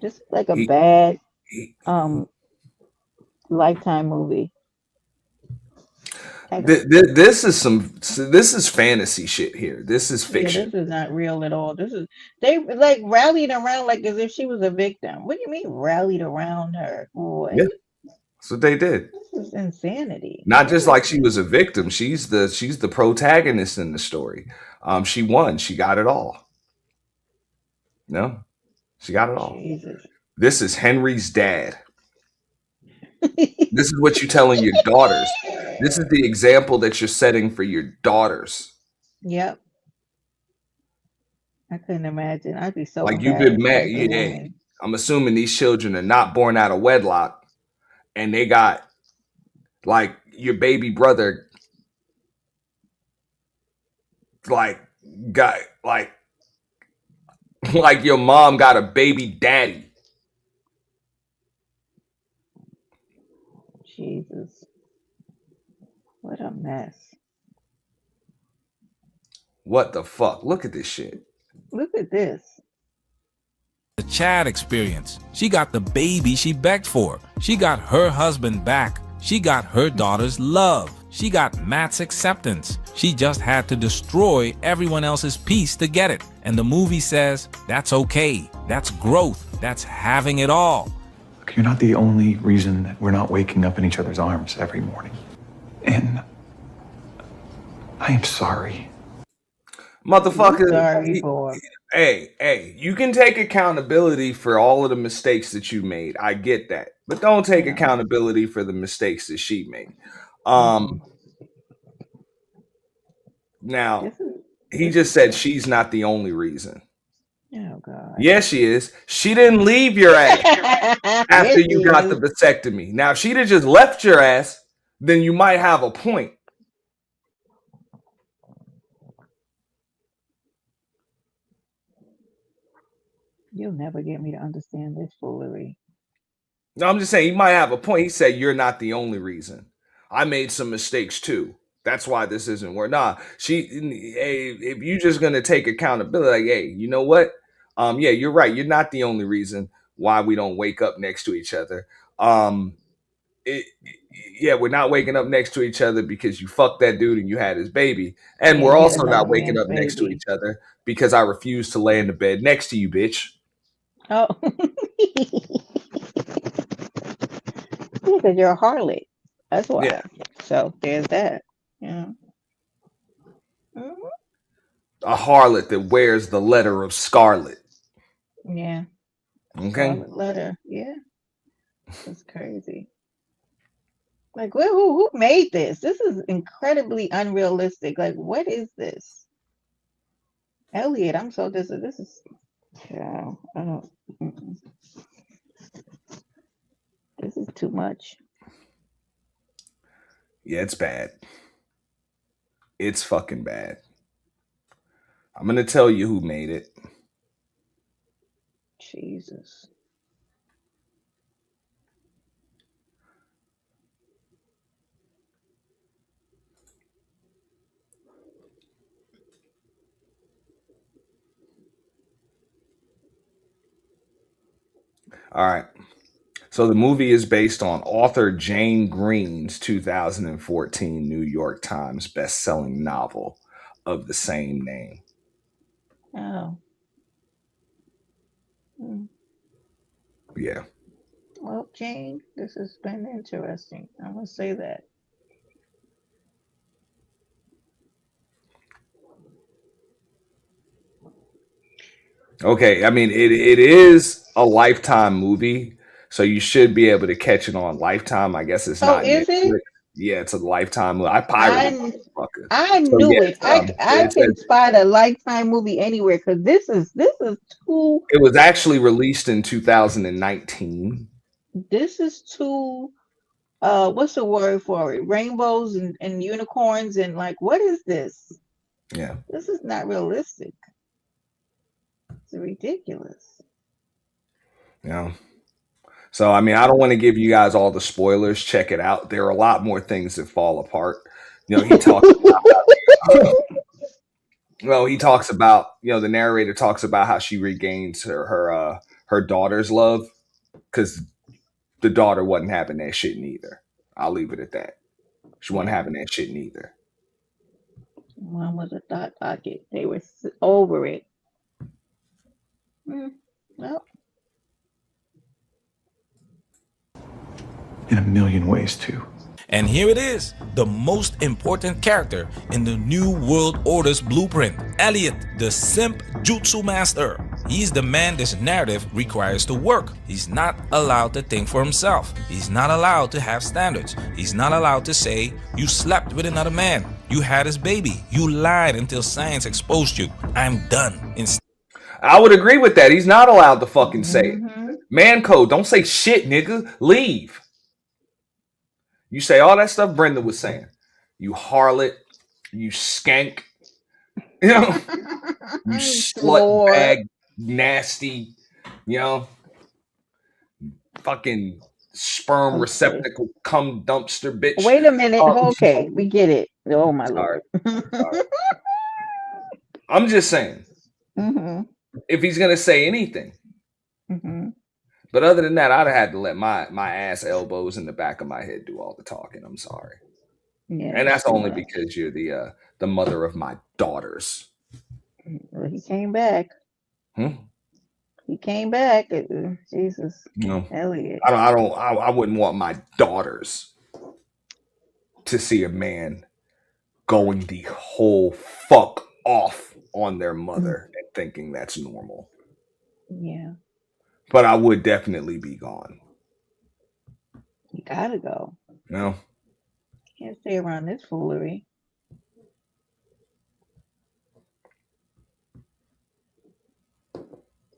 Just like a he, bad he Lifetime movie. this is fantasy shit here. This is Yeah, fiction. this is not real at all. This is they like rallied around like as if she was a victim. What do you mean rallied around her? What? Yeah, that's what they did. This is insanity. Not just like she was a victim. She's the protagonist in the story. She won. She got it all. No, she got it all. Jesus. This is Henry's dad. This is what you're telling your daughters. This is the example that you're setting for your daughters. Yep. I couldn't imagine. I'd be so Like you've been embarrassed mad. as a woman. I'm assuming these children are not born out of wedlock, and they got like your baby brother, like got like like your mom got a baby daddy. Jesus. What a mess. What the fuck? Look at this shit. Look at this. The Chad experience. She got the baby she begged for. She got her husband back. She got her daughter's love. She got Matt's acceptance. She just had to destroy everyone else's peace to get it. And the movie says that's okay. That's growth. That's having it all. You're not the only reason that we're not waking up in each other's arms every morning. And I am sorry. Motherfucker. Sorry for. Hey, you can take accountability for all of the mistakes that you made. I get that. But don't take accountability for the mistakes that she made. Now, he just said she's not the only reason. Oh God. Yes, she is. She didn't leave your ass after you got the vasectomy. Now, if she'd have just left your ass, then you might have a point. You'll never get me to understand this foolery. No, I'm just saying he might have a point. He said you're not the only reason. I made some mistakes too. That's why this isn't work. Nah, if you're just gonna take accountability, like, hey, you know what? Yeah, you're right. You're not the only reason why we don't wake up next to each other. Yeah, we're not waking up next to each other because you fucked that dude and you had his baby, and we're also not waking up next to each other because I refuse to lay in the bed next to you, bitch. Oh. Because you're a harlot. That's why. Yeah. So there's that. Yeah. A harlot that wears the letter of scarlet. Yeah. Okay. Scarlet letter. Yeah. That's crazy. Like, who made this? This is incredibly unrealistic. Like, what is this? Elliot, I'm so this is. Yeah, I don't. This is too much. Yeah, it's bad. It's fucking bad. I'm going to tell you who made it. Jesus. All right. So the movie is based on author Jane Green's 2014 New York Times best-selling novel of the same name. Oh. Yeah. Well, Jane, this has been interesting. I'm gonna say that. Okay, I mean it is a Lifetime movie, so you should be able to catch it on Lifetime. I guess it's Oh, not is it? Netflix. Yeah, it's a Lifetime movie. I pirated I the motherfucker. I So yeah, knew it. I it can says spot a Lifetime movie anywhere because this is too it was actually released in 2019. this is too what's the word for it? Rainbows and unicorns and like what is this? Yeah. This is not realistic. It's ridiculous. Yeah. So I mean, I don't want to give you guys all the spoilers. Check it out. There are a lot more things that fall apart. You know, he talks well, he talks about, the narrator talks about how she regains her daughter's love because the daughter wasn't having that shit neither. I'll leave it at that. She wasn't having that shit neither. One was a thought pocket. They were over it. Well, In a million ways, too. And here it is, the most important character in the New World Order's blueprint, Elliot, the simp jutsu master. He's the man this narrative requires to work. He's not allowed to think for himself. He's not allowed to have standards. He's not allowed to say, you slept with another man. You had his baby. You lied until science exposed you. I'm done. I would agree with that. He's not allowed to fucking say it. Man code, don't say shit, nigga. Leave. You say all that stuff Brenda was saying. You harlot, you skank, you slut bag, nasty, fucking sperm receptacle, cum dumpster bitch. Wait a minute. Okay, we get it. Oh my Sorry. Lord. Sorry. I'm just saying. If he's gonna say anything. But other than that, I'd have had to let my ass elbows in the back of my head do all the talking. I'm sorry. Yeah, and that's only because you're the mother of my daughters. Well, he came back. He came back. Jesus. No. Elliot. I wouldn't want my daughters to see a man going the whole fuck off on their mother and thinking that's normal. Yeah. But I would definitely be gone. You gotta go. No. Can't stay around this foolery.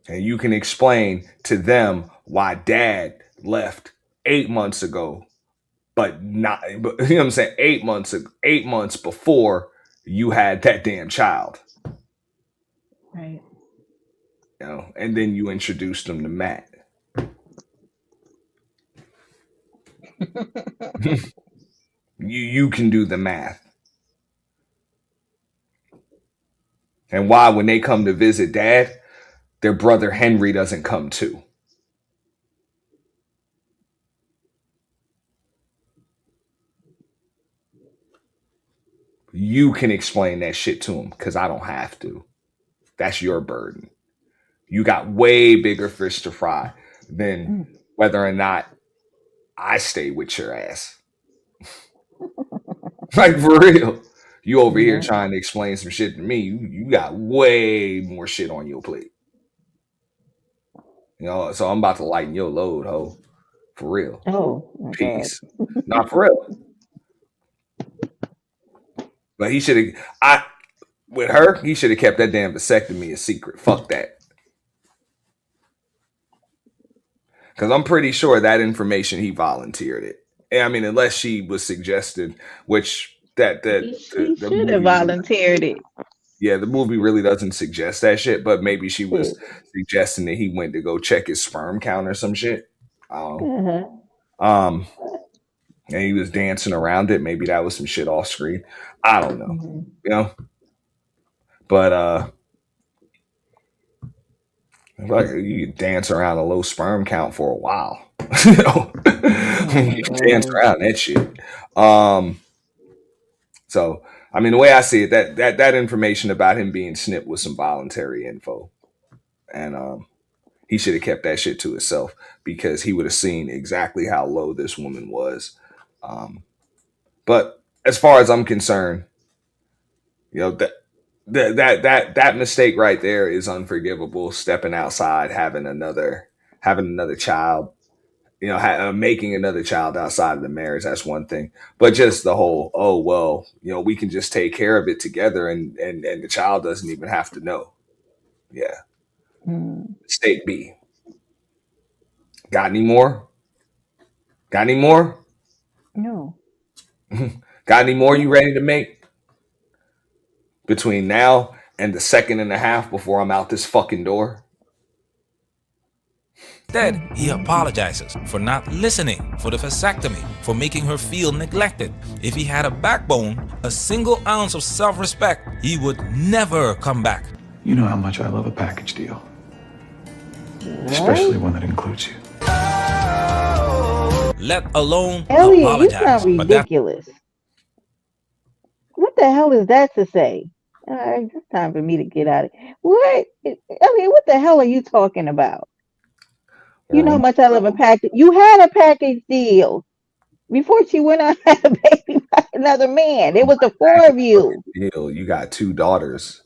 And you can explain to them why dad left 8 months ago, but not, you know what I'm saying? 8 months before you had that damn child. Right. And then you introduced them to Matt. You can do the math. And why, when they come to visit dad, their brother Henry doesn't come too. You can explain that shit to him because I don't have to. That's your burden. You got way bigger fish to fry than whether or not I stay with your ass. Like, for real. You over here trying to explain some shit to me. You got way more shit on your plate. So I'm about to lighten your load, ho. For real. Oh, my Peace. God. Not for real. But he should have, with her, he should have kept that damn vasectomy a secret. Fuck that. Because I'm pretty sure that information, he volunteered it. And, I mean, unless she was suggested, which She should have volunteered it. Yeah, the movie really doesn't suggest that shit, but maybe she was suggesting that he went to go check his sperm count or some shit. And he was dancing around it. Maybe that was some shit off screen. I don't know. But Like you dance around a low sperm count for a while. You know, you dance around that shit. So I mean, the way I see it, that information about him being snipped was some voluntary info, and he should have kept that shit to himself because he would have seen exactly how low this woman was. But as far as I'm concerned, you know that mistake right there is unforgivable. Stepping outside, having another child, you know, making another child outside of the marriage, that's one thing. But just the whole, oh well, you know, we can just take care of it together, and the child doesn't even have to know. Yeah. Mistake B. Got any more? Got any more? No. Got any more you ready to make between now and the second and a half before I'm out this fucking door? Instead, he apologizes for not listening, for the vasectomy, for making her feel neglected. If he had a backbone, a single ounce of self-respect, he would never come back. You know how much I love a package deal. Especially one that includes you. Let alone Elliot, you apologize. sound ridiculous. What the hell is that to say? All right, it's time for me to get out of here. What? Elliot, what the hell are you talking about? You know how much I love a package. You had a package deal before she went on and had a baby by another man. It was the four of you. Deal. You got 2 daughters.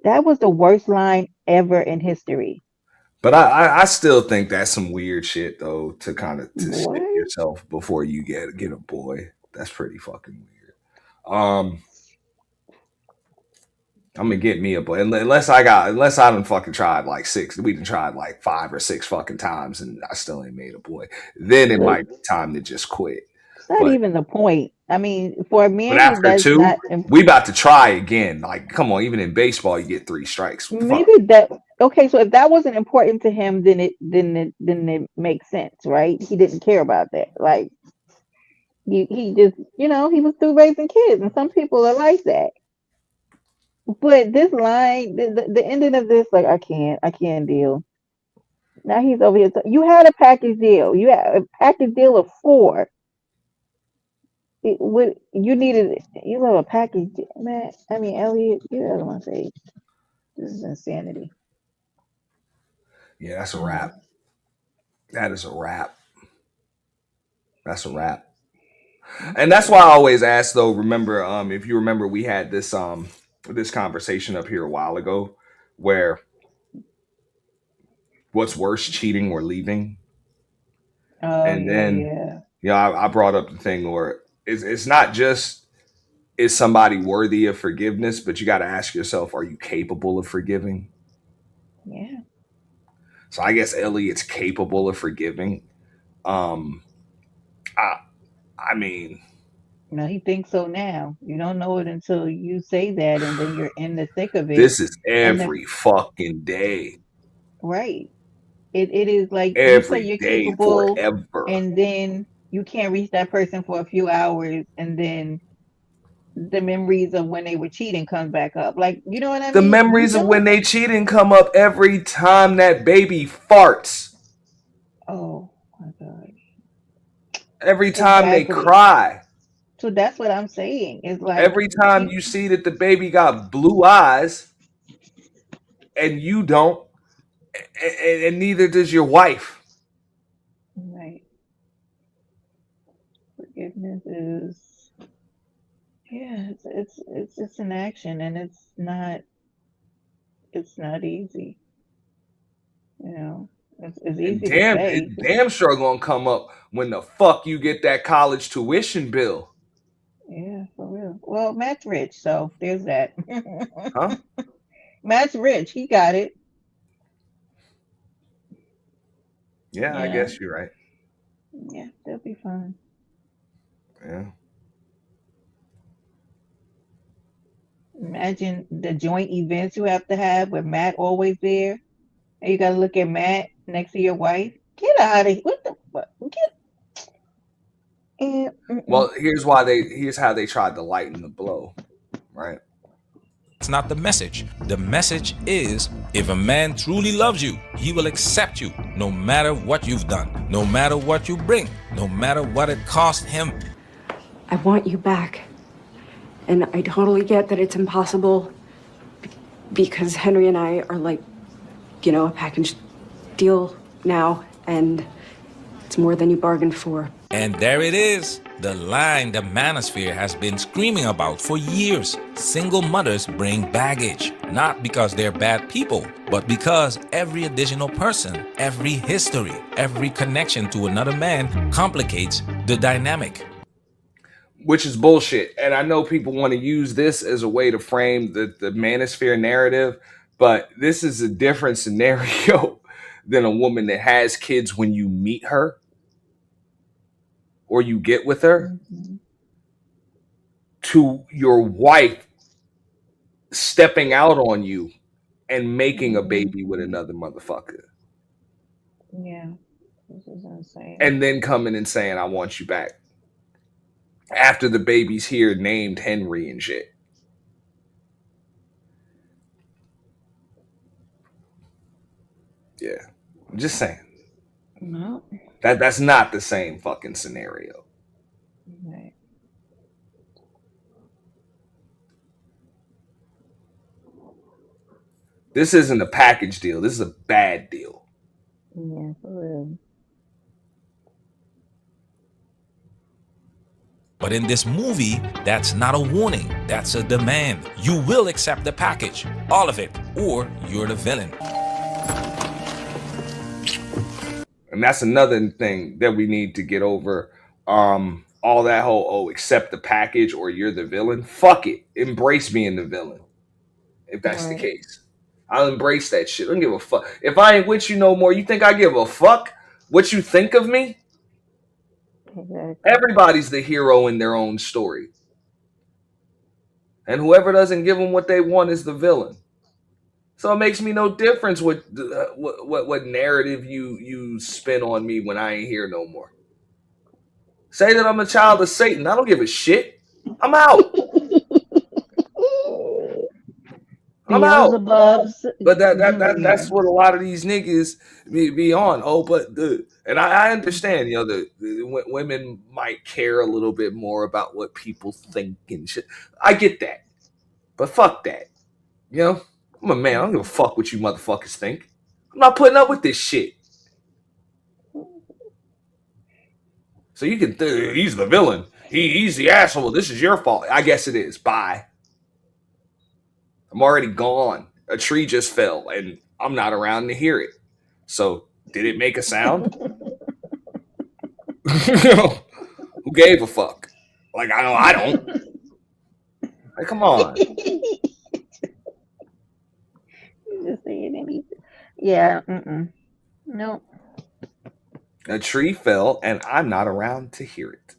That was the worst line ever in history. But I still think that's some weird shit though, to kind of to snip yourself before you get a boy. That's pretty fucking weird. I'm gonna get me a boy unless I done fucking tried like 6. We done tried like 5 or 6 fucking times and I still ain't made a boy. Then it might be time to just quit. It's not even the point. I mean, for a man, But after that's 2, not. we about to try again. Like, come on, even in baseball, you get 3 strikes. Maybe that. Okay, so if that wasn't important to him, then it makes sense, right? He didn't care about that. Like he just, he was through raising kids, and some people are like that. But this line, the ending of this, like I can't deal. Now he's over here. You had a package deal. You had a package deal of 4. You needed. You have a package, man. I mean, Elliot, you don't want to say this is insanity. Yeah, that's a wrap. That is a wrap. That's a wrap. And that's why I always ask though, remember, if you remember, we had this conversation up here a while ago where what's worse, cheating or leaving? Oh, and then I brought up the thing where it's not just is somebody worthy of forgiveness, but you got to ask yourself, are you capable of forgiving? Yeah. So I guess Elliot's capable of forgiving. I mean, no, he thinks so now. You don't know it until you say that, and then you're in the thick of it. This is every fucking day. Right. It is like every you say you're day capable, forever. And then you can't reach that person for a few hours, and then the memories of when they were cheating comes back up. Like, you know what I mean? The memories of when they cheating come up every time that baby farts. Oh my God. Every time they cry. So that's what I'm saying. It's like every time you see that the baby got blue eyes and you don't, and neither does your wife. Right. Forgiveness is, it's just an action, and it's not easy. You know, it's easy to say. Damn sure gonna come up when the fuck you get that college tuition bill. Yeah, for real. Well, Matt's rich, so there's that. Huh? Matt's rich. He got it. Yeah, I guess you're right. Yeah, they'll be fine. Yeah. Imagine the joint events you have to have with Matt always there. And you got to look at Matt next to your wife. Get out of here. What the fuck? Well, here's how they tried to lighten the blow, right? That's not the message. The message is, if a man truly loves you, he will accept you no matter what you've done, no matter what you bring, no matter what it cost him. I want you back. And I totally get that it's impossible because Henry and I are like, you know, a package deal now, and it's more than you bargained for. And there it is, the line the Manosphere has been screaming about for years. Single mothers bring baggage, not because they're bad people, but because every additional person, every history, every connection to another man complicates the dynamic. Which is bullshit. And I know people want to use this as a way to frame the Manosphere narrative, but this is a different scenario than a woman that has kids when you meet her or you get with her, to your wife stepping out on you and making a baby with another motherfucker. Yeah, this is insane. And then coming and saying, I want you back. After the baby's here named Henry and shit. Yeah. I'm just saying. No. That's not the same fucking scenario. Right. This isn't a package deal. This is a bad deal. Yeah, for real. But in this movie, that's not a warning. That's a demand. You will accept the package, all of it, or you're the villain. And that's another thing that we need to get over. All that whole, accept the package or you're the villain. Fuck it. Embrace being the villain. If that's the case. I'll embrace that shit. I don't give a fuck. If I ain't with you no more, you think I give a fuck what you think of me? Exactly. Everybody's the hero in their own story. And whoever doesn't give them what they want is the villain. So it makes me no difference what narrative you spin on me when I ain't here no more. Say that I'm a child of Satan. I don't give a shit. I'm out. I'm out. But that's what a lot of these niggas be on. Oh, but and I understand, the women might care a little bit more about what people think and shit. I get that. But fuck that. I'm a man. I don't give a fuck what you motherfuckers think. I'm not putting up with this shit. So you can he's the villain. He's the asshole. This is your fault. I guess it is. Bye. I'm already gone. A tree just fell, and I'm not around to hear it. So, did it make a sound? Who gave a fuck? Like, I know I don't. Like, come on. Just saying anything. Yeah. Nope. A tree fell, and I'm not around to hear it.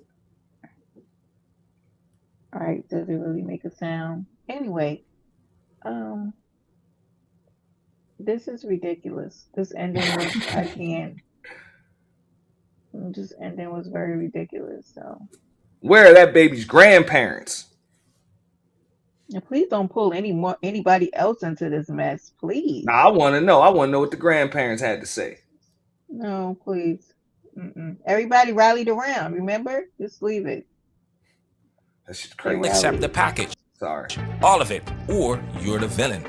All right. Does it really make a sound? Anyway, this is ridiculous. This ending was, I can't. This ending was very ridiculous. So, where are that baby's grandparents? and please don't pull anybody else into this mess, please. Nah, I want to know. I want to know what the grandparents had to say. No, please. Everybody rallied around. Remember, just leave it. That's just crazy. Accept the package. Sorry. All of it, or you're the villain.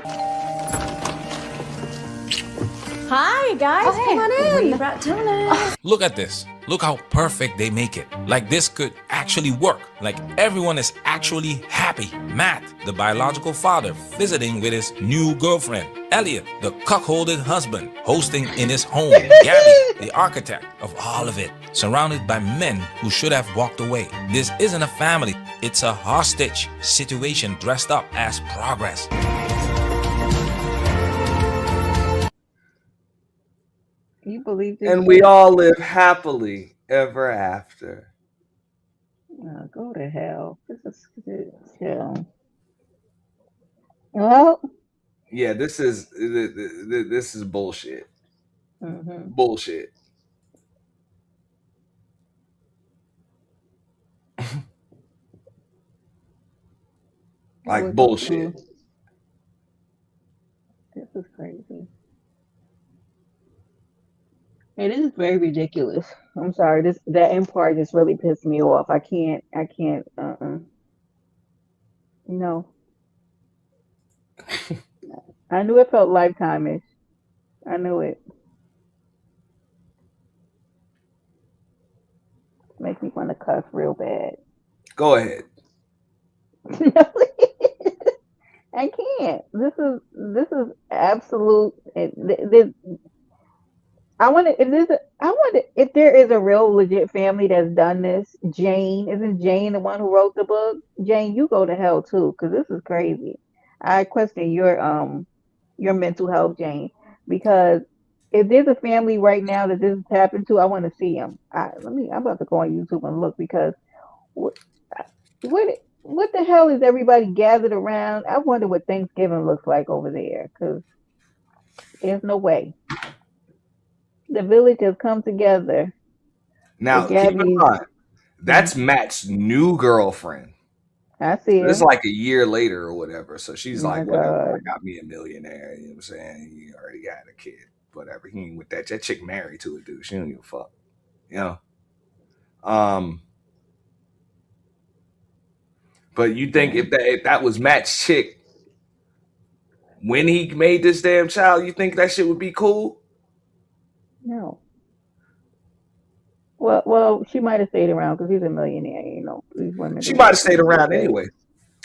Hi, guys. Oh, hey. Come on in. We brought dinner. Look at this. Look how perfect they make it. Like this could actually work. Like everyone is actually happy. Matt, the biological father, visiting with his new girlfriend. Elliot, the cuckolded husband, hosting in his home. Gabby, the architect of all of it, surrounded by men who should have walked away. This isn't a family. It's a hostage situation dressed up as progress. You believe this? And we all live happily ever after. Go to hell. This is hell. Well. Yeah, this is bullshit. Bullshit. Like bullshit. is crazy. It is very ridiculous. I'm sorry. That end part just really pissed me off. I can't. I can't. No. I knew it felt lifetime-ish. I knew it. Make me want to cuss real bad. Go ahead. I can't. This is absolute. I wonder if this. I wonder if there is a real legit family that's done this. Jane, isn't Jane the one who wrote the book? Jane, you go to hell too, because this is crazy. I question your mental health, Jane, because if there's a family right now that this has happened to, I want to see them. I'm about to go on YouTube and look because what what the hell is everybody gathered around? I wonder what Thanksgiving looks like over there, because there's no way. The village has come together for Now, keep in Gabby's. mind, that's Matt's new girlfriend. I see So it's her. like a year later or whatever. So she's Oh my like, whatever, I God. got me a millionaire. You know what I'm saying? He already got a kid. Whatever. He ain't with that. That chick married to a dude. She don't give a fuck. You know? Um, but you think Yeah. if that was Matt's chick when he made this damn child, you think that shit would be cool? No. Well, she might have stayed around because he's a millionaire. You know, these women She do might have get stayed things these around days. anyway.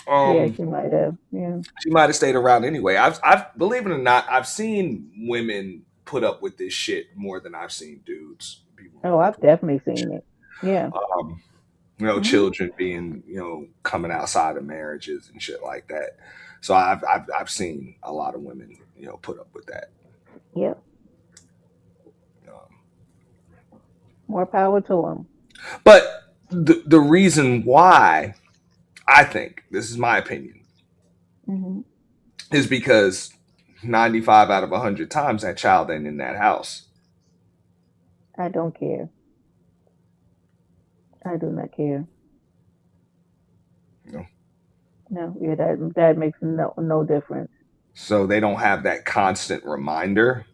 Yeah, Um, she might have. Yeah. she might have stayed around anyway. I've believe it or not, I've seen women put up with this shit more than I've seen dudes. People Oh, I've definitely seen it. Yeah. um, Hmm. children being, coming outside of marriages and shit like that. So I've seen a lot of women, put up with that. Yep. Um, More power to them. but the reason why I think this is my opinion Hmm. is because 95 out of 100 times that child ain't in that house. I don't care. I do not care. You know? No. Yeah. That makes no difference. So they don't have that constant reminder.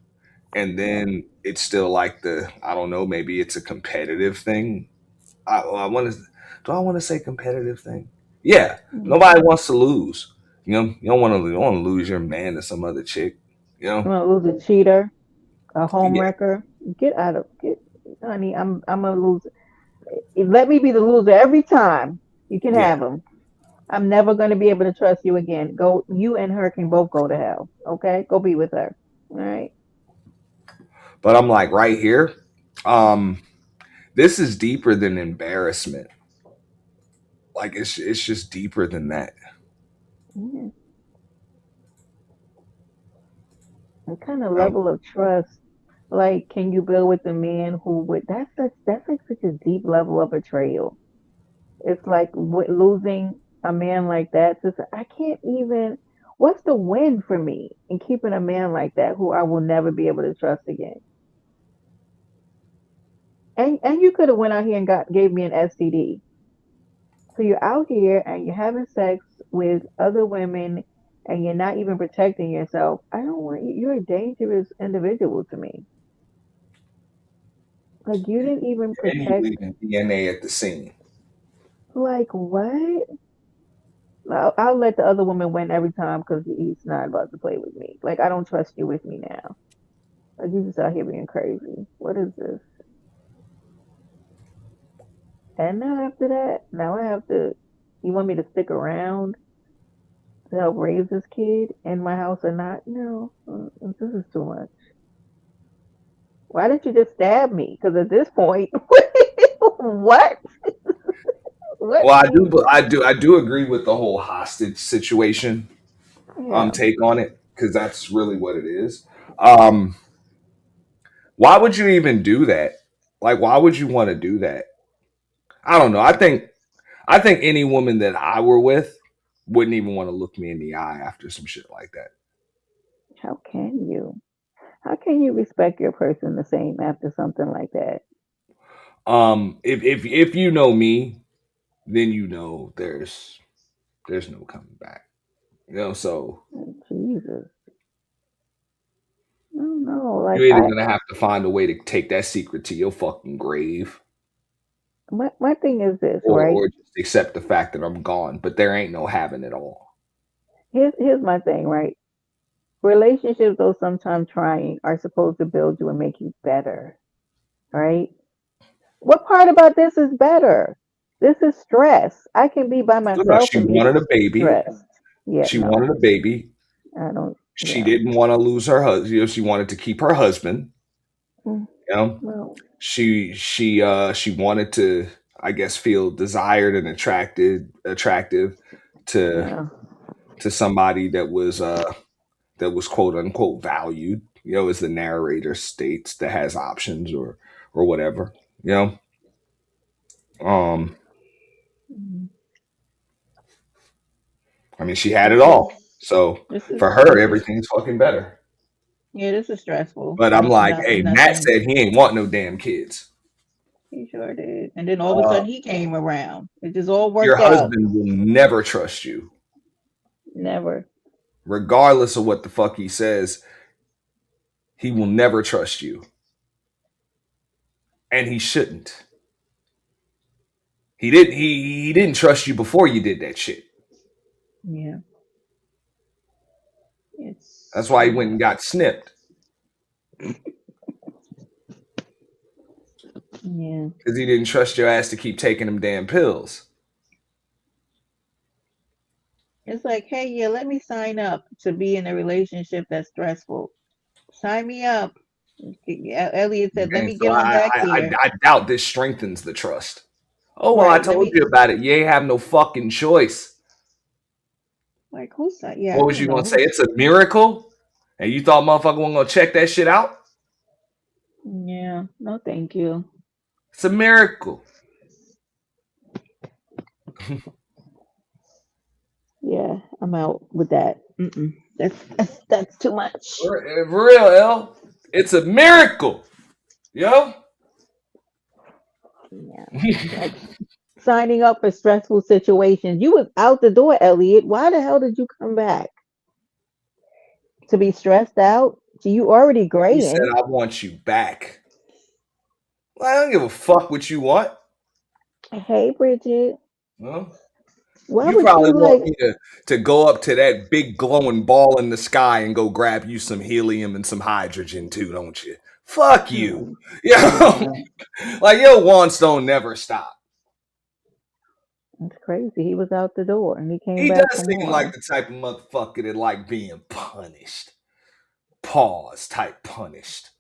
And Yeah. then it's still like I don't know, maybe it's a competitive thing. I want to, do I want to say competitive thing? Yeah. Hmm. Nobody wants to lose. You don't want to lose your man to some other chick. You You know? want to lose a cheater, a home Yeah. wrecker? Get, honey. I'm a loser. Let me be the loser every time. You can Yeah. have him. I'm never going to be able to trust you again. Go, you and her can both go to hell. Okay, go be with her. All right. But I'm like right here. Um, this is deeper than embarrassment. Like it's just deeper than that. Yeah. What kind of You know? level of trust, like, can you build with a man who would? That's like such a deep level of betrayal. It's like losing a man like that. Just I can't even. What's the win for me in keeping a man like that who I will never be able to trust again? And you could have went out here and gave me an STD. So you're out here and you're having sex with other women and you're not even protecting yourself. I don't want you. You're a dangerous individual to me. Like you didn't even And you protect. leaving DNA at the scene. Like what? I'll let the other woman win every time because he's not about to play with me. Like I don't trust you with me now. Like you just out here being crazy. What is this? And now after that, now I have to. You want me to stick around to help raise this kid in my house or not? No, this is too much. Why didn't you just stab me? Because at this point, what? What Well, I do, changed? but I do agree with the whole hostage situation Yeah. take on it because that's really what it is. Um, why would you even do that? Like, why would you want to do that? I don't know. I think any woman that I were with wouldn't even want to look me in the eye after some shit like that. How can you? How can you respect your person the same after something like that? If you know me, then you know there's no coming back. So Jesus. don't know. You're Like either gonna have to find a way to take that secret to your fucking grave, my thing is this, right? or just accept the fact that I'm gone. But there ain't no having it all. Here's my thing, right? Relationships, though sometimes trying, are supposed to build you and make you better, right? What part about this is better? This is stress. I can be by No, myself she and be wanted a baby. stressed. Yeah, She no, wanted a baby. I don't. She Yeah. didn't want to lose her husband. You know, she wanted to keep her husband. Mm, You know, well, she wanted to, I guess, feel desired and attractive to yeah. somebody that was quote unquote valued. You know, as the narrator states, that has options or whatever. You know, um, Mm. I mean, she had This it is all. So this is for her, this is everything's fucking better. yeah. This is stressful. But I'm like, hey, Matt Nothing. said he ain't want no damn kids. He sure did. And then all of a Uh, sudden he came around. It just all your worked out. husband will never trust you, Never. regardless of what the fuck he says. He will never trust you, and he shouldn't. He didn't trust you before you did that shit. Yeah. It's That's why he too went and much. got snipped, Yeah. because he didn't trust your ass to keep taking them damn pills. It's like, hey, yeah, let me sign up to be in a relationship that's stressful. Sign me up. Elliot said, let And me so get on back here. I doubt this strengthens the trust. Oh well, I Right. Let told me you about it. You ain't have no fucking choice. like who's that? Yeah, I What was don't you gonna know say? who's It's a miracle, and you thought motherfucker wasn't gonna check that shit out? yeah, no thank you. It's a miracle. Yeah, I'm out with that. Mm-mm. That's too much. For real, L. It's a miracle. Yo. Yeah. Like signing up for stressful situations. You was out the door, Elliot. Why the hell did you come back? To be stressed out? So you already He said, graying. I want you back. Well, I don't give a fuck what you want. Hey, Bridget. Well, Why you would probably you want like me to go up to that big glowing ball in the sky and go grab you some helium and some hydrogen too, don't you? Fuck you. mm, Yo, yeah, like your wants don't never stop. it's crazy. He was out the door and he came He back for does seem like more. the type of motherfucker that like being punished. Pause type punished.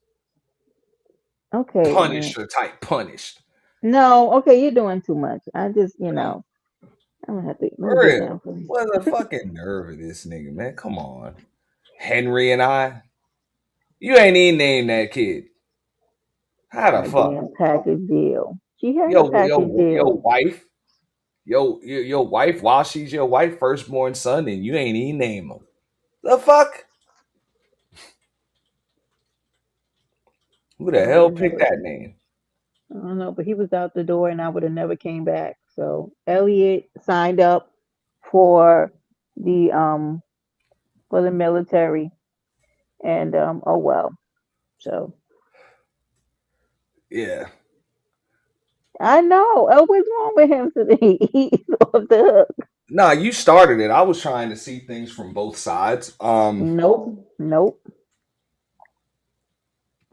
Okay. Punisher type punished. No, okay, you're doing too much. I just, Yeah, I'm gonna have to let me for get real. down for you. What the fucking nerve of this nigga, man? Come on. Henry and I. You ain't even named that kid. How the A fuck? damn package deal. She had a package Your deal. wife, your wife, while she's your wife, firstborn son, and you ain't even name him. The fuck? Who I the would hell have picked never. that name? I don't know, but he was out the door, and I would have never came back. So Elliot signed up for the military, and oh well. So Yeah. I know. Oh, what's wrong with him today? He's off the hook. Nah, you started it. I was trying to see things from both sides. Nope, nope.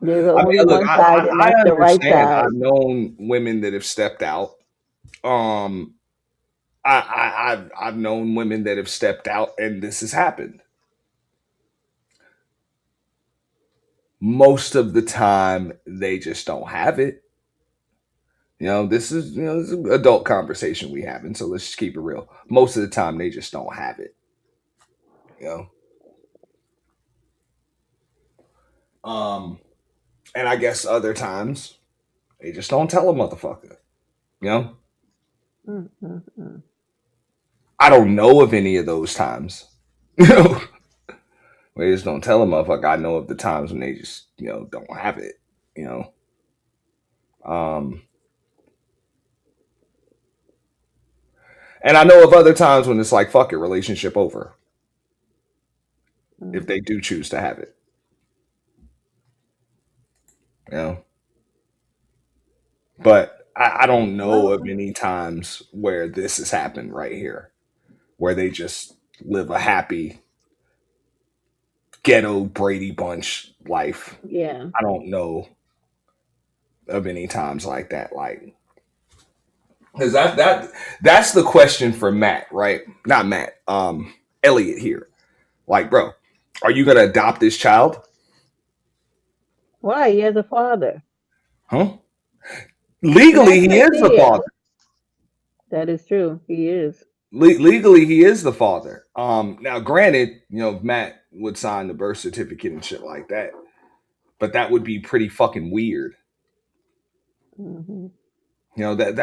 There's I mean, only look, one side, and I that's the right understand. side. I've known women that have stepped out. Um, I've known women that have stepped out, and this has happened. Most of the time, they just don't have it. This is this is an adult conversation we having, so let's just keep it real. Most of the time, they just don't have it. You know, and I guess other times they just don't tell a motherfucker. You know, Mm-mm-mm. I don't know of any of those times. They just don't tell a motherfucker. I know of the times when they just don't have it. You know, and I know of other times when it's like fuck it, relationship over if they do choose to have it. You know, but I don't know Well, of any times where this has happened right here, where they just live a happy ghetto Brady Bunch life. yeah. I don't know of any times like that. Like, because that's the question for Matt, right? Not Matt, Elliot here. Like, bro, are you gonna adopt this child? Why? He has a father. Huh? Legally, Matt's he right is the there. father. That is true. He is. Legally, he is the father. Now, granted, you know, Matt would sign the birth certificate and shit like that, but that would be pretty fucking weird. Mm-hmm. You know that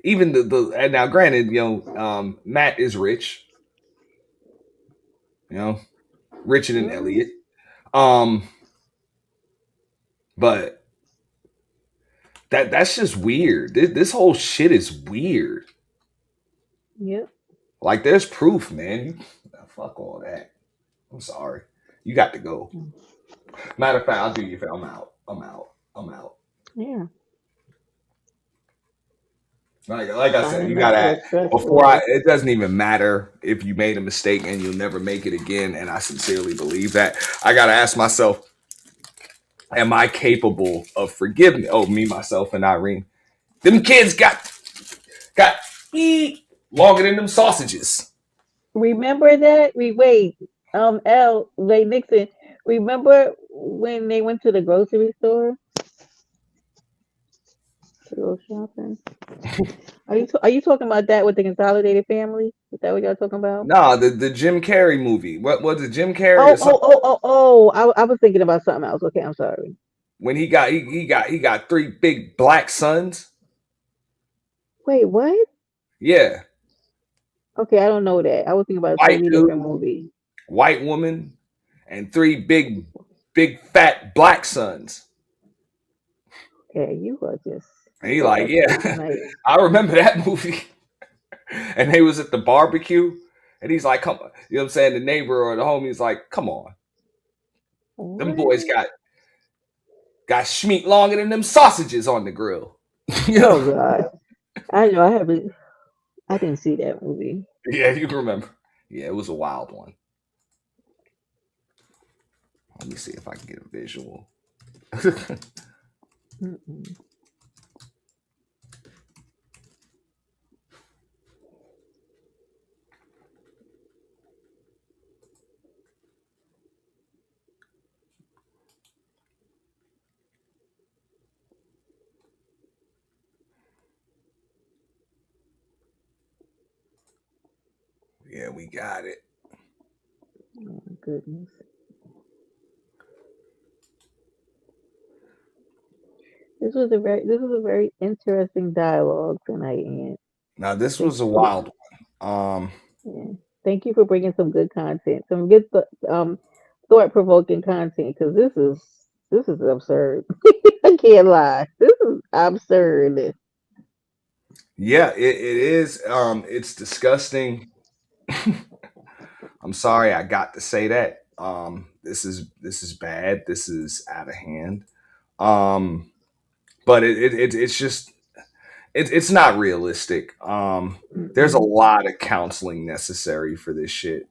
even the and now, granted, you know, Matt is rich. You know, richer than Mm-hmm. Elliot. But that's just weird. This whole shit is weird. Yep. Like, there's proof, man. Fuck all that. I'm sorry. You got to go. Matter of fact, I'll do you. I'm out. I'm out. I'm out. Yeah. Like I said, Signing you up for gotta a stretch before I. order. It doesn't even matter if you made a mistake and you'll never make it again. And I sincerely believe that. I gotta ask myself, am I capable of forgiveness? Oh, me, myself, and Irene. Them kids got longer than them sausages. Remember that? Ray Nixon. Remember when they went to the grocery store to go shopping? Are you talking about that with the consolidated family? Is that what y'all talking about? Nah, the Jim Carrey movie. What was it? Jim Carrey or Oh, something? oh, oh, oh, oh! I was thinking about something else. Okay, I'm sorry. When he got three big black sons. Wait, what? Yeah, Okay, I don't know that. I was thinking about a white totally dude, different movie. white woman, and three big fat black sons. Okay, And you he got like, us good yeah, tonight. I remember that movie. And they was at the barbecue, and he's like, come on, you know what I'm saying? The neighbor or the homie's like, come on, them boys What? got schmeat longer than them sausages on the grill. You Oh know? God, I know. I haven't. I didn't see that movie. Yeah, you can remember. Yeah, it was a wild one. Let me see if I can get a visual. Mm-mm. Yeah, we got it. Oh my goodness. This was a very interesting dialogue tonight, Aunt. Now this Thank was a you for wild one. yeah. Thank you for bringing some good content, some good thought provoking content. Because this is absurd. I can't lie. This is absurd. Yeah, it is. It's disgusting. I'm sorry I got to say that. This is bad. This is out of hand. Um, but it's just it's not realistic. There's a Mm-mm. lot of counseling necessary for this shit.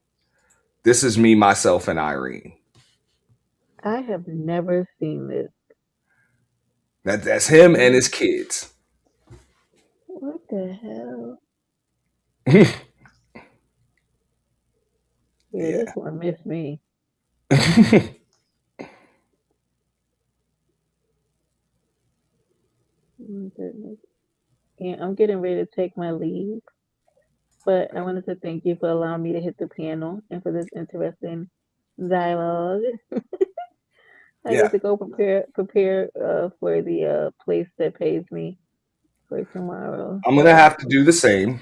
This is me, myself, and Irene. I have never seen this. That's him and his kids. What the hell? Yeah, this Yeah. one missed me. Oh my goodness. And I'm getting ready to take my leave, but I wanted to thank you for allowing me to hit the panel and for this interesting dialogue. I Yeah. get to go prepare for the place that pays me for tomorrow. I'm gonna So have to do the same.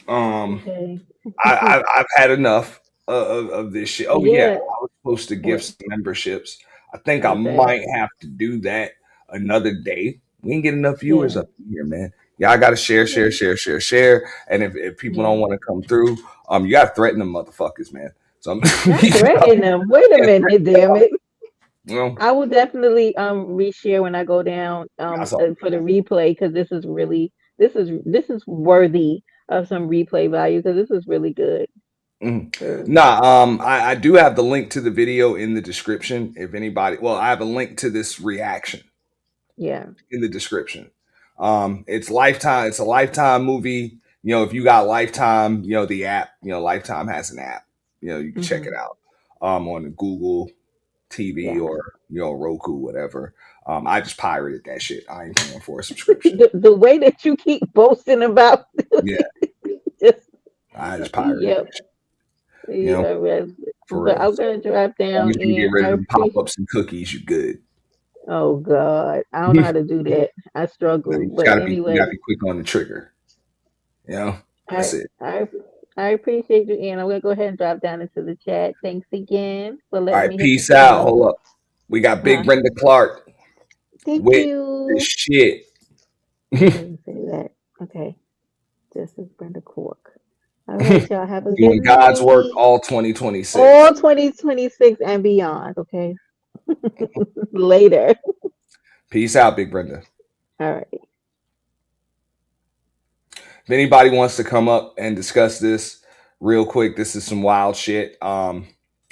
Um, okay, I've had enough of this shit. Oh yeah, yeah. I was supposed to give What? some memberships. I think I Okay. might have to do that another day. We ain't get enough viewers Yeah. up here, man. Yeah, I gotta share, Yeah. share, share, share, share. And if people Yeah. don't want to come through, you gotta threaten them motherfuckers, man. So I'm Not threaten them. Wait a yeah, minute, damn it. I will definitely reshare when I go down for the replay, because this is worthy of some replay value, because this is really good. Nah, I do have the link to the video in the description. If anybody, well, I have a link to this reaction. Yeah. In the description. It's Lifetime. It's a Lifetime movie. If you got Lifetime, the app. Lifetime has an app. You can check it out. On the Google TV or Roku, whatever. I just pirated that shit. I ain't paying for a subscription. The way that you keep boasting about, I just pirated. Yeah, for but real. I'm gonna drop down You get and rid of them pop-ups and cookies, you good. Oh God, I don't know how to do that. I struggle, You but gotta anyway, be quick on the trigger. That's it. I appreciate you, and I'm gonna go ahead and drop down into the chat. Thanks again for All letting right, me hit peace the out. song. Hold up. We got Big Huh? Brenda Clark Thank with you. the shit. I didn't say that. Okay, this is Brenda Cork. All right, y'all have a good Doing God's work night. all 2026. All 2026 and beyond. Okay. Later. Peace out, Big Brenda. All right. If anybody wants to come up and discuss this real quick, this is some wild shit.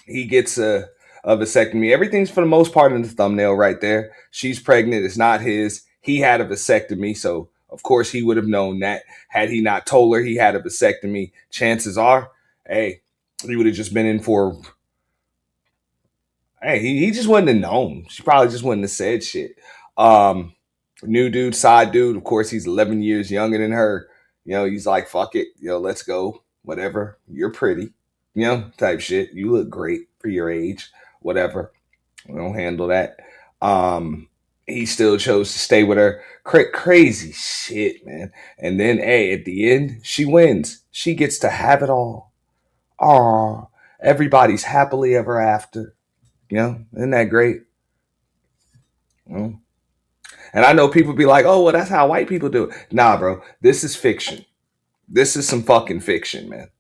He gets a vasectomy. Everything's for the most part in the thumbnail right there. She's pregnant. It's not his. He had a vasectomy, so of course he would have known that. Had he not told her he had a vasectomy, chances are, hey, he would have just been in for. Hey, he just wouldn't have known. She probably just wouldn't have said shit. New dude, side dude. Of course, he's 11 years younger than her. He's like, fuck it. Let's go. Whatever. You're pretty. Type shit. You look great for your age. Whatever. We don't handle that. He still chose to stay with her. Crazy shit, man. And then, hey, at the end, she wins. She gets to have it all. Aw. Everybody's happily ever after. Isn't that great? And I know people be like, oh, well, that's how white people do it. Nah, bro. This is fiction. This is some fucking fiction, man.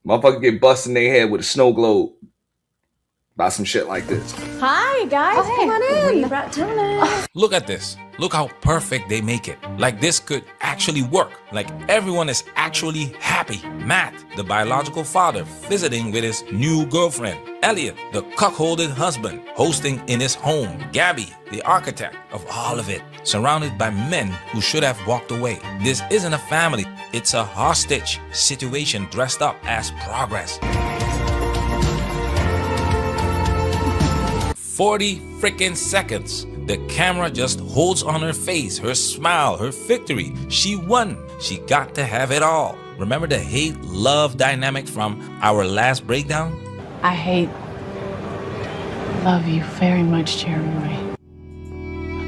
Motherfucker get busted in their head with a snow globe by some shit like this. Hi, guys. Come on in. We brought dinner. Look at this. Look how perfect they make it. Like this could actually work. Like everyone is actually happy. Matt, the biological father, visiting with his new girlfriend. Elliot, the cuckolded husband, hosting in his home. Gabby, the architect of all of it, surrounded by men who should have walked away. This isn't a family. It's a hostage situation dressed up as progress. 40 freaking seconds. The camera just holds on her face, her smile, her victory. She won. She got to have it all. Remember the hate-love dynamic from our last breakdown? I love you very much, Jeremy.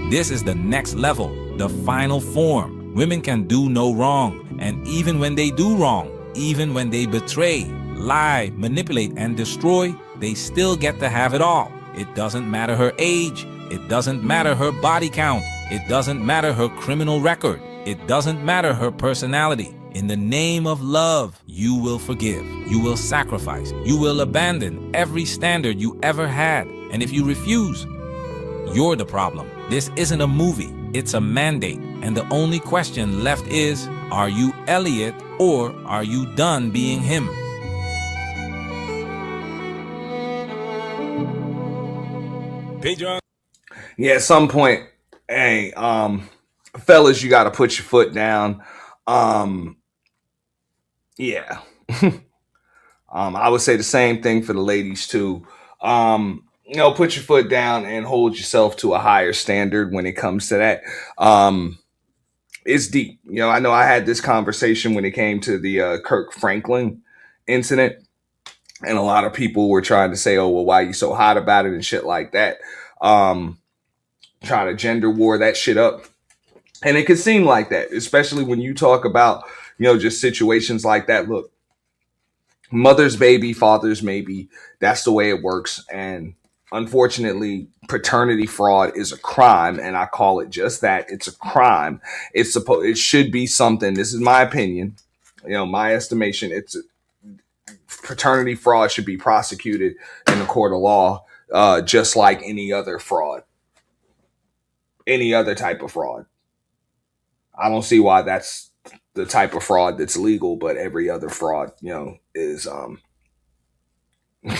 This is the next level, the final form. Women can do no wrong. And even when they do wrong, even when they betray, lie, manipulate, and destroy, they still get to have it all. It doesn't matter her age. It doesn't matter her body count. It doesn't matter her criminal record. It doesn't matter her personality. In the name of love, you will forgive. You will sacrifice. You will abandon every standard you ever had. And if you refuse, you're the problem. This isn't a movie. It's a mandate. And the only question left is, are you Elliot or are you done being him? Pedro. Yeah, at some point, hey, fellas, you got to put your foot down. Yeah. I would say the same thing for the ladies too. Put your foot down and hold yourself to a higher standard when it comes to that. It's deep. I know I had this conversation when it came to the Kirk Franklin incident, and a lot of people were trying to say, oh, well, why are you so hot about it and shit like that? Trying to gender war that shit up. And it could seem like that, especially when you talk about, just situations like that. Look, mother's baby, father's maybe. That's the way it works. And unfortunately, paternity fraud is a crime. And I call it just that. It's a crime. It should be something. This is my opinion. My estimation. Paternity fraud should be prosecuted in the court of law. just like any other fraud, any other type of fraud. I don't see why that's the type of fraud that's legal, but every other fraud, is you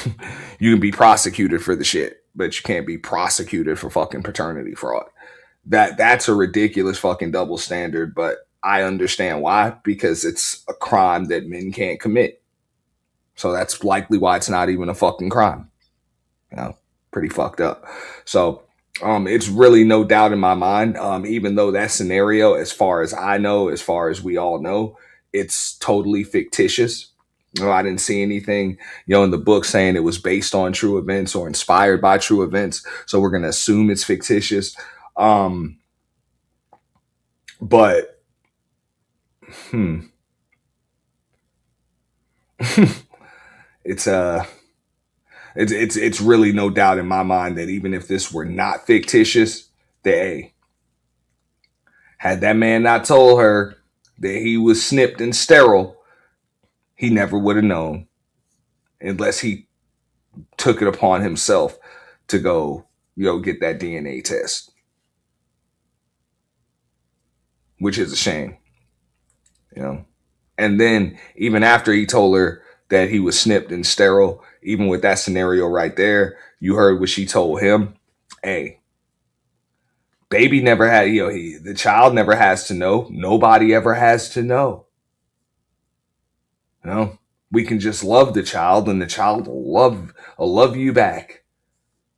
can be prosecuted for the shit, but you can't be prosecuted for fucking paternity fraud. That's a ridiculous fucking double standard, but I understand why, because it's a crime that men can't commit. So that's likely why it's not even a fucking crime. Pretty fucked up. So it's really no doubt in my mind, even though that scenario, as far as I know, as far as we all know, it's totally fictitious. I didn't see anything, in the book saying it was based on true events or inspired by true events. So we're going to assume it's fictitious. But it's really no doubt in my mind that even if this were not fictitious, that hey, had that man not told her that he was snipped and sterile, he never would have known unless he took it upon himself to go, get that DNA test, which is a shame, And then even after he told her that he was snipped and sterile, even with that scenario right there, you heard what she told him. Hey, baby never had, the child never has to know. Nobody ever has to know. We can just love the child and the child will love you back.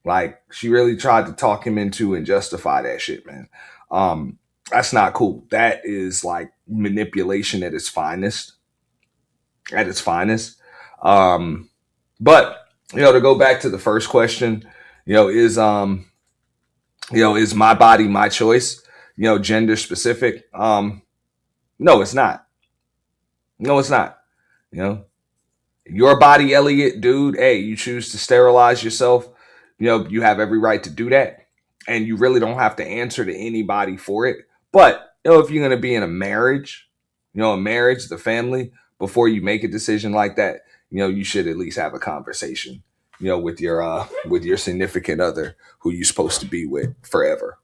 Like, she really tried to talk him into and justify that shit, man. That's not cool. That is like manipulation at its finest. At its finest. But to go back to the first question, is my body my choice? Gender specific? No, it's not. No, it's not. Your body, Elliot, dude. Hey, you choose to sterilize yourself. You have every right to do that, and you really don't have to answer to anybody for it. But if you're gonna be in a marriage, the family, before you make a decision like that, you should at least have a conversation, with your significant other who you're supposed to be with forever.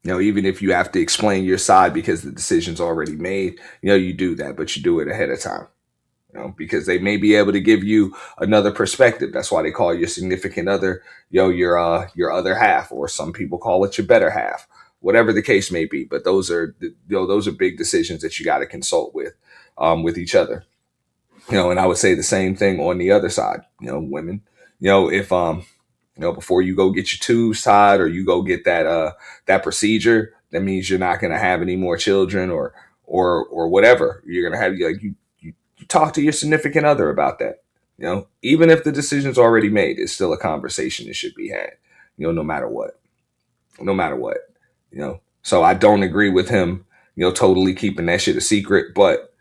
Even if you have to explain your side because the decision's already made, you do that, but you do it ahead of time. Because they may be able to give you another perspective. That's why they call your significant other, your other half, or some people call it your better half, whatever the case may be. But those are big decisions that you got to consult with each other. And I would say the same thing on the other side. Women, if before you go get your tubes tied or you go get that procedure, that means you're not going to have any more children or whatever. You're going to have you talk to your significant other about that. Even if the decision's already made, it's still a conversation that should be had, no matter what. So I don't agree with him, totally keeping that shit a secret. But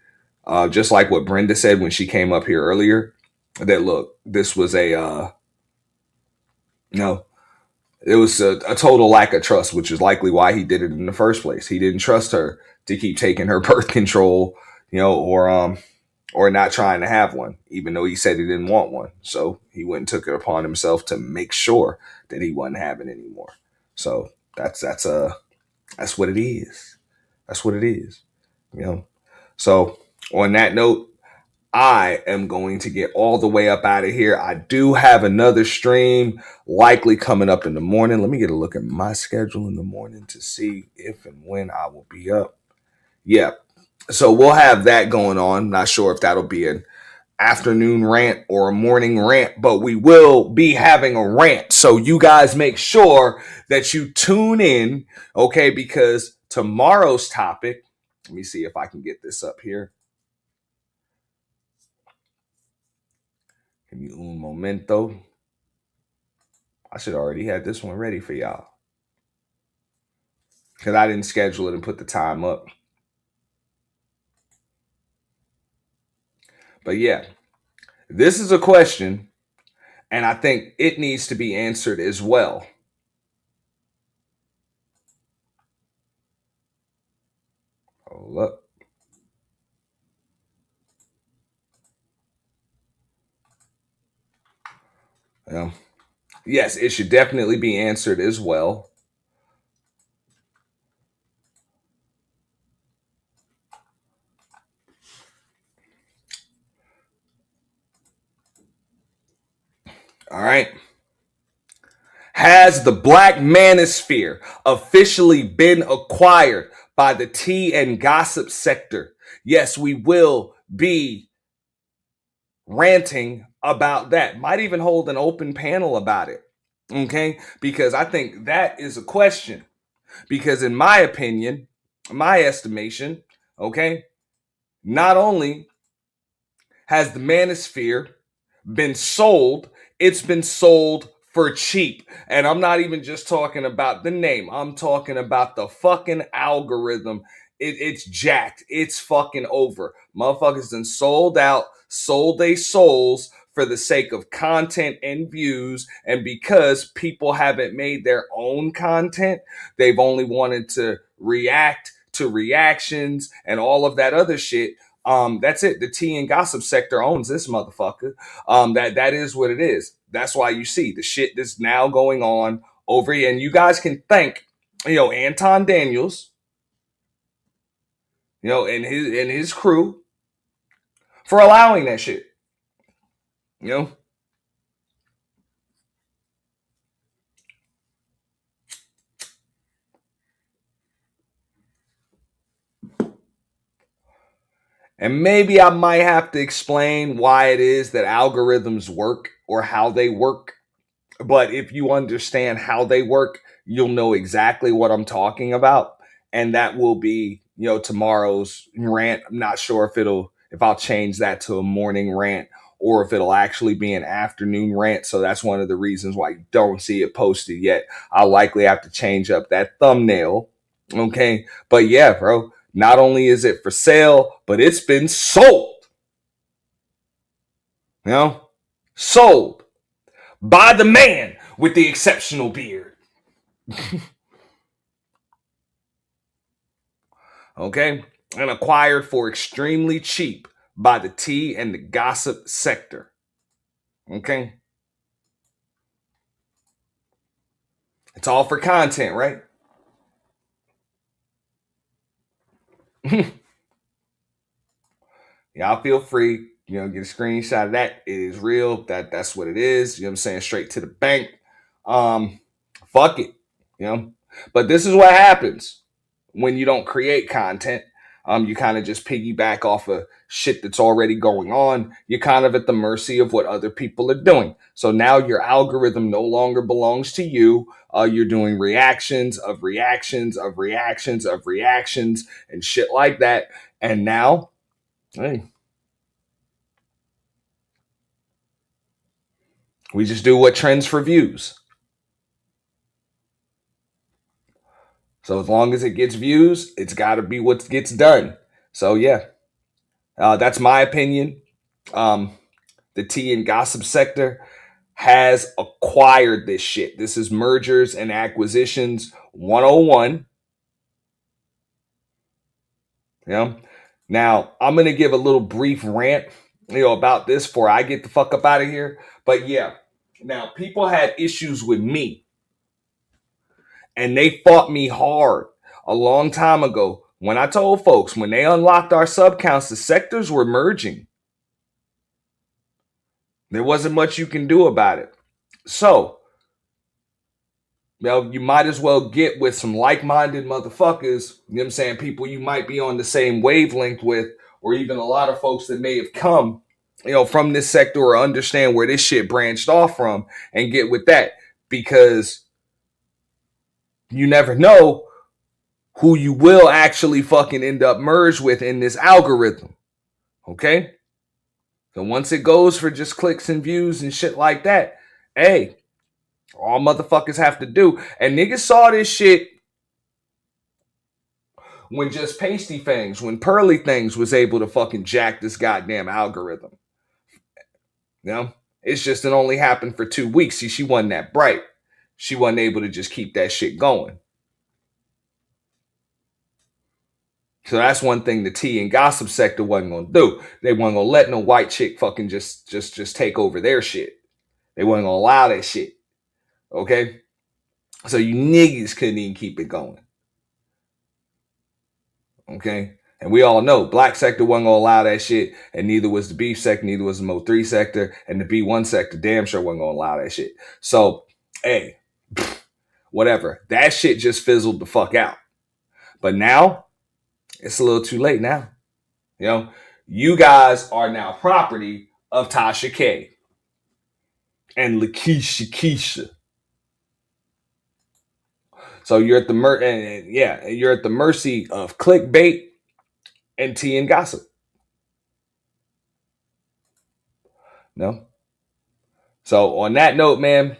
just like what Brenda said when she came up here earlier, that look, this was it was a total lack of trust, which is likely why he did it in the first place. He didn't trust her to keep taking her birth control, or not trying to have one, even though he said he didn't want one. So he went and took it upon himself to make sure that he wasn't having anymore. So that's what it is. That's what it is. So on that note, I am going to get all the way up out of here. I do have another stream likely coming up in the morning. Let me get a look at my schedule in the morning to see if and when I will be up. Yeah. So we'll have that going on. Not sure if that'll be an afternoon rant or a morning rant, but we will be having a rant. So you guys make sure that you tune in, okay? Because tomorrow's topic, let me see if I can get this up here. Give me un momento. I should already have this one ready for y'all, because I didn't schedule it and put the time up. But yeah, this is a question, and I think it needs to be answered as well. Hold up. Yes, it should definitely be answered as well. All right. Has the Black Manosphere officially been acquired by the tea and gossip sector? Yes, we will be ranting about that. Might even hold an open panel about it. Okay? Because I think that is a question. Because in my opinion, my estimation, okay, not only has the Manosphere been sold, it's been sold for cheap. And I'm not even just talking about the name. I'm talking about the fucking algorithm. It's jacked. It's fucking over. Motherfuckers done sold out, sold their souls for the sake of content and views. And because people haven't made their own content, they've only wanted to react to reactions and all of that other shit. That's it. The tea and gossip sector owns this motherfucker. That is what it is. That's why you see the shit that's now going on over here. And you guys can thank, Anton Daniels, and his crew for allowing that shit. And maybe I might have to explain why it is that algorithms work or how they work. But if you understand how they work, you'll know exactly what I'm talking about. And that will be, tomorrow's rant. I'm not sure if I'll change that to a morning rant or if it'll actually be an afternoon rant. So that's one of the reasons why you don't see it posted yet. I'll likely have to change up that thumbnail. Okay. But yeah, bro, not only is it for sale, but it's been sold. Sold by the man with the exceptional beard. Okay? And acquired for extremely cheap by the tea and the gossip sector. Okay? It's all for content, right? Y'all feel free, get a screenshot of that. It is real. That's what it is. You know what I'm saying? Straight to the bank. Fuck it. But this is what happens when you don't create content. You kind of just piggyback off of shit that's already going on. You're kind of at the mercy of what other people are doing. So now your algorithm no longer belongs to you. You're doing reactions of reactions of reactions of reactions and shit like that. And now, hey, we just do what trends for views. So as long as it gets views, it's got to be what gets done. So yeah, that's my opinion. The tea and gossip sector has acquired this shit. This is mergers and acquisitions 101. Now, I'm going to give a little brief rant, about this before I get the fuck up out of here. But yeah, now people had issues with me and they fought me hard a long time ago when I told folks when they unlocked our subcounts, the sectors were merging. There wasn't much you can do about it. So, you might as well get with some like-minded motherfuckers, you know what I'm saying? People you might be on the same wavelength with, or even a lot of folks that may have come, from this sector or understand where this shit branched off from and get with that. Because you never know who you will actually fucking end up merged with in this algorithm. Okay? So once it goes for just clicks and views and shit like that, hey, all motherfuckers have to do. And niggas saw this shit when just Pasty Fangs, when Pearly Things was able to fucking jack this goddamn algorithm. It's just it only happened for 2 weeks. See, she wasn't that bright. She wasn't able to just keep that shit going. So that's one thing the tea and gossip sector wasn't gonna do. They weren't gonna let no white chick fucking just take over their shit. They wasn't gonna allow that shit. Okay? So you niggas couldn't even keep it going. Okay? And we all know black sector wasn't gonna allow that shit, and neither was the beef sector, neither was the Mo 3 sector, and the B1 sector damn sure wasn't gonna allow that shit. So, hey, whatever. That shit just fizzled the fuck out. But now, it's a little too late now. You know, you guys are now property of Tasha K and Lakeisha Keisha. So you're at the you're at the mercy of clickbait and tea and gossip. No. So on that note, man,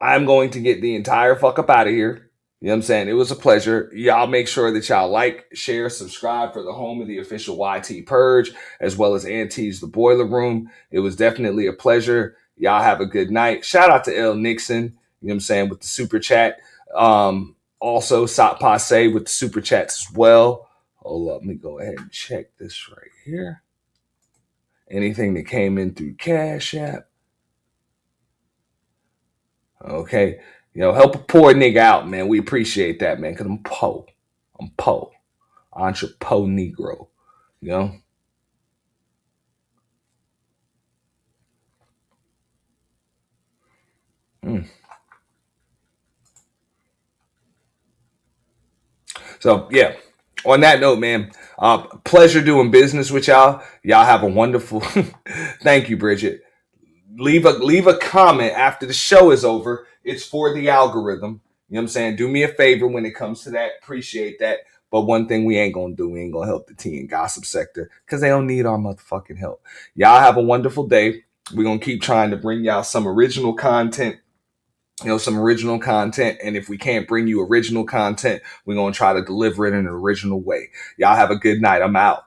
I'm going to get the entire fuck up out of here. You know what I'm saying? It was a pleasure. Y'all make sure that y'all like, share, subscribe for the home of the official YT Purge, as well as Auntie's The Boiler Room. It was definitely a pleasure. Y'all have a good night. Shout out to L. Nixon, you know what I'm saying, with the super chat. Also, Sat Passe with the super chats as well. Hold up, let me go ahead and check this right here. Anything that came in through Cash App. Okay. You know, help a poor nigga out, man. We appreciate that, man, because I'm po. I'm po. Entrepo Negro. You know? So, yeah. On that note, man, pleasure doing business with y'all. Y'all have a wonderful... Thank you, Bridget. Leave a comment after the show is over. It's for the algorithm. You know what I'm saying? Do me a favor when it comes to that. Appreciate that. But one thing we ain't gonna do, we ain't gonna help the tea and gossip sector because they don't need our motherfucking help. Y'all have a wonderful day. We're gonna keep trying to bring y'all some original content. You know, some original content. And if we can't bring you original content, we're gonna try to deliver it in an original way. Y'all have a good night. I'm out.